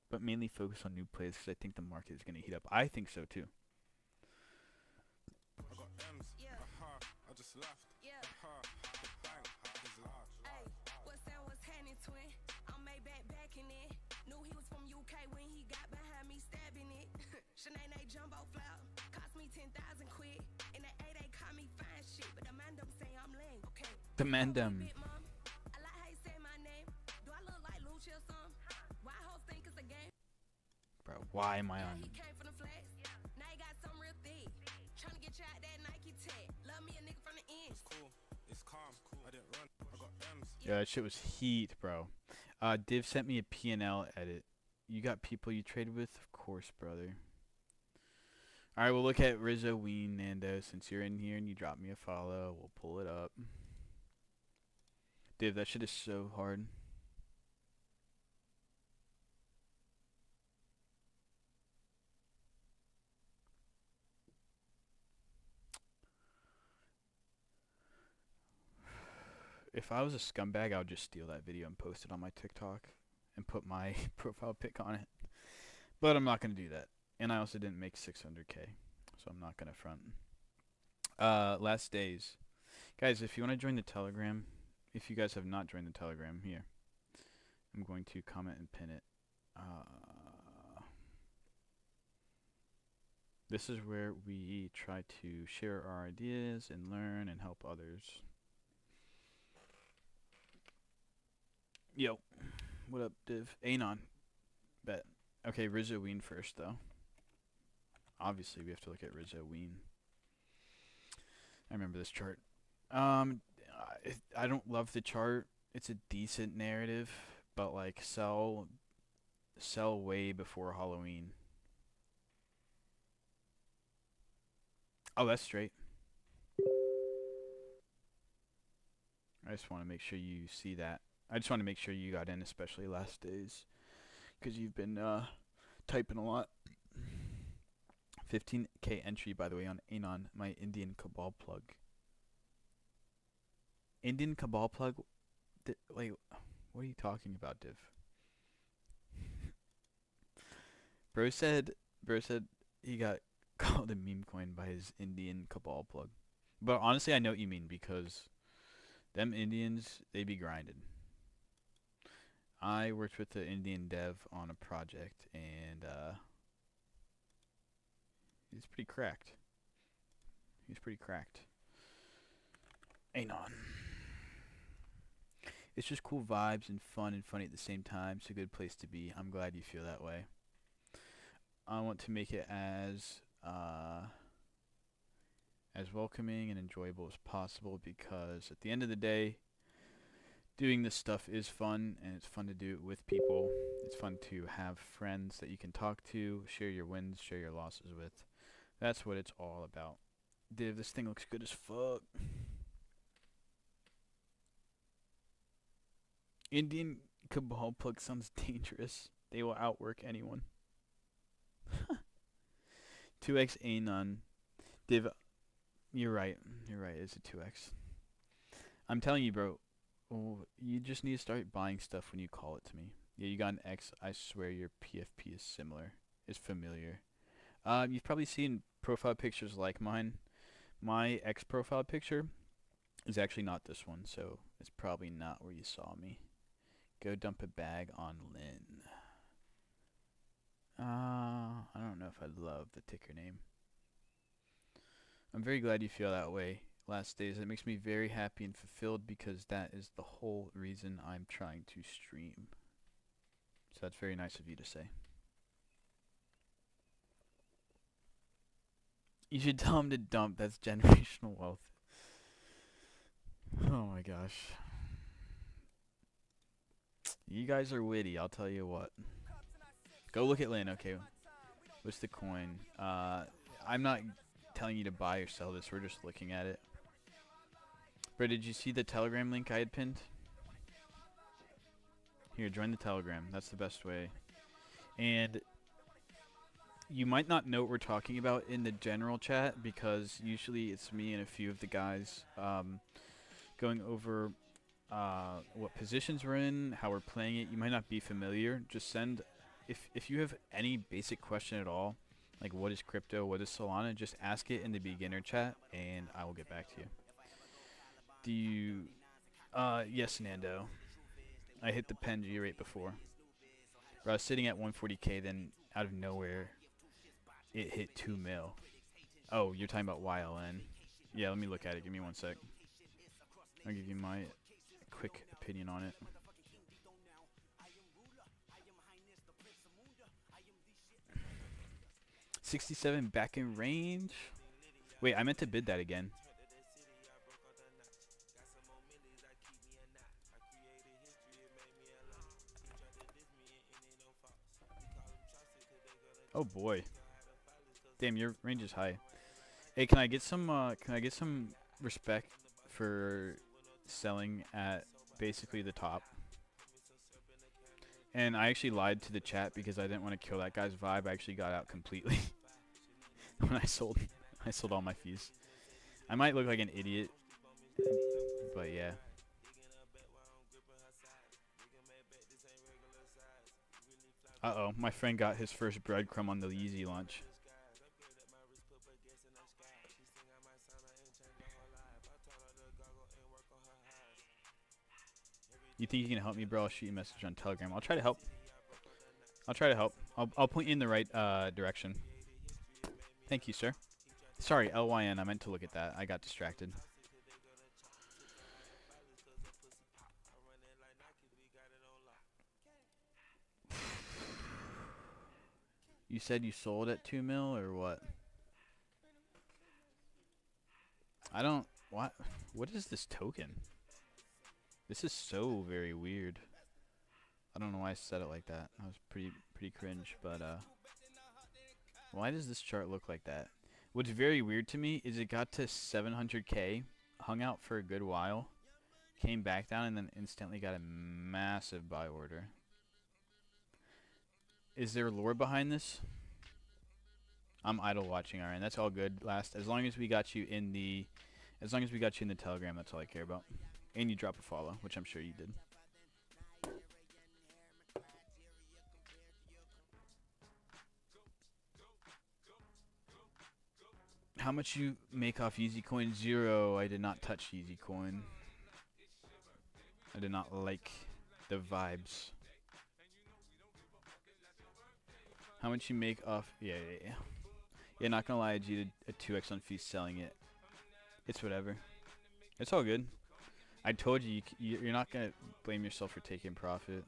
But mainly focus on new plays because I think the market is going to heat up. I think so too. I got M's, I just laughed. What's that? What's happening, twin? I'm Maybach backing it. Knew he was from UK when he got behind me stabbing it. Shanae jumbo flower cost me 10,000 quid. In the 8 they call me fine shit, but the man them say I'm lame. Okay. The man them. I like how you say my name. Do I look like Lucci or something? Why hoes think it's a game? Bro, why am I on? He came from the flats. Now he got some real thick. Trying to get you out that Nike tag. Love me a nigga from the end. It's cool, it's calm, I didn't run. I got M's. Yeah, that shit was heat, bro. Div sent me a P&L edit. You got people you traded with? Of course, brother. Alright, we'll look at Rizzo Ween, Nando. Since you're in here and you dropped me a follow, we'll pull it up. Div, that shit is so hard. If I was a scumbag, I would just steal that video and post it on my TikTok and put my profile pic on it. But I'm not going to do that. And I also didn't make 600k, so I'm not going to front. Last days. Guys, if you want to join the Telegram, if you guys have not joined the Telegram, here. I'm going to comment and pin it. This is where we try to share our ideas and learn and help others. Yo, what up, Div? Anon. Bet. Okay, Rizzo Ween first, though. Obviously, we have to look at Rizzo Ween. I remember this chart. I don't love the chart. It's a decent narrative, but like sell way before Halloween. Oh, that's straight. I just want to make sure you see that. I just want to make sure you got in, especially last days, because you've been typing a lot. 15K entry, by the way, on Anon, my Indian Cabal plug. Indian Cabal plug? Like, what are you talking about, Div? Bro said he got called a meme coin by his Indian Cabal plug. But honestly, I know what you mean because them Indians, they be grinding. I worked with the Indian dev on a project, and he's pretty cracked. He's pretty cracked. Anon. It's just cool vibes and fun and funny at the same time. It's a good place to be. I'm glad you feel that way. I want to make it as welcoming and enjoyable as possible because at the end of the day, doing this stuff is fun, and it's fun to do it with people. It's fun to have friends that you can talk to, share your wins, share your losses with. That's what it's all about. Div, this thing looks good as fuck. Indian Cabal plug sounds dangerous. They will outwork anyone. 2x Anon. Div, you're right. You're right. It's a 2x. I'm telling you, bro. Oh, you just need to start buying stuff when you call it to me. Yeah, you got an X. I swear your PFP is similar. Is familiar. You've probably seen profile pictures like mine. My X profile picture is actually not this one, so it's probably not where you saw me. Go dump a bag on Lynn. I don't know if I love the ticker name. I'm very glad you feel that way. Last days, it makes me very happy and fulfilled because that is the whole reason I'm trying to stream. So that's very nice of you to say. You should tell him to dump. That's generational wealth. Oh my gosh. You guys are witty, I'll tell you what. Go look at Lynn, okay. What's the coin? I'm not telling you to buy or sell this, we're just looking at it. Bro, did you see the Telegram link I had pinned? Here, join the Telegram. That's the best way. And you might not know what we're talking about in the general chat because usually it's me and a few of the guys going over what positions we're in, how we're playing it. You might not be familiar. Just send, if you have any basic question at all, like what is crypto, what is Solana, just ask it in the beginner chat and I will get back to you. Do you, yes, Nando. I hit the pen G rate before. Bro, I was sitting at 140k, then out of nowhere, it hit 2 mil. Oh, you're talking about YLN. Yeah, let me look at it. Give me 1 sec. I'll give you my quick opinion on it. $67 back in range. Wait, I meant to bid that again. Oh boy. Damn, your range is high. Hey, can I get some respect for selling at basically the top? And I actually lied to the chat because I didn't want to kill that guy's vibe. I actually got out completely when I sold all my fees. I might look like an idiot, but yeah. Uh-oh, my friend got his first breadcrumb on the Yeezy launch. You think you can help me, bro? I'll shoot you a message on Telegram. I'll try to help. I'll point you in the right direction. Thank you, sir. Sorry, LYN. I meant to look at that. I got distracted. You said you sold at 2 mil or what? I don't. What is this token? This is so very weird. I don't know why I said it like that. That was pretty cringe, but why does this chart look like that? What's very weird to me is it got to 700k, hung out for a good while, came back down, and then instantly got a massive buy order. Is there lore behind this? I'm idle watching. Alright, that's all good. As long as we got you in the Telegram, that's all I care about. And you drop a follow, which I'm sure you did. How much you make off Yeezy Coin? 0. I did not touch Yeezy Coin. I did not like the vibes. How much you make off? Yeah. Yeah, not gonna lie, I did a 2x on fees selling it. It's whatever. It's all good. I told you, you're not gonna blame yourself for taking profit.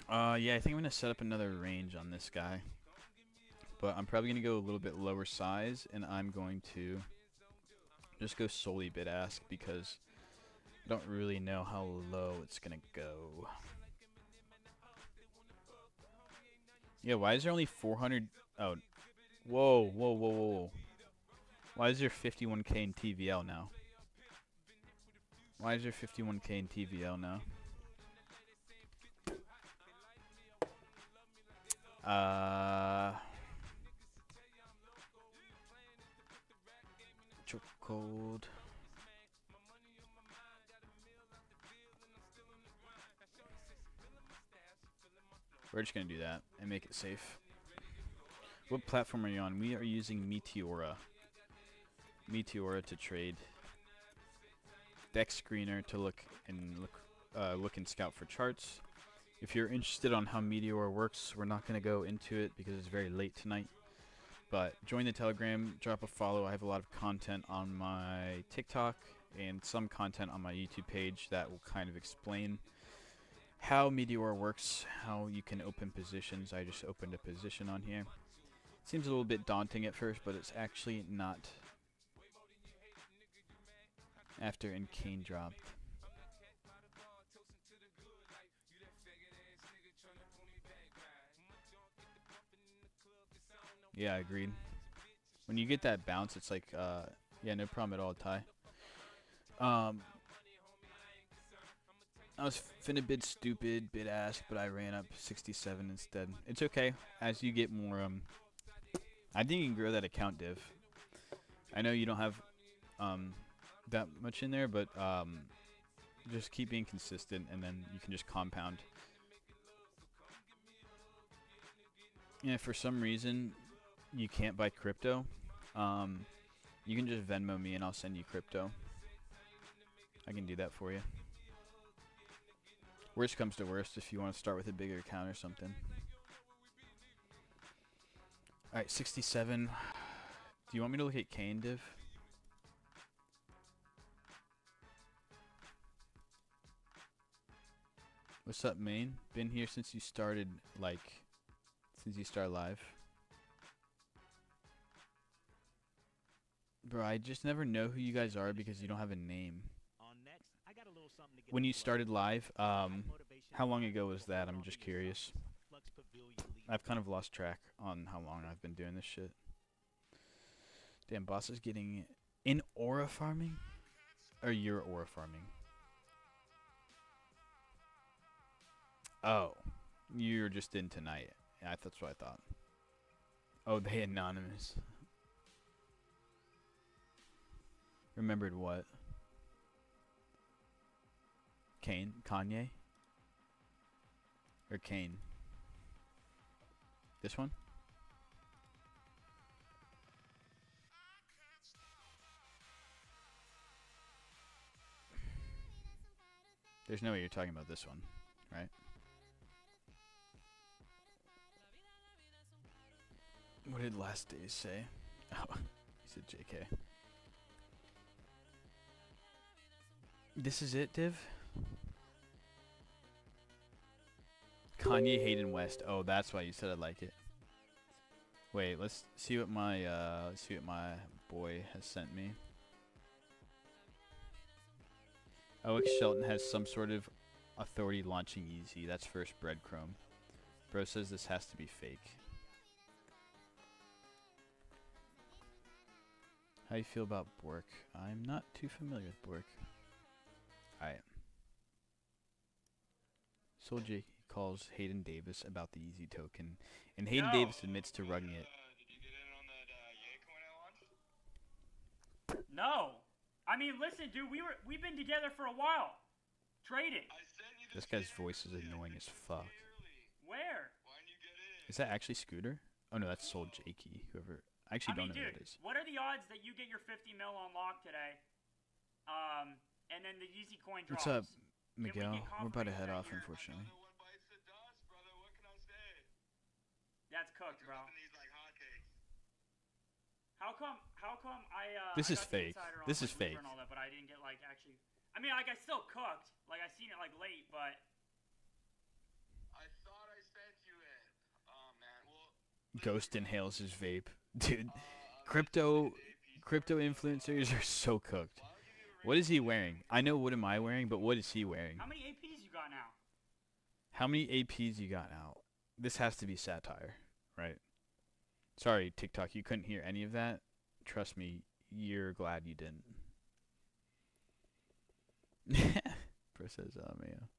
Yeah, I think I'm gonna set up another range on this guy. But I'm probably gonna go a little bit lower size, and I'm going to just go solely bid ask because I don't really know how low it's gonna go. Yeah, why is there only 400? Oh, whoa. Why is there 51k in TVL now? Why is there 51k in TVL now? Chokehold. We're just gonna do that and make it safe. What platform are you on? We are using Meteora. Meteora to trade. Dex Screener to look and scout for charts. If you're interested on how Meteora works, we're not gonna go into it because it's very late tonight. But join the Telegram, drop a follow. I have a lot of content on my TikTok and some content on my YouTube page that will kind of explain how Meteora works, how you can open positions. I just opened a position on here. Seems a little bit daunting at first, but it's actually not. After Kane dropped. Yeah, agreed. When you get that bounce, it's like, yeah, no problem at all, Ty. I was finna bid stupid, bid ask, but I ran up 67 instead. It's okay. As you get more, I think you can grow that account, Div. I know you don't have, that much in there, but, just keep being consistent, and then you can just compound. And if for some reason you can't buy crypto, you can just Venmo me and I'll send you crypto. I can do that for you. Worst comes to worst, if you want to start with a bigger account or something. Alright, 67. Do you want me to look at Kane, Div? What's up, Maine? Been here since you started, since you started live. Bro, I just never know who you guys are because you don't have a name. When you started live, how long ago was that? I'm just curious. I've kind of lost track on how long I've been doing this shit. Damn, boss is getting in aura farming? Or you're aura farming? Oh, you're just in tonight. Yeah, that's what I thought. Oh, they anonymous. Remembered what? Kane? Kanye? Or Kane? This one? There's no way you're talking about this one, right? What did last days say? Oh, he said JK. This is it, Div? Kanye Hayden West. Oh, that's why you said I like it. Wait, let's see what my boy has sent me. OX Shelton has some sort of authority launching Yeezy. That's first breadcrumb. Bro says this has to be fake. How you feel about Bork? I'm not too familiar with Bork. Alright. Soul calls Hayden Davis about the Easy token, and Hayden Davis admits to rugging it. Did you get in on that Yecoin I launched? No. I mean, listen, dude, we've been together for a while. Trading. I sent you This guy's voice is annoying as fuck. Where? Why didn't you get in? Is that actually Scooter? Oh no, that's Soul Jakey. Whoever. I actually don't know dude, who it is. what are the odds that you get your 50 mil unlocked today? And then the Yeezy coin drops? What's up, we Miguel? get We're about to head confirmation off, that you're unfortunately. Another one bites the dust, brother. What can I say? That's cooked, bro. Dropping these like hotcakes. How come I This I is got the fake. insider on, This like, is Looper fake. and all that, but I didn't get like actually. I mean, like I still cooked. Like I seen it like late, but I thought I sent you in. Oh man. Well, Ghost inhales his vape, dude. Crypto influencers are so cooked. What is he wearing? I know what am I wearing, but what is he wearing? how many APs you got now? How many APs you got now? This has to be satire, right? Sorry, TikTok, you couldn't hear any of that. Trust me, you're glad you didn't. Bro says, man.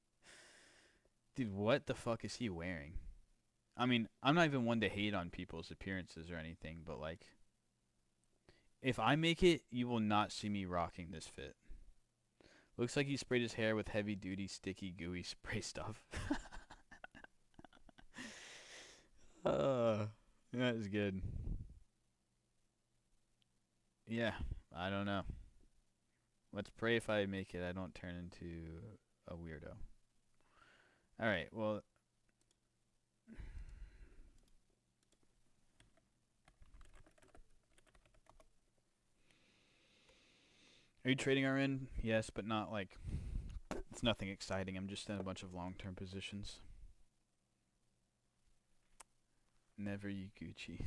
Dude, what the fuck is he wearing? I mean, I'm not even one to hate on people's appearances or anything, but like, if I make it, you will not see me rocking this fit. Looks like he sprayed his hair with heavy duty, sticky, gooey spray stuff. That is good. Yeah, I don't know. Let's pray if I make it, I don't turn into a weirdo. Alright, well. Are you trading RN? Yes, but not like. It's nothing exciting. I'm just in a bunch of long-term positions. Never you Gucci.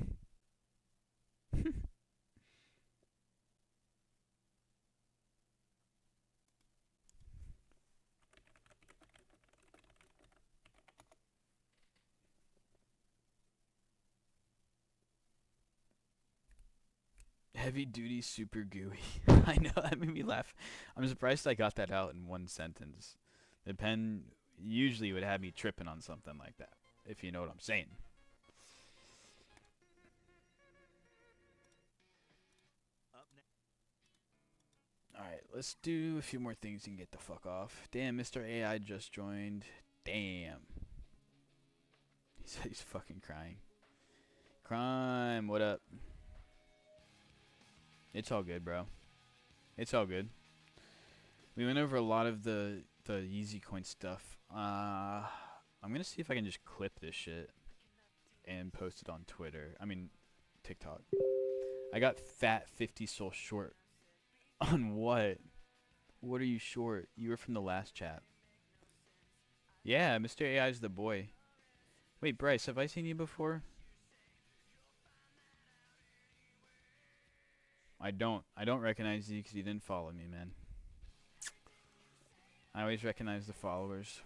Heavy duty, super gooey. I know, that made me laugh. I'm surprised I got that out in one sentence. The pen usually would have me tripping on something like that, if you know what I'm saying. Up next. Alright, let's do a few more things and get the fuck off. Damn, Mr. AI just joined. Damn. He's fucking crying. Crime, what up? It's all good, bro. It's all good. We went over a lot of the Yeezy coin stuff. I'm gonna see if I can just clip this shit and post it on Twitter. I mean, TikTok. I got fat 50 soul short. On what? What are you short? You were from the last chat. Yeah, Mr. AI's the boy. Wait, Bryce, have I seen you before? I don't recognize you because you didn't follow me, man. I always recognize the followers.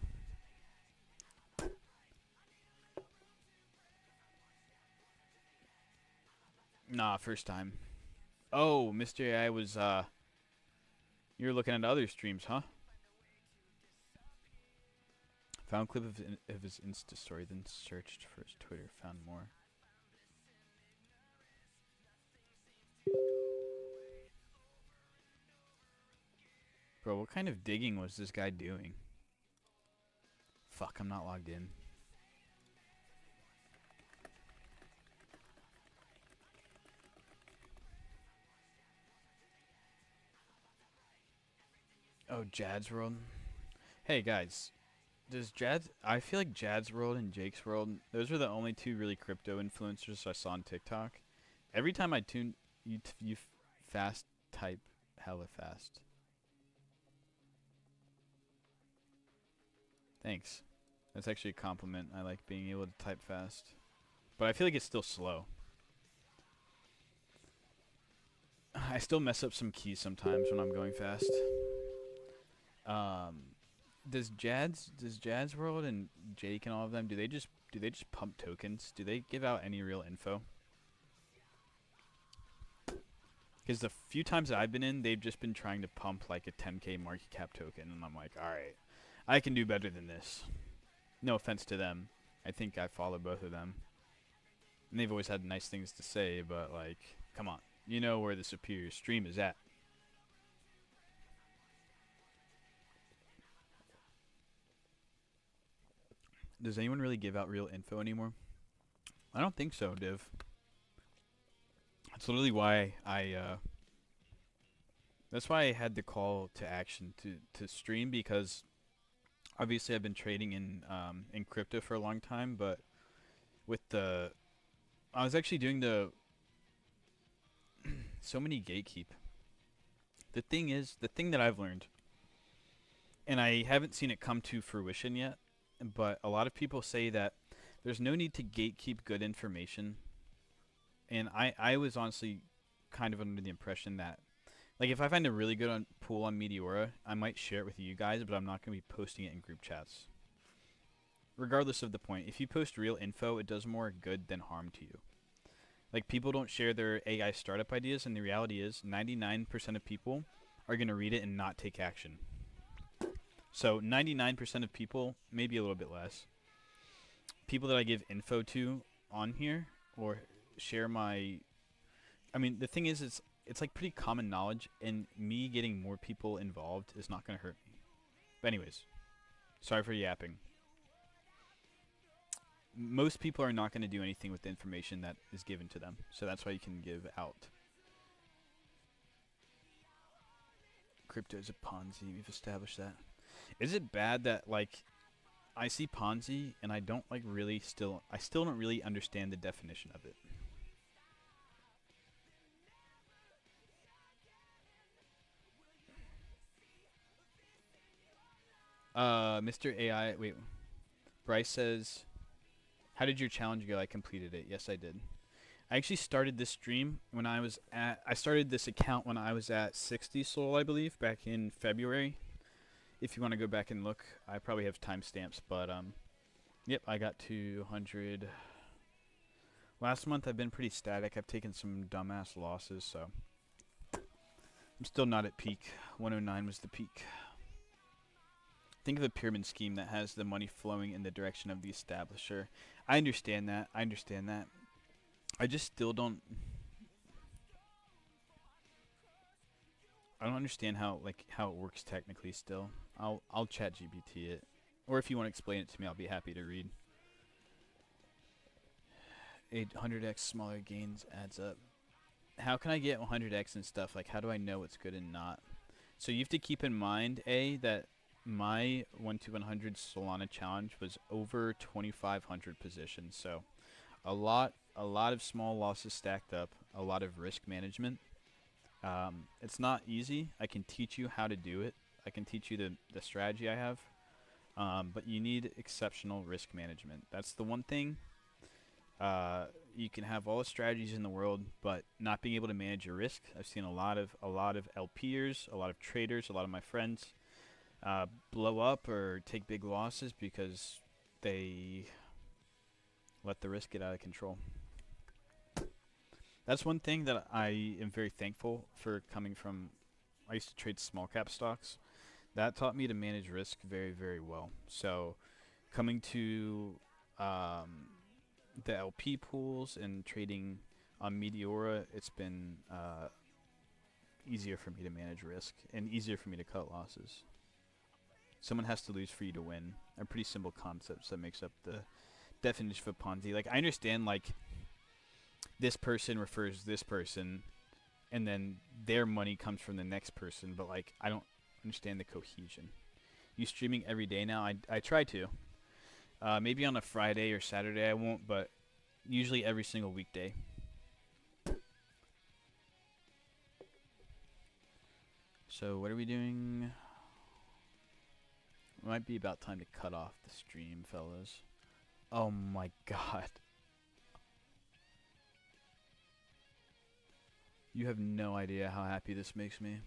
Nah, first time. Oh, Mr. AI was, you were looking at other streams, huh? Found clip of his Insta story, then searched for his Twitter, found more. Bro, what kind of digging was this guy doing? Fuck, I'm not logged in. Oh, Jad's World. Hey guys, does Jad's? I feel like Jad's World and Jake's World. Those are the only two really crypto influencers I saw on TikTok. Every time I tune, you fast type hella fast. Thanks. That's actually a compliment. I like being able to type fast. But I feel like it's still slow. I still mess up some keys sometimes when I'm going fast. Does Jad's World and Jake and all of them, do they just pump tokens? Do they give out any real info? Because the few times that I've been in, they've just been trying to pump like a 10k market cap token, and I'm like, all right, I can do better than this. No offense to them. I think I follow both of them. And they've always had nice things to say, but like, come on. You know where the superior stream is at. Does anyone really give out real info anymore? I don't think so, Div. That's literally why that's why I had the call to action to stream, because obviously I've been trading in crypto for a long time, but with I was actually doing so many gatekeep. The thing that I've learned, and I haven't seen it come to fruition yet, but a lot of people say that there's no need to gatekeep good information. And I was honestly kind of under the impression that, like, if I find a really good pool on Meteora, I might share it with you guys, but I'm not going to be posting it in group chats. Regardless of the point, if you post real info, it does more good than harm to you. Like, people don't share their AI startup ideas, and the reality is 99% of people are going to read it and not take action. So 99% of people, maybe a little bit less, people that I give info to on here or share my, I mean, the thing is, it's like pretty common knowledge, and me getting more people involved is not going to hurt me. But anyways, sorry for yapping. Most people are not going to do anything with the information that is given to them, so that's why you can give out. Crypto is a Ponzi. We've established that. Is it bad that, like, I see Ponzi and I don't like really I still don't really understand the definition of it? Mr. AI, wait. Bryce says, how did your challenge go? I completed it. Yes, I did. I actually started this stream when I started this account when I was at 60 Soul, I believe, back in February. If you want to go back and look, I probably have timestamps, but yep, I got to 100. Last month I've been pretty static. I've taken some dumbass losses, so I'm still not at peak. 109 was the peak. Think of a pyramid scheme that has the money flowing in the direction of the establisher. I understand that. I just still don't. I don't understand how it works technically still. I'll chat GPT it. Or if you want to explain it to me, I'll be happy to read. 800x smaller gains adds up. How can I get 100x and stuff? Like, how do I know what's good and not? So you have to keep in mind, that my 1-to-100 Solana challenge was over 2,500 positions. So a lot of small losses stacked up, a lot of risk management. It's not easy. I can teach you how to do it. I can teach you the strategy I have. But you need exceptional risk management. That's the one thing. You can have all the strategies in the world, but not being able to manage your risk. I've seen a lot of LPers, a lot of traders, a lot of my friends blow up or take big losses because they let the risk get out of control. That's one thing that I am very thankful for, coming from. I used to trade small cap stocks. That taught me to manage risk very, very well. So coming to the LP pools and trading on Meteora, it's been easier for me to manage risk and easier for me to cut losses. Someone has to lose for you to win. Are pretty simple concepts that makes up the definition of Ponzi. Like, I understand, like, this person refers this person, and then their money comes from the next person, but, like, I don't understand the cohesion. You streaming every day now? I try to. Maybe on a Friday or Saturday I won't, but usually every single weekday. So what are we doing? It might be about time to cut off the stream, fellas. Oh my god. You have no idea how happy this makes me.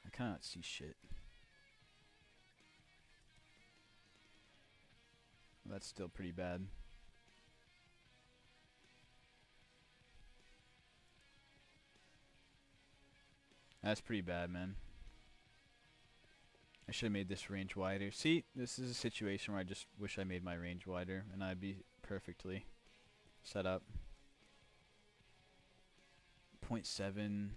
I cannot see shit. That's still pretty bad. That's pretty bad, man. I should have made this range wider. See, this is a situation where I just wish I made my range wider, and I'd be perfectly set up. 0.7.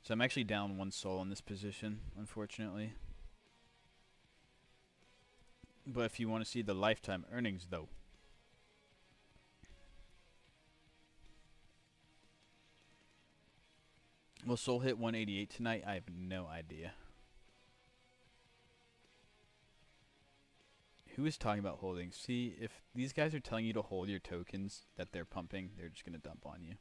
So I'm actually down 1 soul in this position, unfortunately. But if you want to see the lifetime earnings, though. Will Soul hit 188 tonight? I have no idea. Who is talking about holding? See, if these guys are telling you to hold your tokens that they're pumping, they're just going to dump on you.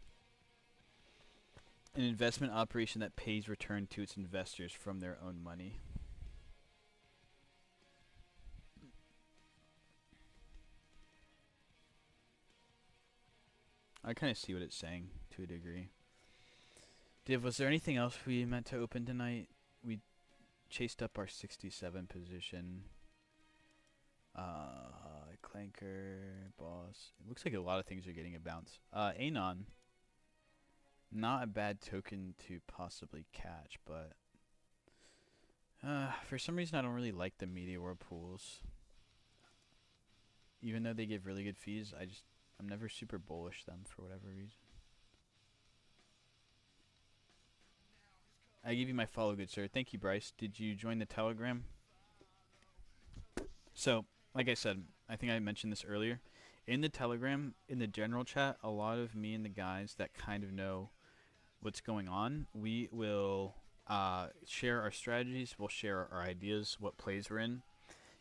An investment operation that pays return to its investors from their own money. I kind of see what it's saying to a degree. Div, was there anything else we meant to open tonight? We chased up our 67 position. Clanker, boss. It looks like a lot of things are getting a bounce. Anon. Not a bad token to possibly catch, but for some reason I don't really like the Meteor pools. Even though they give really good fees, I'm never super bullish them for whatever reason. I give you my follow, good sir. Thank you, Bryce. Did you join the Telegram? So, like I said, I think I mentioned this earlier. In the Telegram, in the general chat, a lot of me and the guys that kind of know what's going on, we will share our strategies, we'll share our ideas, what plays we're in.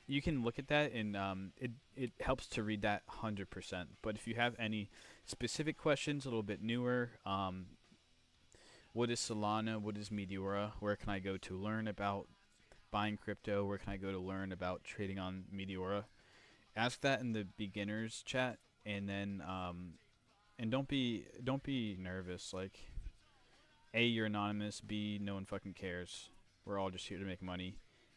You can look at that, and it helps to read that 100%. But if you have any specific questions, a little bit newer, what is Solana, what is Meteora, where can I go to learn about buying crypto, where can I go to learn about trading on Meteora, ask that in the beginners chat, and then and don't be nervous. Like, A, you're anonymous, B, no one fucking cares. We're all just here to make money,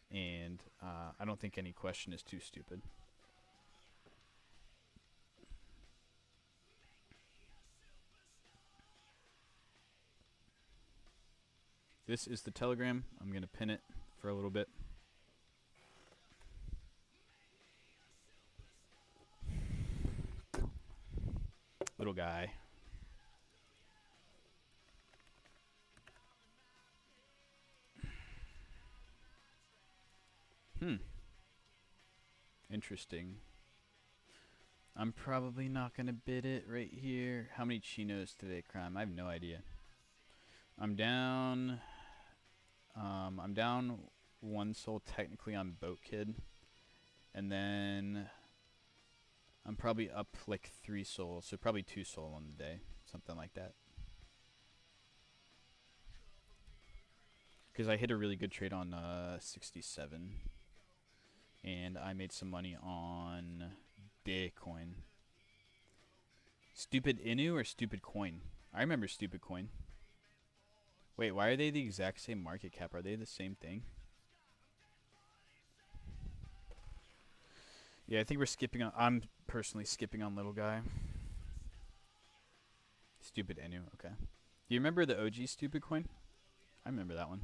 and I don't think any question is too stupid. This is the Telegram. I'm going to pin it for a little bit. Little guy. Interesting. I'm probably not going to bid it right here. How many chinos today, Crime? I have no idea. I'm down 1 soul technically on Boat Kid. And then I'm probably up like 3 souls, so probably 2 soul on the day. Something like that. Because I hit a really good trade on 67. And I made some money on Bitcoin. Stupid Inu or Stupid Coin? I remember Stupid Coin. Wait, why are they the exact same market cap? Are they the same thing? Yeah, I think we're skipping on... I'm personally skipping on Little Guy. Stupid Inu, okay. Do you remember the OG Stupid Coin? I remember that one.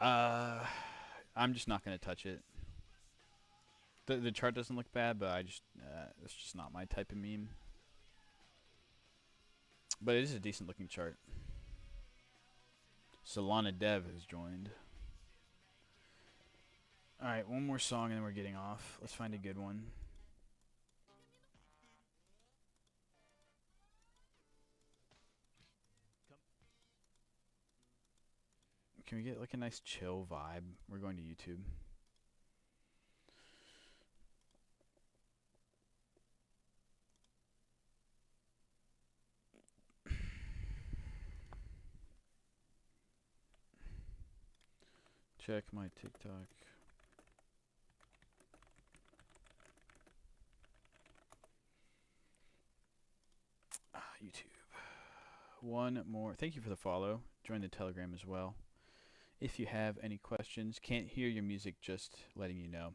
I'm just not going to touch it. The chart doesn't look bad, but it's just not my type of meme. But it is a decent looking chart. Solana Dev has joined. Alright, one more song and then we're getting off. Let's find a good one. Can we get like a nice chill vibe? We're going to YouTube. Check my TikTok. YouTube. One more. Thank you for the follow. Join the Telegram as well. If you have any questions, can't hear your music, just letting you know.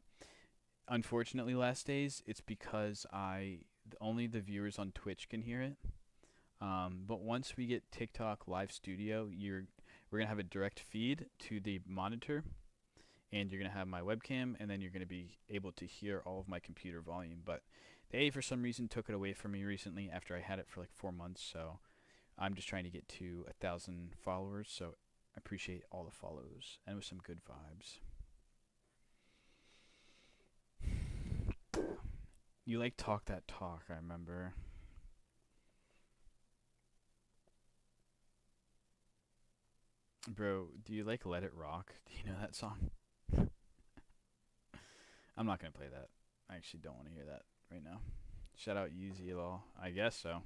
Unfortunately, last days, it's because only the viewers on Twitch can hear it. But once we get TikTok Live Studio, we're gonna have a direct feed to the monitor, and you're gonna have my webcam, and then you're gonna be able to hear all of my computer volume. But they, for some reason, took it away from me recently after I had it for like 4 months. So I'm just trying to get to 1,000 followers. So I appreciate all the follows and with some good vibes. You like Talk That Talk, I remember. Bro, do you like Let It Rock? Do you know that song? I'm not gonna play that. I actually don't want to hear that right now. Shout out Yeezy Law. I guess so.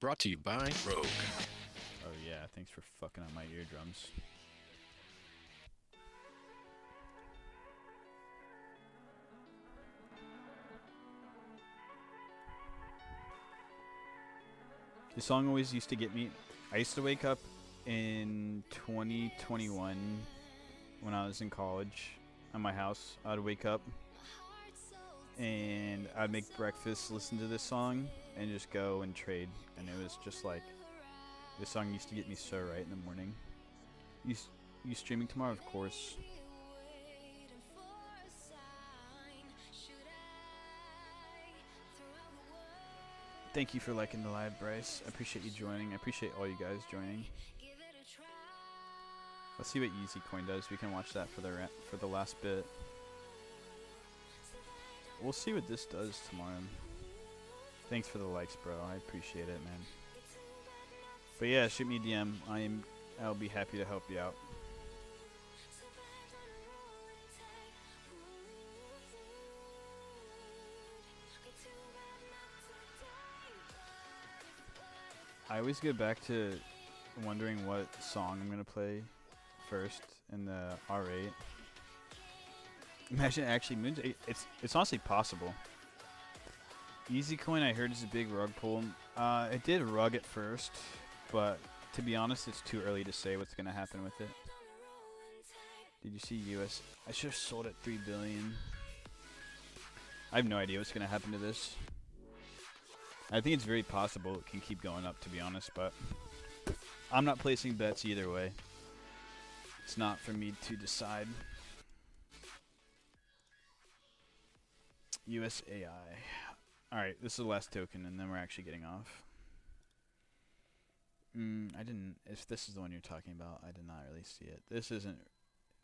Brought to you by Rogue. Oh yeah, thanks for fucking up my eardrums. This song always used to get me. I used to wake up in 2021 when I was in college at my house. I'd wake up and I'd make breakfast, listen to this song, and just go and trade. And it was just like, this song used to get me so right in the morning. You streaming tomorrow? Of course. Thank you for liking the live, Bryce. I appreciate you joining. I appreciate all you guys joining. Let's see what Yeezy Coin does. We can watch that for the last bit. We'll see what this does tomorrow. Thanks for the likes, bro. I appreciate it, man. But yeah, shoot me a DM. I'll be happy to help you out. I always get back to wondering what song I'm gonna play first in the R8. Imagine actually moons. It's honestly possible. Easy Coin, I heard, is a big rug pull. It did rug at first, but to be honest, it's too early to say what's gonna happen with it. Did you see US? I should have sold at 3 billion. I have no idea what's gonna happen to this. I think it's very possible it can keep going up, to be honest, but I'm not placing bets either way. It's not for me to decide. USAI. Alright, this is the last token, and then we're actually getting off. I didn't... If this is the one you're talking about, I did not really see it. This isn't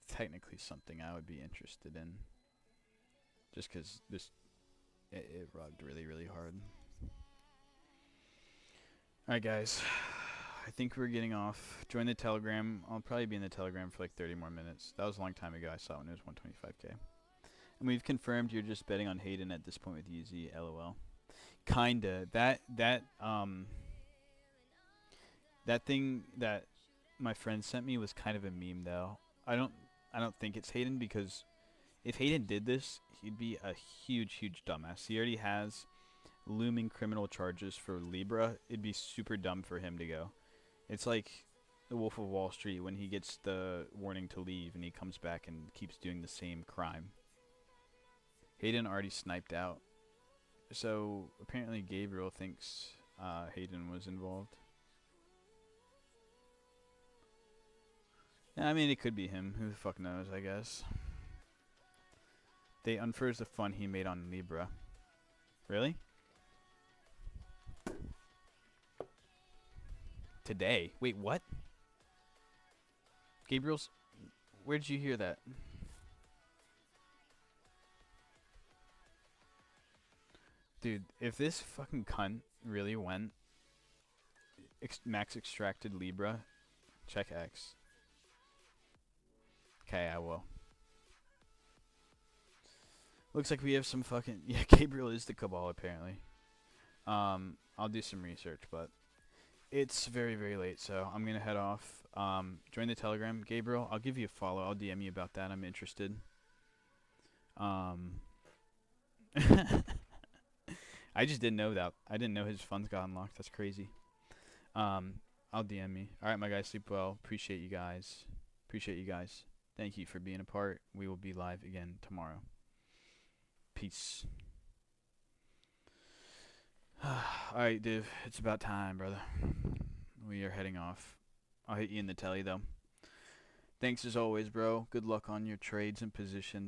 technically something I would be interested in. Just because this... It rugged really, really hard. Alright, guys. I think we're getting off. Join the Telegram. I'll probably be in the Telegram for like 30 more minutes. That was a long time ago. I saw it when it was 125k. And we've confirmed you're just betting on Hayden at this point with Yeezy, LOL. Kinda. That thing that my friend sent me was kind of a meme, though. I don't think it's Hayden, because if Hayden did this, he'd be a huge, huge dumbass. He already has looming criminal charges for Libra. It'd be super dumb for him to go. It's like the Wolf of Wall Street when he gets the warning to leave and he comes back and keeps doing the same crime. Hayden already sniped out. So apparently Gabriel thinks Hayden was involved. Yeah, I mean, it could be him. Who the fuck knows, I guess. They unfurs the fun he made on Libra. Really? Today? Wait, what? Gabriel's... Where did you hear that? Dude, if this fucking cunt really went... max extracted Libra, check X. Okay, I will. Looks like we have some fucking... Yeah, Gabriel is the Cabal, apparently. I'll do some research, but... It's very, very late, so I'm going to head off. Join the Telegram. Gabriel, I'll give you a follow. I'll DM you about that. I'm interested. I just didn't know that. I didn't know his funds got unlocked. That's crazy. I'll DM me. All right, my guys, sleep well. Appreciate you guys. Appreciate you guys. Thank you for being a part. We will be live again tomorrow. Peace. Alright, Div. It's about time, brother. We are heading off. I'll hit you in the telly, though. Thanks as always, bro. Good luck on your trades and positions.